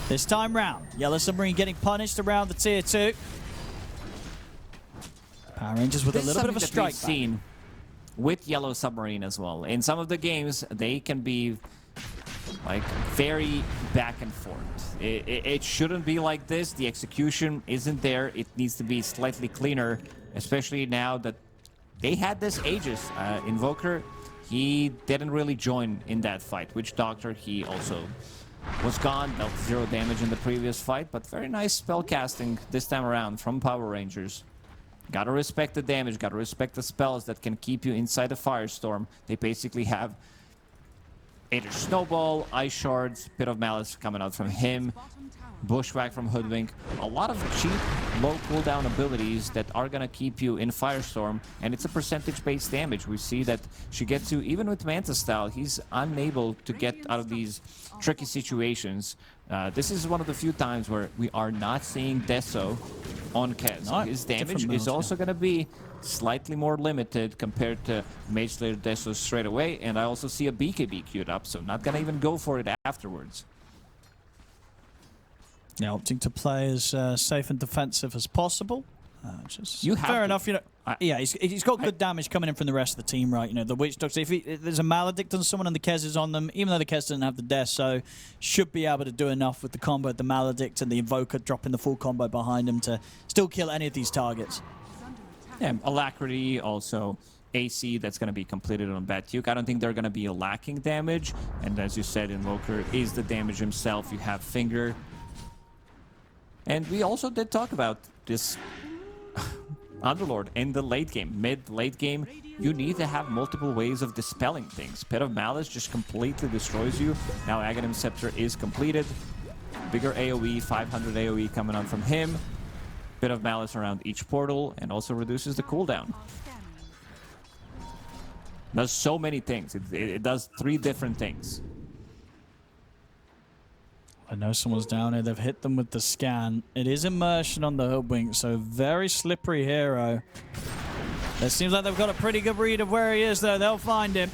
This time round, Yellow Submarine getting punished around the tier 2. Power Rangers with a This is little bit of a something that we've strike back. seen with Yellow Submarine as well. In some of the games, they can be like very back and forth. It shouldn't be like this. The execution isn't there. It needs to be slightly cleaner, especially now that they had this Aegis. Invoker, he didn't really join in that fight. Witch Doctor, he also was gone, dealt 0 damage in the previous fight, but very nice spell casting this time around from Power Rangers. Gotta respect the damage, gotta respect the spells that can keep you inside the Firestorm. They basically have either Snowball, Ice Shards, Pit of Malice coming out from him, Bushwhack from Hoodwink. A lot of cheap, low cooldown abilities that are gonna keep you in Firestorm, and it's a percentage-based damage. We see that Shigetsu, even with Manta style, he's unable to get out of these tricky situations. This is one of the few times where we are not seeing Deso on Kez. No, His damage different is modes, also going to be slightly more limited compared to Mage Slayer Deso straight away, and I also see a BKB queued up, so not going to even go for it afterwards. Yeah, opting to play as safe and defensive as possible. Which is You have fair to. enough, you know. Yeah, he's got good damage coming in from the rest of the team, right? You know, the Witch Doctor, if there's a Maledict on someone and the Kez is on them, even though the Kez doesn't have the death, so should be able to do enough with the combo, the Maledict and the Invoker dropping the full combo behind him to still kill any of these targets. Yeah, Alacrity, also AC, that's going to be completed on Batyuk. I don't think they're going to be lacking damage, and as you said, Invoker is the damage himself. You have Finger. And we also did talk about this Underlord in the late game, mid-late game. You need to have multiple ways of dispelling things. Pit of Malice just completely destroys you. Now Aghanim Scepter is completed. Bigger AoE, 500 AoE coming on from him. Pit of Malice around each portal, and also reduces the cooldown. Does so many things. It does 3 different things. I know someone's down here. They've hit them with the scan. It is immersion on the Hoodwink, so very slippery hero. It seems like they've got a pretty good read of where he is, though. They'll find him.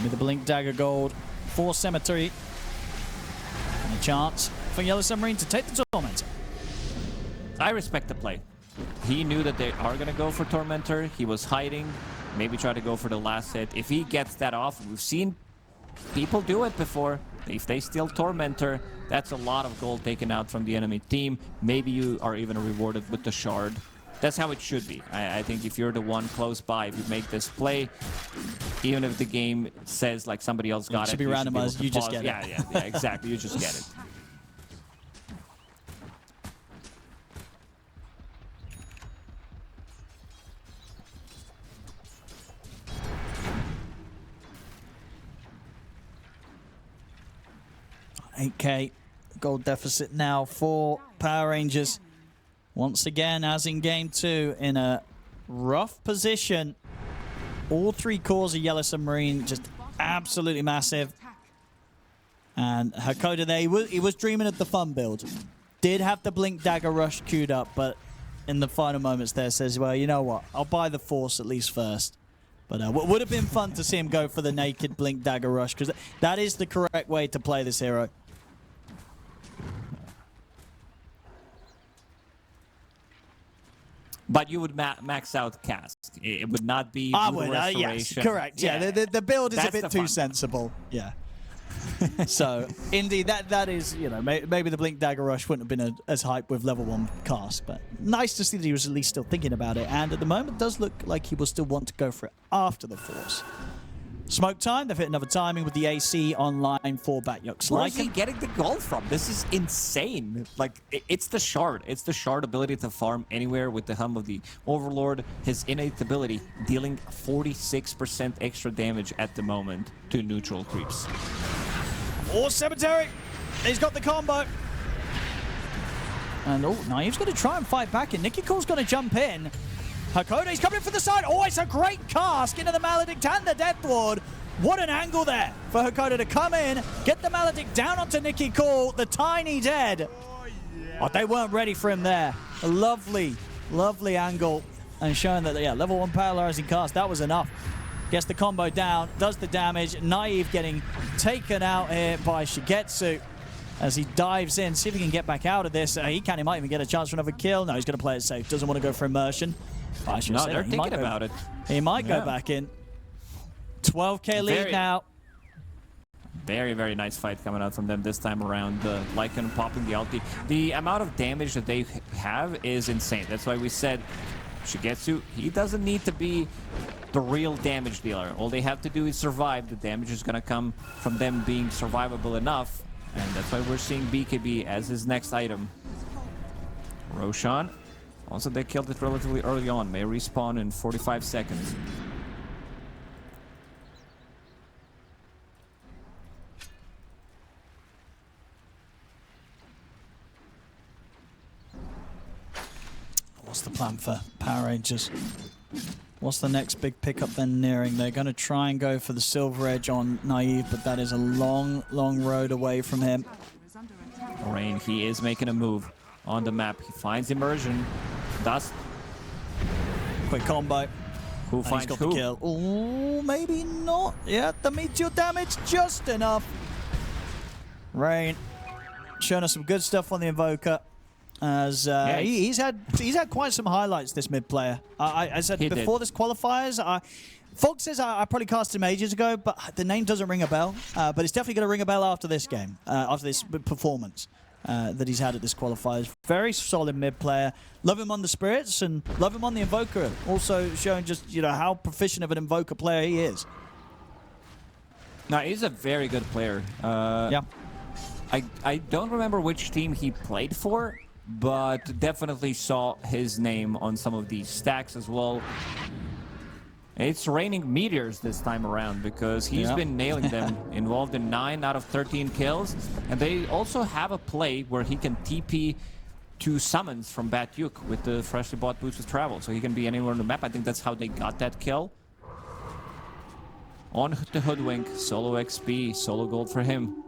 With the Blink Dagger Gold for Cemetery. And a chance for Yellow Submarine to take the Tormentor. I respect the play. He knew that they are going to go for Tormentor. He was hiding. Maybe try to go for the last hit. If he gets that off, we've seen people do it before. If they steal Tormentor, that's a lot of gold taken out from the enemy team. Maybe you are even rewarded with the Shard. That's how it should be. I think if you're the one close by, if you make this play, even if the game says like somebody else got it, should be randomized. You just get it. Yeah, exactly. You just get it. $8K gold deficit now for Power Rangers. Once again, as in Game 2, in a rough position. All 3 cores of Yellow Submarine just absolutely massive. And Hakoda there, he was dreaming of the fun build. Did have the Blink Dagger Rush queued up, but in the final moments there says, well, you know what? I'll buy the Force at least first. But would have been fun to see him go for the naked Blink Dagger Rush, because that is the correct way to play this hero. But you would max out cast. It would not be I brutal would, yes, restoration. correct. Yeah, the build is That's a bit the too fun. sensible. Yeah. So, indeed, that is, you know, maybe the Blink Dagger Rush wouldn't have been as hype with level 1 cast, but nice to see that he was at least still thinking about it, and at the moment does look like he will still want to go for it after the Force. Smoke time, they've hit another timing with the AC online for Batyuk's Where is he Lycan. getting the gold from? This is insane. Like, it's the shard. It's the shard ability to farm anywhere with the hum of the Overlord. His innate ability, dealing 46% extra damage at the moment to neutral creeps. Or Cemetery. He's got the combo. And Naive's going to try and fight back, and Nikki Cole's going to jump in. Hakoda's coming in for the side. Oh, it's a great cast into the Maledict and the Death Ward. What an angle there for Hakoda to come in, get the Maledict down onto Nikki Cole, the tiny dead. Oh, they weren't ready for him there. A lovely, lovely angle, and showing that, yeah, level 1 paralyzing cast, that was enough. Gets the combo down, does the damage. Naive getting taken out here by Shigetsu as he dives in. See if he can get back out of this. He might even get a chance for another kill. No, he's going to play it safe. Doesn't want to go for immersion. No, they're thinking about it. He might go back in. 12k lead now. Very, very nice fight coming out from them this time around. Lycan popping the ulti. The amount of damage that they have is insane. That's why we said Shigetsu, he doesn't need to be the real damage dealer. All they have to do is survive. The damage is going to come from them being survivable enough. And that's why we're seeing BKB as his next item. Roshan. Also, they killed it relatively early on. May respawn in 45 seconds. What's the plan for Power Rangers? What's the next big pickup they're nearing? They're going to try and go for the Silver Edge on Naive, but that is a long, long road away from him. Rain, he is making a move on the map. He finds immersion. Dust. Quick combo. Who And finds he's got who? the kill. Oh, maybe not. Yeah, the meteor damage just enough. Rain showing us some good stuff on the Invoker. As he's had quite some highlights, this mid player. I said before this qualifiers, Fox says I probably cast him ages ago, but the name doesn't ring a bell. But it's definitely going to ring a bell after this game, after this performance that he's had at this qualifiers. Very solid mid player. Love him on the Spirits and love him on the Invoker. Also showing just how proficient of an Invoker player he is. No, he's a very good player. Yeah. I don't remember which team he played for, but definitely saw his name on some of these stacks as well. It's raining meteors this time around because he's been nailing them, involved in 9 out of 13 kills. And they also have a play where he can TP to summons from Batyuk with the freshly bought boots with travel. So he can be anywhere on the map. I think that's how they got that kill. On the Hoodwink, solo XP, solo gold for him.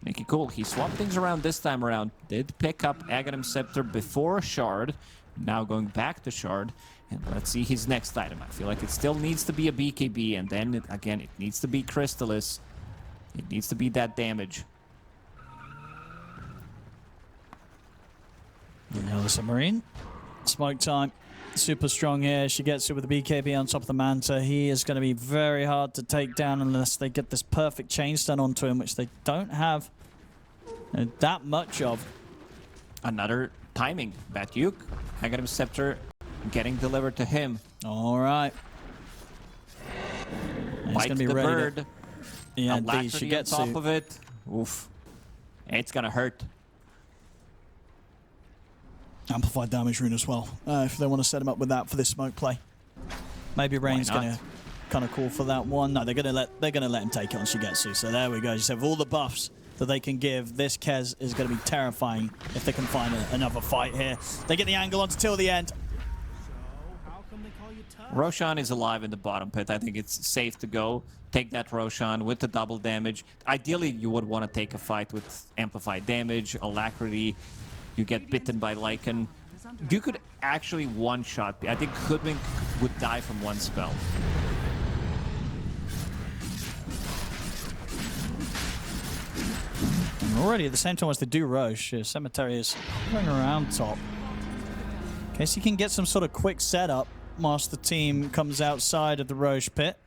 Nikki Cole, he swapped things around this time around. Did pick up Aghanim Scepter before Shard. Now going back to Shard. And let's see his next item. I feel like it still needs to be a BKB. And then, again, it needs to be Crystallis. It needs to be that damage. The Submarine. Smoke time. Super strong here. She gets it with the BKB on top of the Manta. He is going to be very hard to take down unless they get this perfect chain stun onto him, which they don't have that much of. Another timing. Batyuk, Aghanim Scepter getting delivered to him. All right. He's Bite going to be the ready. bird. Yeah, Alacrity she gets on top of it. Oof. It's going to hurt. Amplified damage rune as well, if they want to set him up with that for this smoke play. Maybe Rain's going to kind of call for that one. No, they're going to let him take it on Shigetsu. So there we go. Just have all the buffs that they can give. This Kez is going to be terrifying if they can find another fight here. They get the angle on till the end. Roshan is alive in the bottom pit. I think it's safe to go. Take that Roshan with the double damage. Ideally, you would want to take a fight with amplified damage, alacrity. You get bitten by Lycan. is under you could actually one-shot. I think Hoodwink would die from one spell. And already at the same time as they do Roche, Cemetery is going around top. In case he can get some sort of quick setup whilst the team comes outside of the Roche pit.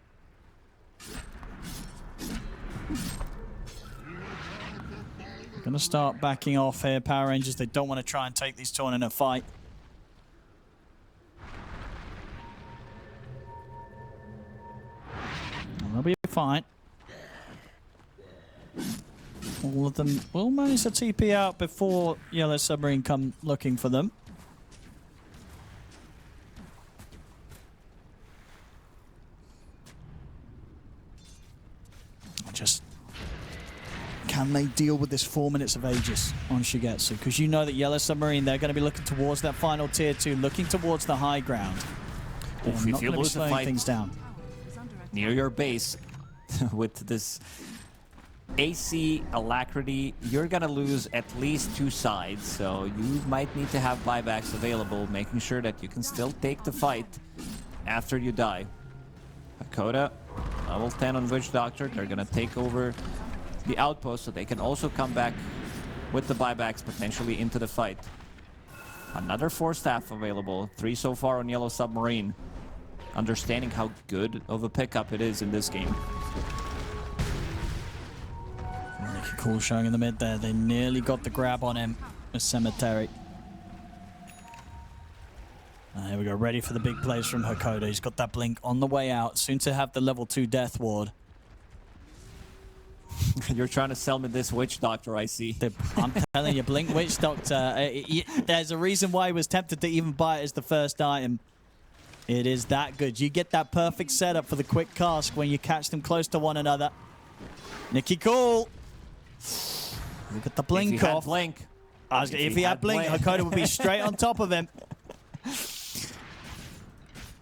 Gonna start backing off here, Power Rangers. They don't want to try and take these two on in a fight. And they'll be fine. All of them will manage to TP out before Yellow Submarine come looking for them. Just can they deal with this 4 minutes of Aegis on Shigetsu? Because you know that Yellow Submarine, they're going to be looking towards that final tier 2, looking towards the high ground. If Not you gonna be lose the slowing fight things down. is under attack. near your base with this AC alacrity, you're gonna lose at least 2 sides, so you might need to have buybacks available, making sure that you can still take the fight after you die. Hakoda, level 10 on Witch Doctor. They're gonna take over the outpost so they can also come back with the buybacks potentially into the fight. Another 4 staff available, 3 so far on Yellow Submarine. Understanding how good of a pickup it is in this game. Really cool showing in the mid there. They nearly got the grab on him with Cemetery. Here we go, ready for the big plays from Hakoda. He's got that blink on the way out, soon to have the level 2 Death Ward. You're trying to sell me this Witch Doctor, I see. I'm telling you, Blink Witch Doctor, there's a reason why he was tempted to even buy it as the first item. It is that good. You get that perfect setup for the quick cast when you catch them close to one another. Nikki Cool. Look at the blink If he had off. Blink. If he had blink, Hakoda would be straight on top of him.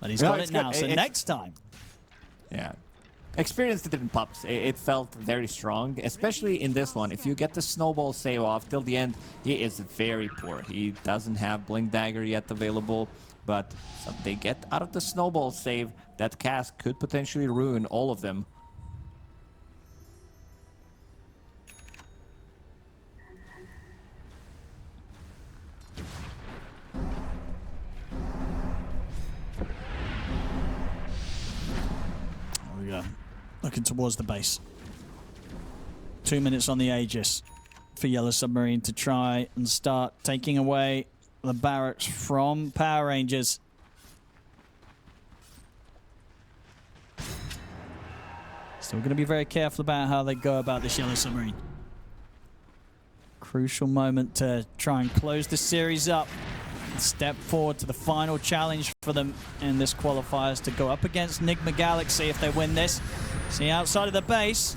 But he's got it now, so next time. Yeah. Experience didn't pop. It felt very strong, especially in this one. If you get the snowball save off till the end, he is very poor. He doesn't have Blink Dagger yet available, but if they get out of the snowball save, that cast could potentially ruin all of them. There we go. Looking towards the base. 2 minutes on the Aegis for Yellow Submarine to try and start taking away the barracks from Power Rangers. So we're going to be very careful about how they go about this Yellow Submarine. Crucial moment to try and close this series up. Step forward to the final challenge for them in this qualifiers to go up against Nigma Galaxy if they win this. See, outside of the base,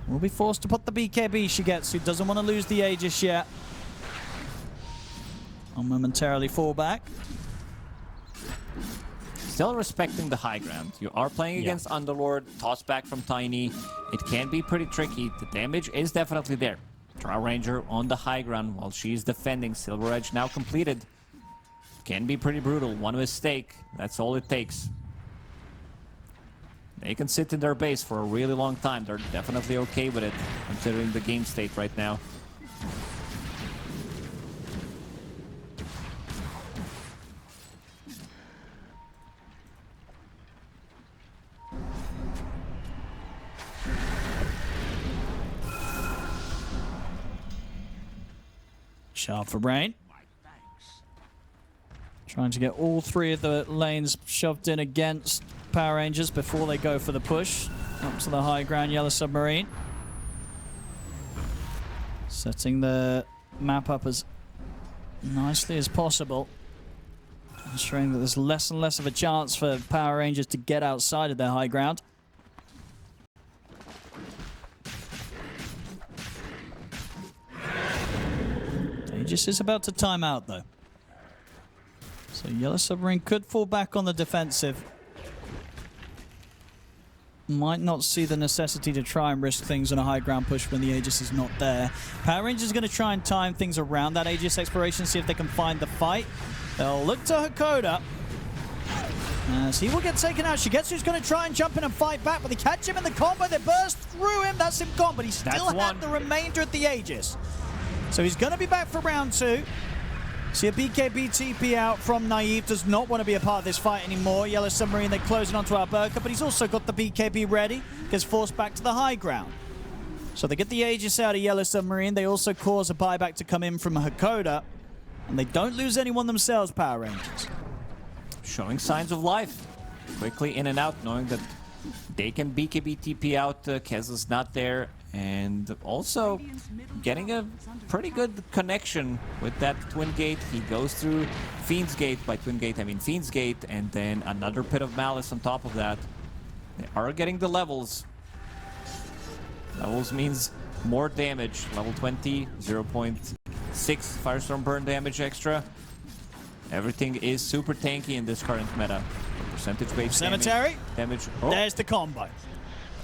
will be forced to put the BKB. Shigetsu doesn't want to lose the Aegis yet. I'll momentarily fall back. Still respecting the high ground. You are playing against Underlord, toss back from Tiny. It can be pretty tricky. The damage is definitely there. Trial Ranger on the high ground while she's defending. Silver Edge now completed. Can be pretty brutal. One mistake, that's all it takes. They can sit in their base for a really long time. They're definitely okay with it, considering the game state right now. Sharp for Brain. Trying to get all 3 of the lanes shoved in against Power Rangers before they go for the push up to the high ground. Yellow Submarine. Setting the map up as nicely as possible. Ensuring that there's less and less of a chance for Power Rangers to get outside of their high ground. Aegis is about to time out though. So Yellow Submarine could fall back on the defensive. might not see the necessity to try and risk things on a high ground push when the Aegis is not there. Power Rangers are going to try and time things around that Aegis exploration, see if they can find the fight. They'll look to Hakoda. As he will get taken out. Shigetsu's going to try and jump in and fight back, but they catch him in the combo. They burst through him. That's him gone, but he still had the remainder of the Aegis. So he's going to be back for round 2. See a BKB TP out from Naive. Does not want to be a part of this fight anymore. Yellow Submarine, they're closing onto our Burka, but he's also got the BKB ready. Gets forced back to the high ground. So they get the Aegis out of Yellow Submarine. They also cause a buyback to come in from Hakoda. And they don't lose anyone themselves, Power Rangers. Showing signs of life. Quickly in and out, knowing that they can BKB TP out. Kez is not there. And also getting a pretty good connection with that Twin Gate. He goes through Fiend's Gate. By Twin Gate, I mean Fiend's Gate. And then another Pit of Malice on top of that. They are getting the levels. Levels means more damage. Level 20, 0.6 Firestorm burn damage extra. Everything is super tanky in this current meta. Percentage-based Cemetery. damage. Oh. There's the combo.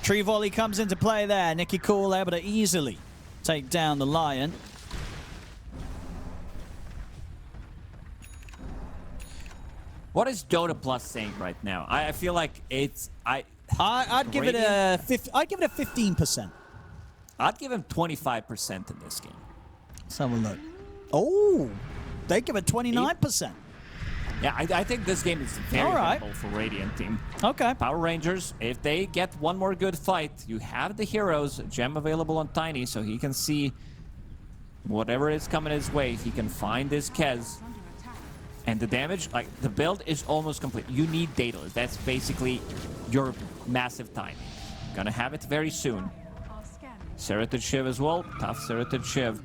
Tree Volley comes into play there. Nicky Cool able to easily take down the Lion. What is Dota Plus saying right now? I feel like it's I'd give it a 15%. I'd give him 25% in this game. Let's have a look. Oh, they give it 29%. Yeah, I think this game is very winnable for Radiant team. Okay. Power Rangers, if they get one more good fight, you have the heroes, gem available on Tiny, so he can see whatever is coming his way. He can find this Kez. And the damage, like, the build is almost complete. You need Daedalus. That's basically your massive timing. Gonna have it very soon. Serrated Shiv as well. Tough Serrated Shiv.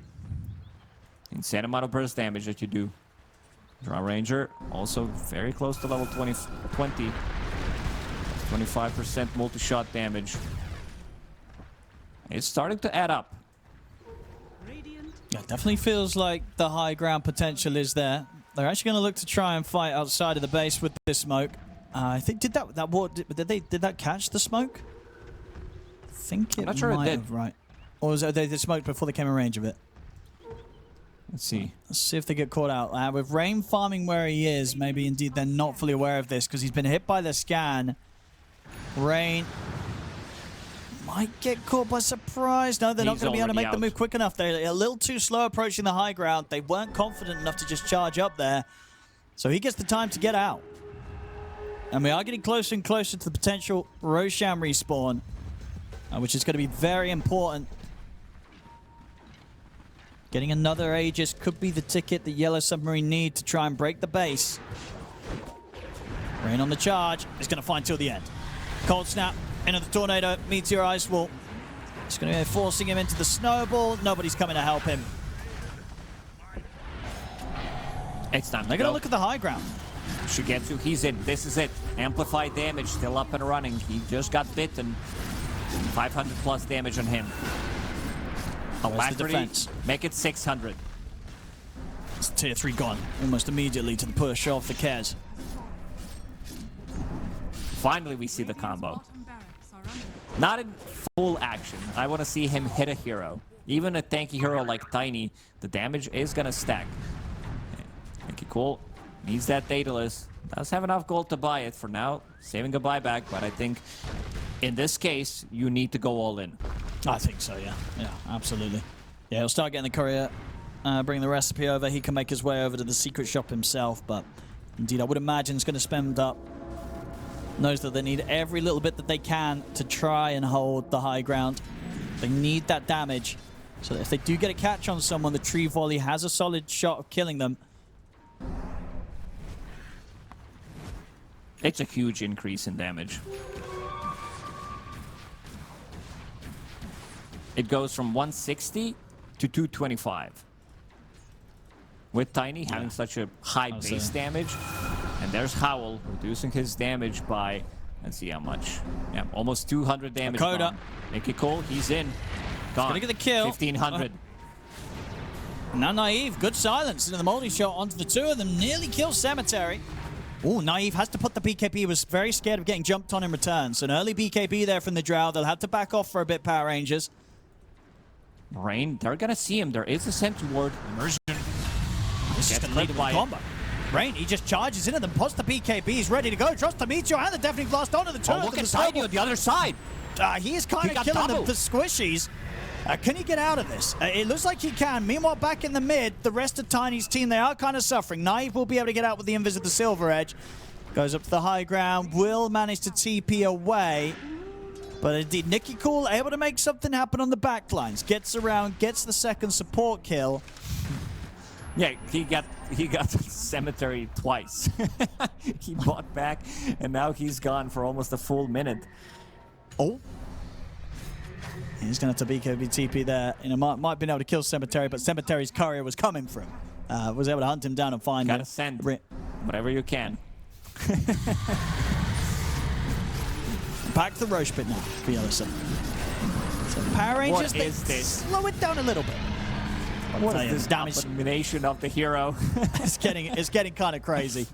Insane amount of burst damage that you do. Draw Ranger, also very close to level 20. 25% multi-shot damage. It's starting to add up. Yeah, definitely feels like the high ground potential is there. They're actually going to look to try and fight outside of the base with this smoke. I think did that catch the smoke? I think it not sure might it did. have, right? Or was it they smoked before they came in range of it? Let's see. Let's see if they get caught out. With Rain farming where he is, maybe indeed they're not fully aware of this because he's been hit by the scan. Rain might get caught by surprise. No, they're not going to be able to make the move quick enough. They're a little too slow approaching the high ground. They weren't confident enough to just charge up there. So he gets the time to get out. And we are getting closer and closer to the potential Roshan respawn, which is going to be very important. Getting another Aegis could be the ticket that Yellow Submarine need to try and break the base. Rain on the charge. He's going to find till the end. Cold Snap into the Tornado. Meteor Ice Wall. It's going to be forcing him into the Snowball. Nobody's coming to help him. It's time to They're going to look at the high ground. Shigetsu, he's in. This is it. Amplified damage, still up and running. He just got bitten. 500 plus damage on him. Alacrity, make it 600. It's tier 3 gone almost immediately to the push off the Kez. Finally, we see the combo. Not in full action. I want to see him hit a hero. Even a tanky hero like Tiny, the damage is going to stack. Okay, cool. Needs that Daedalus. Does have enough gold to buy it for now. Saving a buyback, but I think in this case, you need to go all in. I think so, yeah. Yeah, absolutely. Yeah, he'll start getting the courier, bring the recipe over. He can make his way over to the secret shop himself, but indeed, I would imagine he's going to spend up. Knows that they need every little bit that they can to try and hold the high ground. They need that damage, so that if they do get a catch on someone, the Tree Volley has a solid shot of killing them. It's a huge increase in damage. It goes from 160 to 225. With Tiny having such a high base damage. And there's Howl reducing his damage by, let's see how much. Yeah, almost 200 damage. Hakoda. Make it cool. He's in. Gone. Gonna get the kill. 1500. Now Naive, good silence into the multi-shot onto the two of them. Nearly kills Cemetery. Oh, Naive has to put the BKB. He was very scared of getting jumped on in return. So an early BKB there from the Drow. They'll have to back off for a bit, Power Rangers. Rain, they're going to see him. There is a sentry ward. Immersion. This is going to lead to a combo. Rain, he just charges into them, puts the BKB. He's ready to go. Drops the Meteor and the Deafening Blast onto the turret. Oh, look at Tiny on the other side. He is kind of killing the squishies. Can he get out of this? It looks like he can. Meanwhile, back in the mid, the rest of Tiny's team, they are kind of suffering. Naive will be able to get out with the invis of the Silver Edge. Goes up to the high ground, will manage to TP away. But indeed, Nicky Cool able to make something happen on the backlines. Gets around, gets the second support kill. Yeah, he got Cemetery twice. He bought back, and now he's gone for almost a full minute. Oh. He's going to have to BKB TP there. You know, might have been able to kill Cemetery, but Cemetery's courier was coming for him. Was able to hunt him down and find him. Gotta send whatever you can. Back to the Roche pit now for Yellow Sun. So Power Rangers, they slow it down a little bit. What is this damage combination of the hero? It's getting kind of crazy.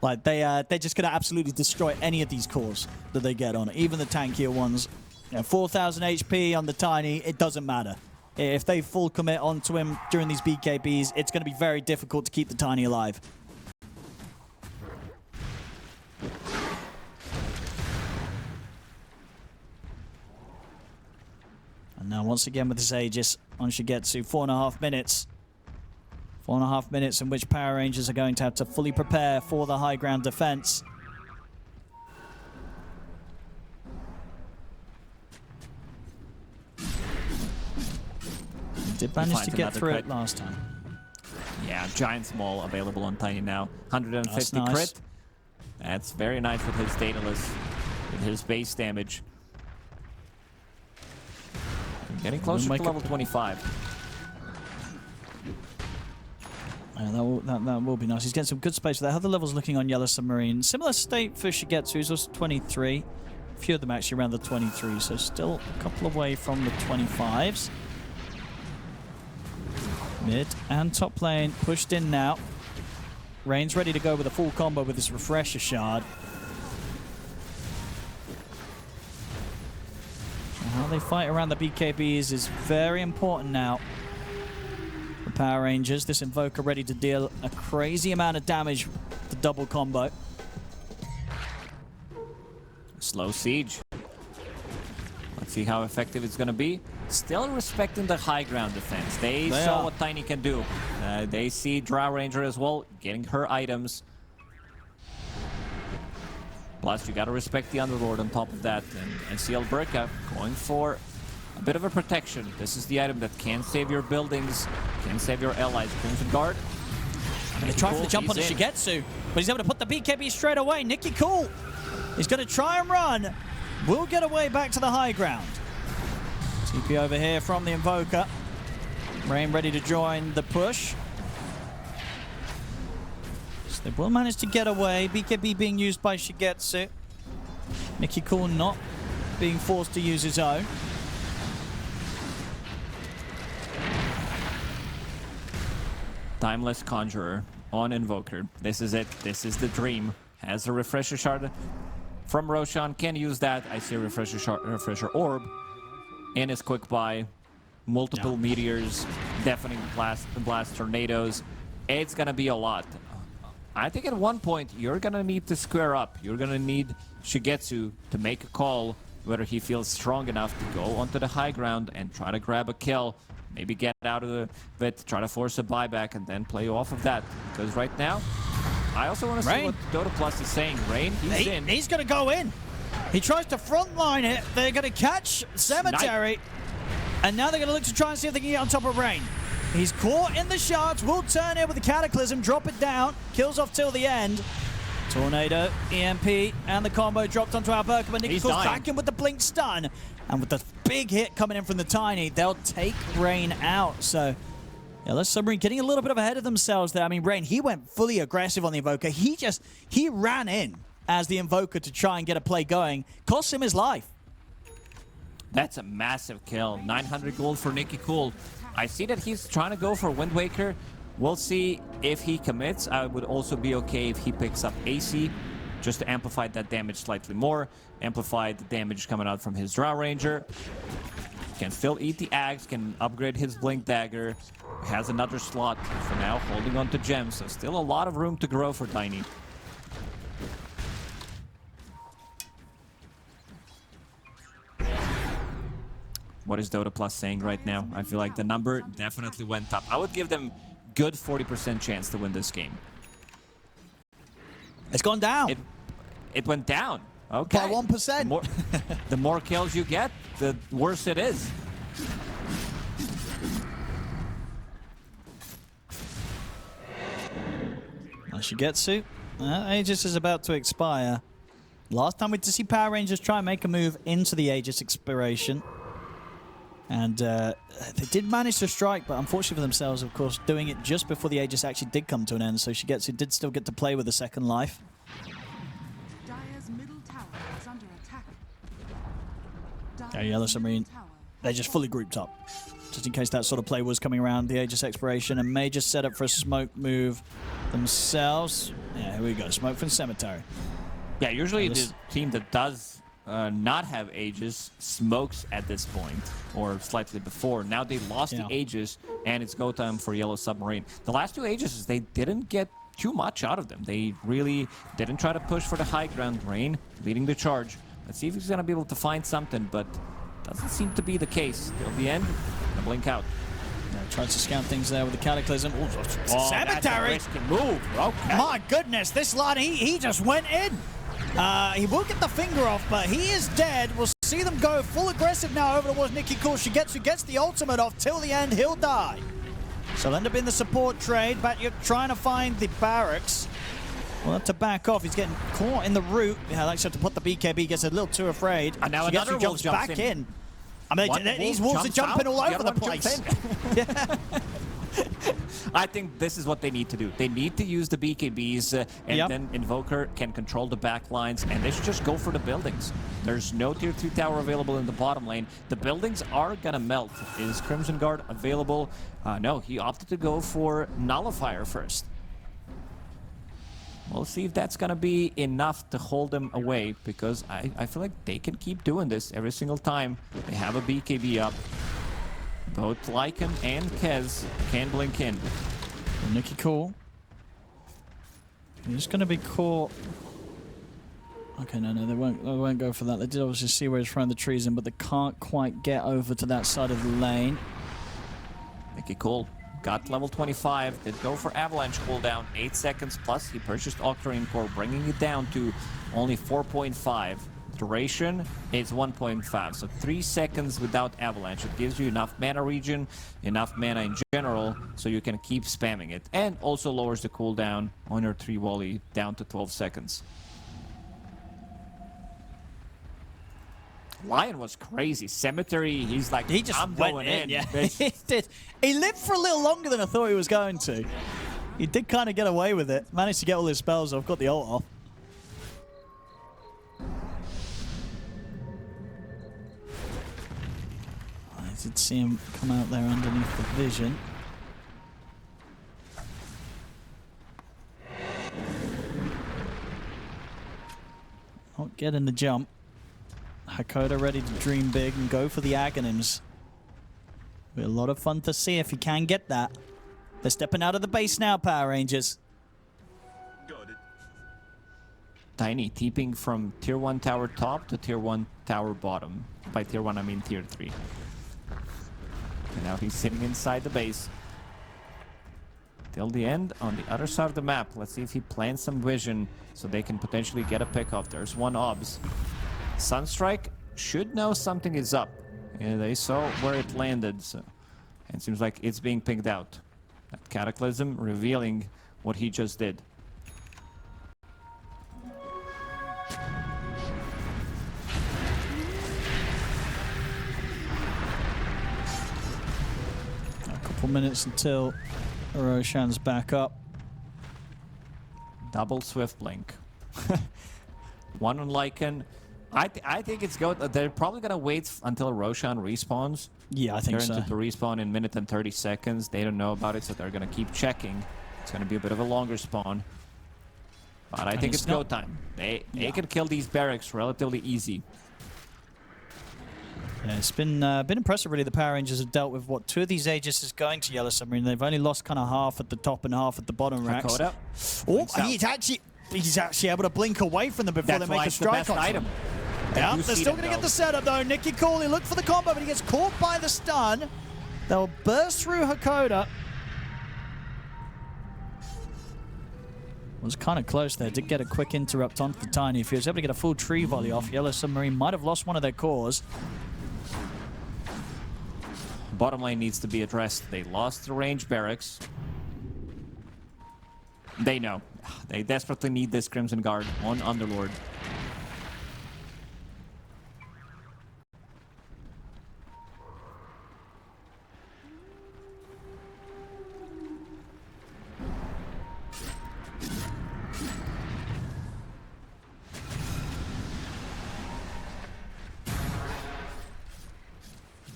Like they're just gonna absolutely destroy any of these cores that they get on it, even the tankier ones. You know, 4,000 HP on the Tiny, it doesn't matter. If they full commit onto him during these BKBs, it's gonna be very difficult to keep the Tiny alive. And now once again with this Aegis on Shigetsu, 4.5 minutes. 4.5 minutes in which Power Rangers are going to have to fully prepare for the high ground defense. Did manage to get through it last time. Yeah, Giant Small available on Tiny now. 150 nice. crit. That's very nice with his Daedalus, with his base damage. Getting closer to level 25. Yeah, that will be nice. He's getting some good space for that. How are the levels looking on Yellow Submarine? Similar state for Shigetsu. He's also 23. A few of them actually around the 23, so still a couple away from the 25s. Mid and top lane pushed in now. Rain's ready to go with a full combo with this Refresher Shard. So how they fight around the BKBs is very important now. The Power Rangers, this Invoker ready to deal a crazy amount of damage with the double combo. Slow siege. Let's see how effective it's going to be. Still respecting the high ground defense. They saw what Tiny can do. They see Drow Ranger as well, getting her items. Plus, you got to respect the Underlord on top of that. And CL Burka going for a bit of a protection. This is the item that can save your buildings, can save your allies. Crimson Guard. They try for the jump on the Shigetsu, but he's able to put the BKB straight away. Nicky Cool. He's going to try and run. Will get away back to the high ground. TP over here from the Invoker. Rain ready to join the push. So they will manage to get away. BKB being used by Shigetsu. Nicky Cool not being forced to use his own. Timeless Conjurer on Invoker. This is it. This is the dream. Has a Refresher Shard from Roshan. Can use that. I see a Refresher Orb in his quick buy. Multiple meteors. Deafening blast tornadoes. It's going to be a lot. I think at one point you're going to need to square up. You're going to need Shigetsu to make a call whether he feels strong enough to go onto the high ground and try to grab a kill. Maybe get out of it, try to force a buyback, and then play off of that. Because right now, I also want to see what Dota Plus is saying. Rain, he's in. He's going to go in. He tries to frontline it. They're going to catch Cemetery. And now they're going to look to try and see if they can get on top of Rain. He's caught in the shards. Will turn in with the Cataclysm, drop it down. Kills off till the end. Tornado, EMP, and the combo dropped onto our Burka. But Nicky goes back in with the Blink Stun. And with the big hit coming in from the Tiny, they'll take Rain out. So, yeah, let's Submarine getting a little bit of ahead of themselves there. I mean, Rain, he went fully aggressive on the Invoker. He ran in as the Invoker to try and get a play going. Cost him his life. That's a massive kill. 900 gold for Nicky Cool. I see that he's trying to go for Wind Waker. We'll see if he commits. I would also be okay if he picks up AC, just to amplify that damage slightly more. Amplify the damage coming out from his Drow Ranger. Can still eat the axe, can upgrade his Blink Dagger. Has another slot for now, holding on to gems. So still a lot of room to grow for Tiny. What is Dota Plus saying right now? I feel like the number definitely went up. I would give them good 40% chance to win this game. It's gone down. It went down. Okay. By 1%. The more kills you get, the worse it is. Shigetsu. Aegis is about to expire. Last time we did see Power Rangers try and make a move into the Aegis expiration. And they did manage to strike, but unfortunately for themselves, of course, doing it just before the Aegis actually did come to an end. So Shigetsu did still get to play with a second life. Dire's middle tower is under attack. Yeah, Yellow Submarine. They're just fully grouped up, just in case that sort of play was coming around the Aegis expiration, and may just set up for a smoke move themselves. Yeah, here we go. Smoke from Cemetery. Yeah, usually the team that does not have Aegis smokes at this point, or slightly before. Now they lost the Aegis, and it's go time for Yellow Submarine. The last two Aegis, they didn't get too much out of them. They really didn't try to push for the high ground. Rain leading the charge. Let's see if he's going to be able to find something, but doesn't seem to be the case. Till the end, gonna blink out. Yeah, tried to scout things there with the Cataclysm. Oh, Cemetery! That's a risky move. Okay. My goodness, this lad, he just went in. He will get the finger off, but he is dead. We'll see them go full aggressive now over towards Nikki Cool. Shigetsu gets the ultimate off. Till the end, he'll die. So they'll end up in the support trade. Batyuk trying to find the barracks. Well, to back off. He's getting caught in the route. Yeah, likes to put the BKB. Gets a little too afraid. And now another Shigetsu jumps back in. I mean, these wolves are jumping all over the place. Yeah. I think this is what they need to do. They need to use the BKBs, and then Invoker can control the back lines, and they should just go for the buildings. There's no tier 2 tower available in the bottom lane. The buildings are gonna melt. Is Crimson Guard available? No, he opted to go for Nullifier first. We'll see if that's gonna be enough to hold them away, because I feel like they can keep doing this every single time they have a BKB up. Both Lycan and Kez can blink in. Nikki Cool. He's gonna be caught. Okay, no, they won't go for that. They did obviously see where he's throwing the trees in, but they can't quite get over to that side of the lane. Nikki Cool got level 25, did go for Avalanche cooldown, 8 seconds plus. He purchased Octarine Core, bringing it down to only 4.5. Duration is 1.5, so 3 seconds without Avalanche. It gives you enough mana regen, enough mana in general, so you can keep spamming it. And also lowers the cooldown on your 3 volley down to 12 seconds. Lion was crazy. Cemetery, he's like, he just I'm went going in. Yeah, bitch. he did. He lived for a little longer than I thought he was going to. He did kind of get away with it. Managed to get all his spells off. Got the ult off. I did see him come out there underneath the vision. Not getting the jump. Hakoda ready to dream big and go for the Aghanims. Be a lot of fun to see if he can get that. They're stepping out of the base now, Power Rangers. Got it. Tiny teeping from tier 1 tower top to tier 1 tower bottom. By tier 1, I mean tier 3. And now he's sitting inside the base. Till the end, on the other side of the map. Let's see if he plants some vision so they can potentially get a pick off. There's one obs. Sunstrike should know something is up. Yeah, they saw where it landed, so it seems like it's being picked out. That Cataclysm revealing what he just did. A couple minutes until Roshan's back up. Double Swift Blink. One on Lycan I think it's go. They're probably gonna wait until Roshan respawns. Yeah, I think They're so. into the respawn in minute and 30 seconds. They don't know about it, so they're gonna keep checking. It's gonna be a bit of a longer spawn. But I think it's go time. They can kill these barracks relatively easy. Yeah, it's been impressive, really. The Power Rangers have dealt with what 2 of these Aegis is going to Yellow Submarine. They've only lost kind of half at the top and half at the bottom racks. Hakoda. Oh, he's actually able to blink away from them before That's they make why a it's the strike best on item. Yeah, You they're see still them, going to get though. the setup, though. Nicky Cole, he looked for the combo, but he gets caught by the stun. They'll burst through Hakoda. Was kind of close there. Did get a quick interrupt onto the Tiny. If he was able to get a full tree volley off, Yellow Submarine might have lost one of their cores. Bottom lane needs to be addressed. They lost the range barracks. They know. They desperately need this Crimson Guard on Underlord.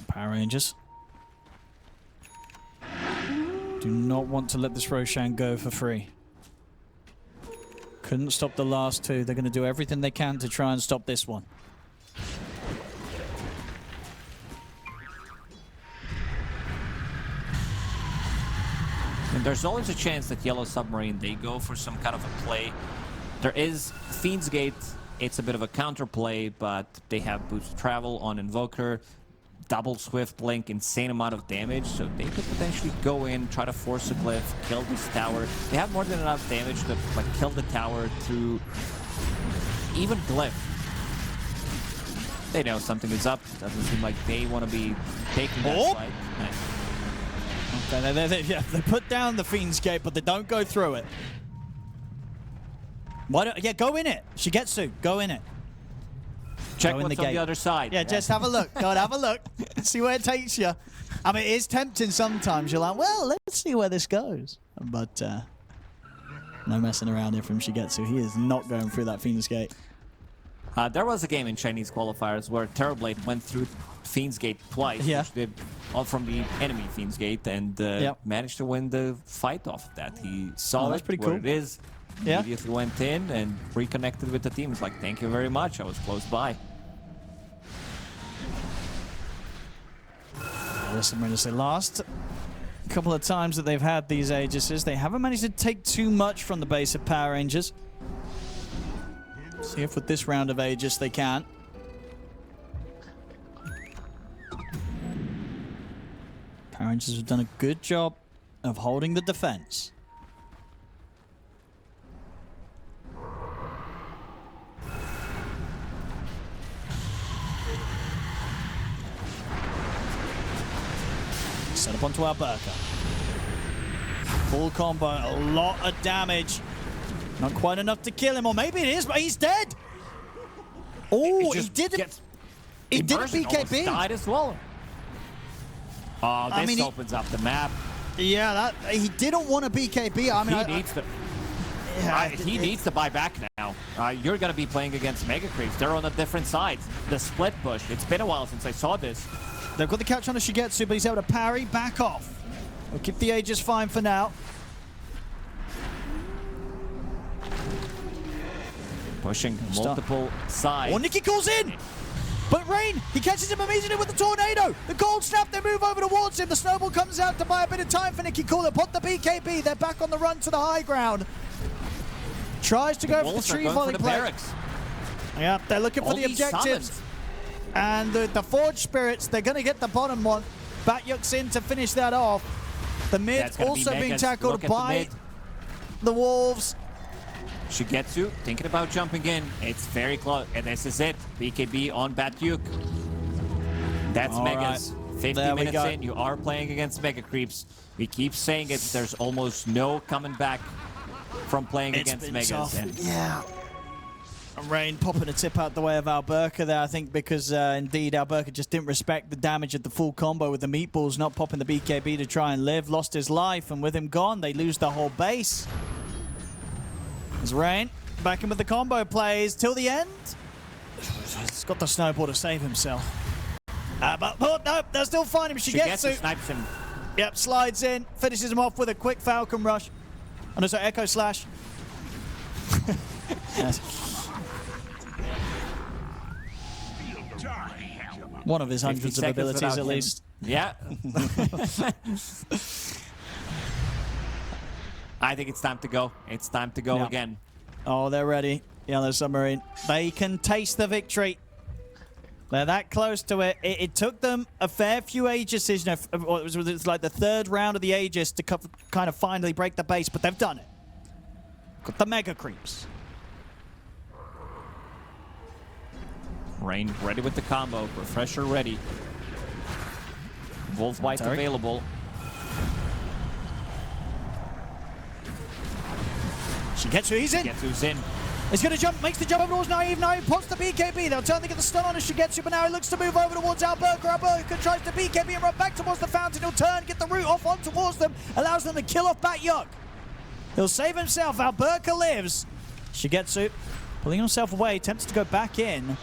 Power Rangers do not want to let this Roshan go for free. Couldn't stop the last 2. They're going to do everything they can to try and stop this one. And there's always a chance that Yellow Submarine, they go for some kind of a play. There is Fiend's Gate. It's a bit of a counterplay, but they have Boots of Travel on Invoker. Double Swift Blink, insane amount of damage, so they could potentially go in, try to force a glyph, kill this tower. They have more than enough damage to like kill the tower through even glyph. They know something is up. Doesn't seem like they want to be taking that fight. Nice. Okay, they put down the Fiend's Gate, but they don't go through it. Why don't? Yeah, go in it. Shigetsu, go in it. Check Go in what's the on gate. the other side. Yeah, just have a look. Go and have a look. See where it takes you. I mean, it is tempting sometimes. You're like, well, let's see where this goes. But no messing around here from Shigetsu. He is not going through that Fiend's Gate. There was a game in Chinese qualifiers where Terrorblade went through Fiend's Gate twice, Yeah. which did all from the enemy Fiend's Gate, and managed to win the fight off of that. He saw that's it, pretty where cool. it is, Yeah. immediately went in and reconnected with the team. It's like, thank you very much, I was close by. Listen, when the last couple of times that they've had these Aegises, they haven't managed to take too much from the base of Power Rangers. See if with this round of Aegis they can. Power Rangers have done a good job of holding the defense. Set up onto our Burka. Full combo, a lot of damage. Not quite enough to kill him, or maybe it is, but he's dead. Oh, he didn't. He didn't BKB. Died as well. Oh, this I mean, opens up the map. Yeah, he didn't want to BKB. I mean, He needs to. He needs to buy back now. You're going to be playing against Mega Creeps. They're on a different side. The split push. It's been a while since I saw this. They've got the catch on the Shigetsu, but he's able to parry, back off. We'll keep the Aegis fine for now. Pushing multiple sides. Oh, Nicky calls in! But Rain, he catches him immediately with the tornado. The cold snap, they move over towards him. The snowball comes out to buy a bit of time for Nicky Cool. They put the BKB. They're back on the run to the high ground. Tries to go for the tree volley play. Yeah, they're looking for the objectives. And the Forge Spirits, they're going to get the bottom one. Batyuk's in to finish that off. The mid also being tackled by the Wolves. Shigetsu thinking about jumping in. It's very close. And this is it. BKB on Batyuk. That's Megas. Right. 50 minutes in, you are playing against Mega Creeps. We keep saying it. There's almost no coming back from playing against Megas. Yeah. And Rain popping a tip out the way of Alberca there, I think, because indeed Alberca just didn't respect the damage of the full combo with the meatballs, not popping the BKB to try and live. Lost his life, and with him gone, they lose the whole base. As Rain back in with the combo plays till the end. He's got the snowball to save himself. But oh, no, they'll still find him. Shigetsu snipes him. Yep, slides in, finishes him off with a quick Falcon Rush. And also Echo Slash. Yes. One of his hundreds of abilities, at least. Yeah. I think it's time to go. It's time to go again. Oh, they're ready. Yellow Submarine. They can taste the victory. They're that close to it. It took them a fair few Aegises. You know, it was like the third round of the Aegis to kind of finally break the base, but they've done it. Got the Mega Creeps. Rain ready with the combo. Refresher ready. Wolf White available. Shigetsu, he's in. Shigetsu's in. He's going to jump, makes the jump over towards Naive. Naive pops the BKB. They'll turn to get the stun on Shigetsu, but now he looks to move over towards Alberca. Alberca tries to BKB and run back towards the fountain. He'll turn, get the route off on towards them, allows them to kill off Bat-Yuk. He'll save himself. Alberca lives. Shigetsu pulling himself away, attempts to go back in.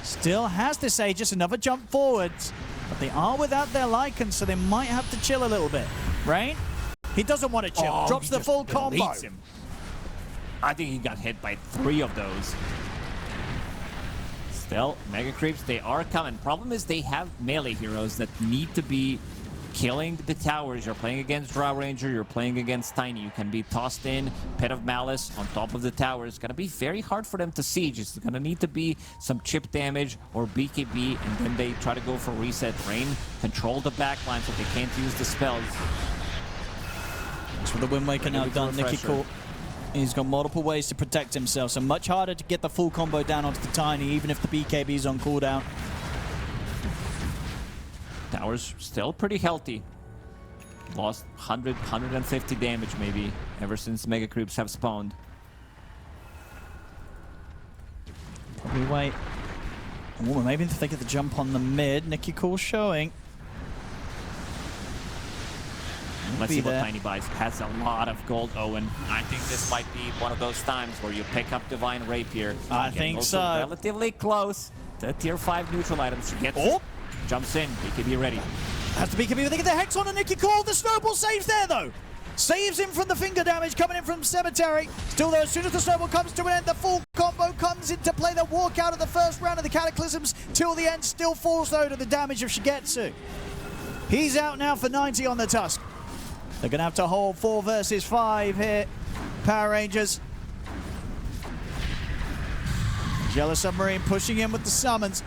Still has this Aegis, another jump forwards. But they are without their Lycan, so they might have to chill a little bit. Rain? He doesn't want to chill. Drops the full combo. Him. I think he got hit by 3 of those. Still, Mega Creeps, they are coming. Problem is they have melee heroes that need to be killing the towers. You're playing against Drow Ranger, you're playing against Tiny. You can be tossed in, Pit of Malice on top of the towers. It's gonna be very hard for them to siege. It's gonna need to be some chip damage or BKB, and then they try to go for reset. Rain control the backline so they can't use the spells. That's what the Wind Waker now done. Nicky Cool. He's got multiple ways to protect himself, so much harder to get the full combo down onto the Tiny, even if the BKB is on cooldown. Towers still pretty healthy. Lost 100, 150 damage maybe ever since Mega Creeps have spawned. Probably wait. Oh, maybe if they get the jump on the mid. Nicky Cool showing. Let's see what Tiny buys. Has a lot of gold, Owen. I think this might be one of those times where you pick up Divine Rapier. I think so. Relatively close to tier 5 neutral items. She gets jumps in. BKB ready. Has to BKB. They get the Hex on and Nicky Cool. The snowball saves there, though. Saves him from the finger damage coming in from Cemetery. Still, though, as soon as the snowball comes to an end, the full combo comes into play. The walk out of the first round of the Cataclysms till the end still falls, though, to the damage of Shigetsu. He's out now for 90 on the Tusk. They're going to have to hold 4 versus 5 here. Power Rangers. Yellow Submarine pushing in with the summons.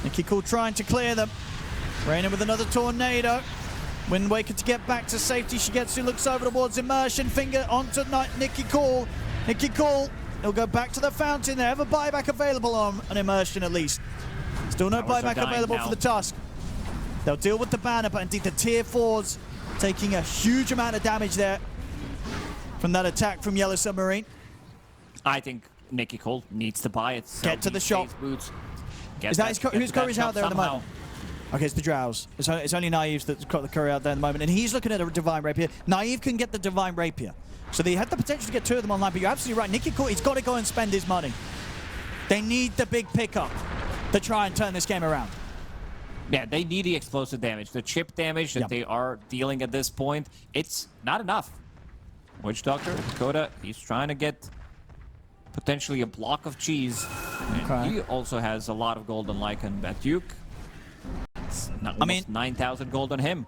Nicky Cool trying to clear them. Rain in with another tornado. Wind Waker to get back to safety. Shigetsu looks over towards Immersion. Finger onto Nicky Cool. Nicky Cool, he'll go back to the fountain. They have a buyback available on an Immersion at least. Still no buyback available for the Tusk. They'll deal with the banner, but indeed the tier 4s taking a huge amount of damage there from that attack from Yellow Submarine. I think Nicky Cool needs to buy it. Get to the shop. Boots. Is that whose courage out there at the moment? Okay, it's the Drows. It's only Naive that's got the curry out there at the moment, and he's looking at a Divine Rapier. Naive can get the Divine Rapier. So they had the potential to get 2 of them online, but you're absolutely right. Nicky Cool, he's got to go and spend his money. They need the big pickup to try and turn this game around. Yeah, they need the explosive damage. The chip damage that they are dealing at this point, it's not enough. Witch Doctor, Dakota, he's trying to get potentially a block of cheese. And he also has a lot of gold on Lycan. Bat-Yuk, I mean, 9,000 gold on him.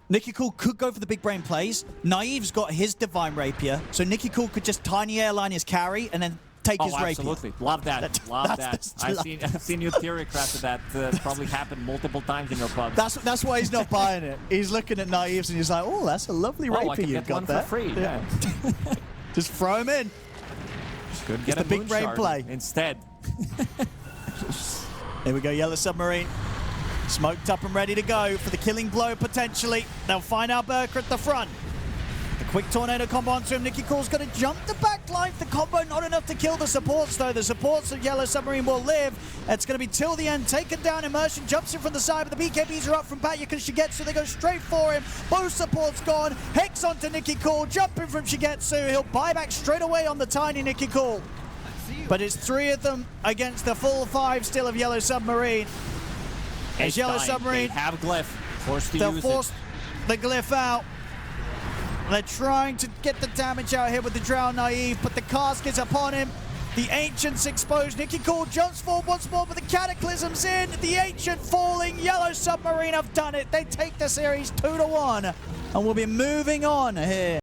Nicky Cool could go for the big brain plays. Naive's got his Divine Rapier, so Nicky Cool could just tiny airline his carry and then take his rapier. Absolutely. Love that. Love that. I've seen you theorycraft that. Probably happened multiple times in your pubs. That's why he's not buying it. He's looking at Naives and he's like, oh, that's a lovely rapier I can you've get got one there. for free. Yeah. Just throw him in. Could get a the big brain play instead. Here we go, Yellow Submarine. Smoked up and ready to go for the killing blow, potentially. They'll find Alberca at the front. The quick tornado combo onto him. Nicky Cool's going to jump the back line. The combo not enough to kill the supports, though. The supports of Yellow Submarine will live. It's going to be till the end. Taken down. Immersion jumps in from the side, but the BKBs are up from Bat-Yuk and Shigetsu. They go straight for him. Both supports gone. Hex onto Nicky Cool. Jumping from Shigetsu. He'll buy back straight away on the tiny Nicky Cool. But it's 3 of them against the full 5 still of Yellow Submarine. As Yellow Submarine they have glyph, forced to they'll use force it. the glyph out. They're trying to get the damage out here with the Drow Naive, but the cask is upon him. The Ancient's exposed. Nicky Call jumps forward once more, but the Cataclysm's in. The Ancient falling. Yellow Submarine have done it. They take the series 2-1, and we'll be moving on here.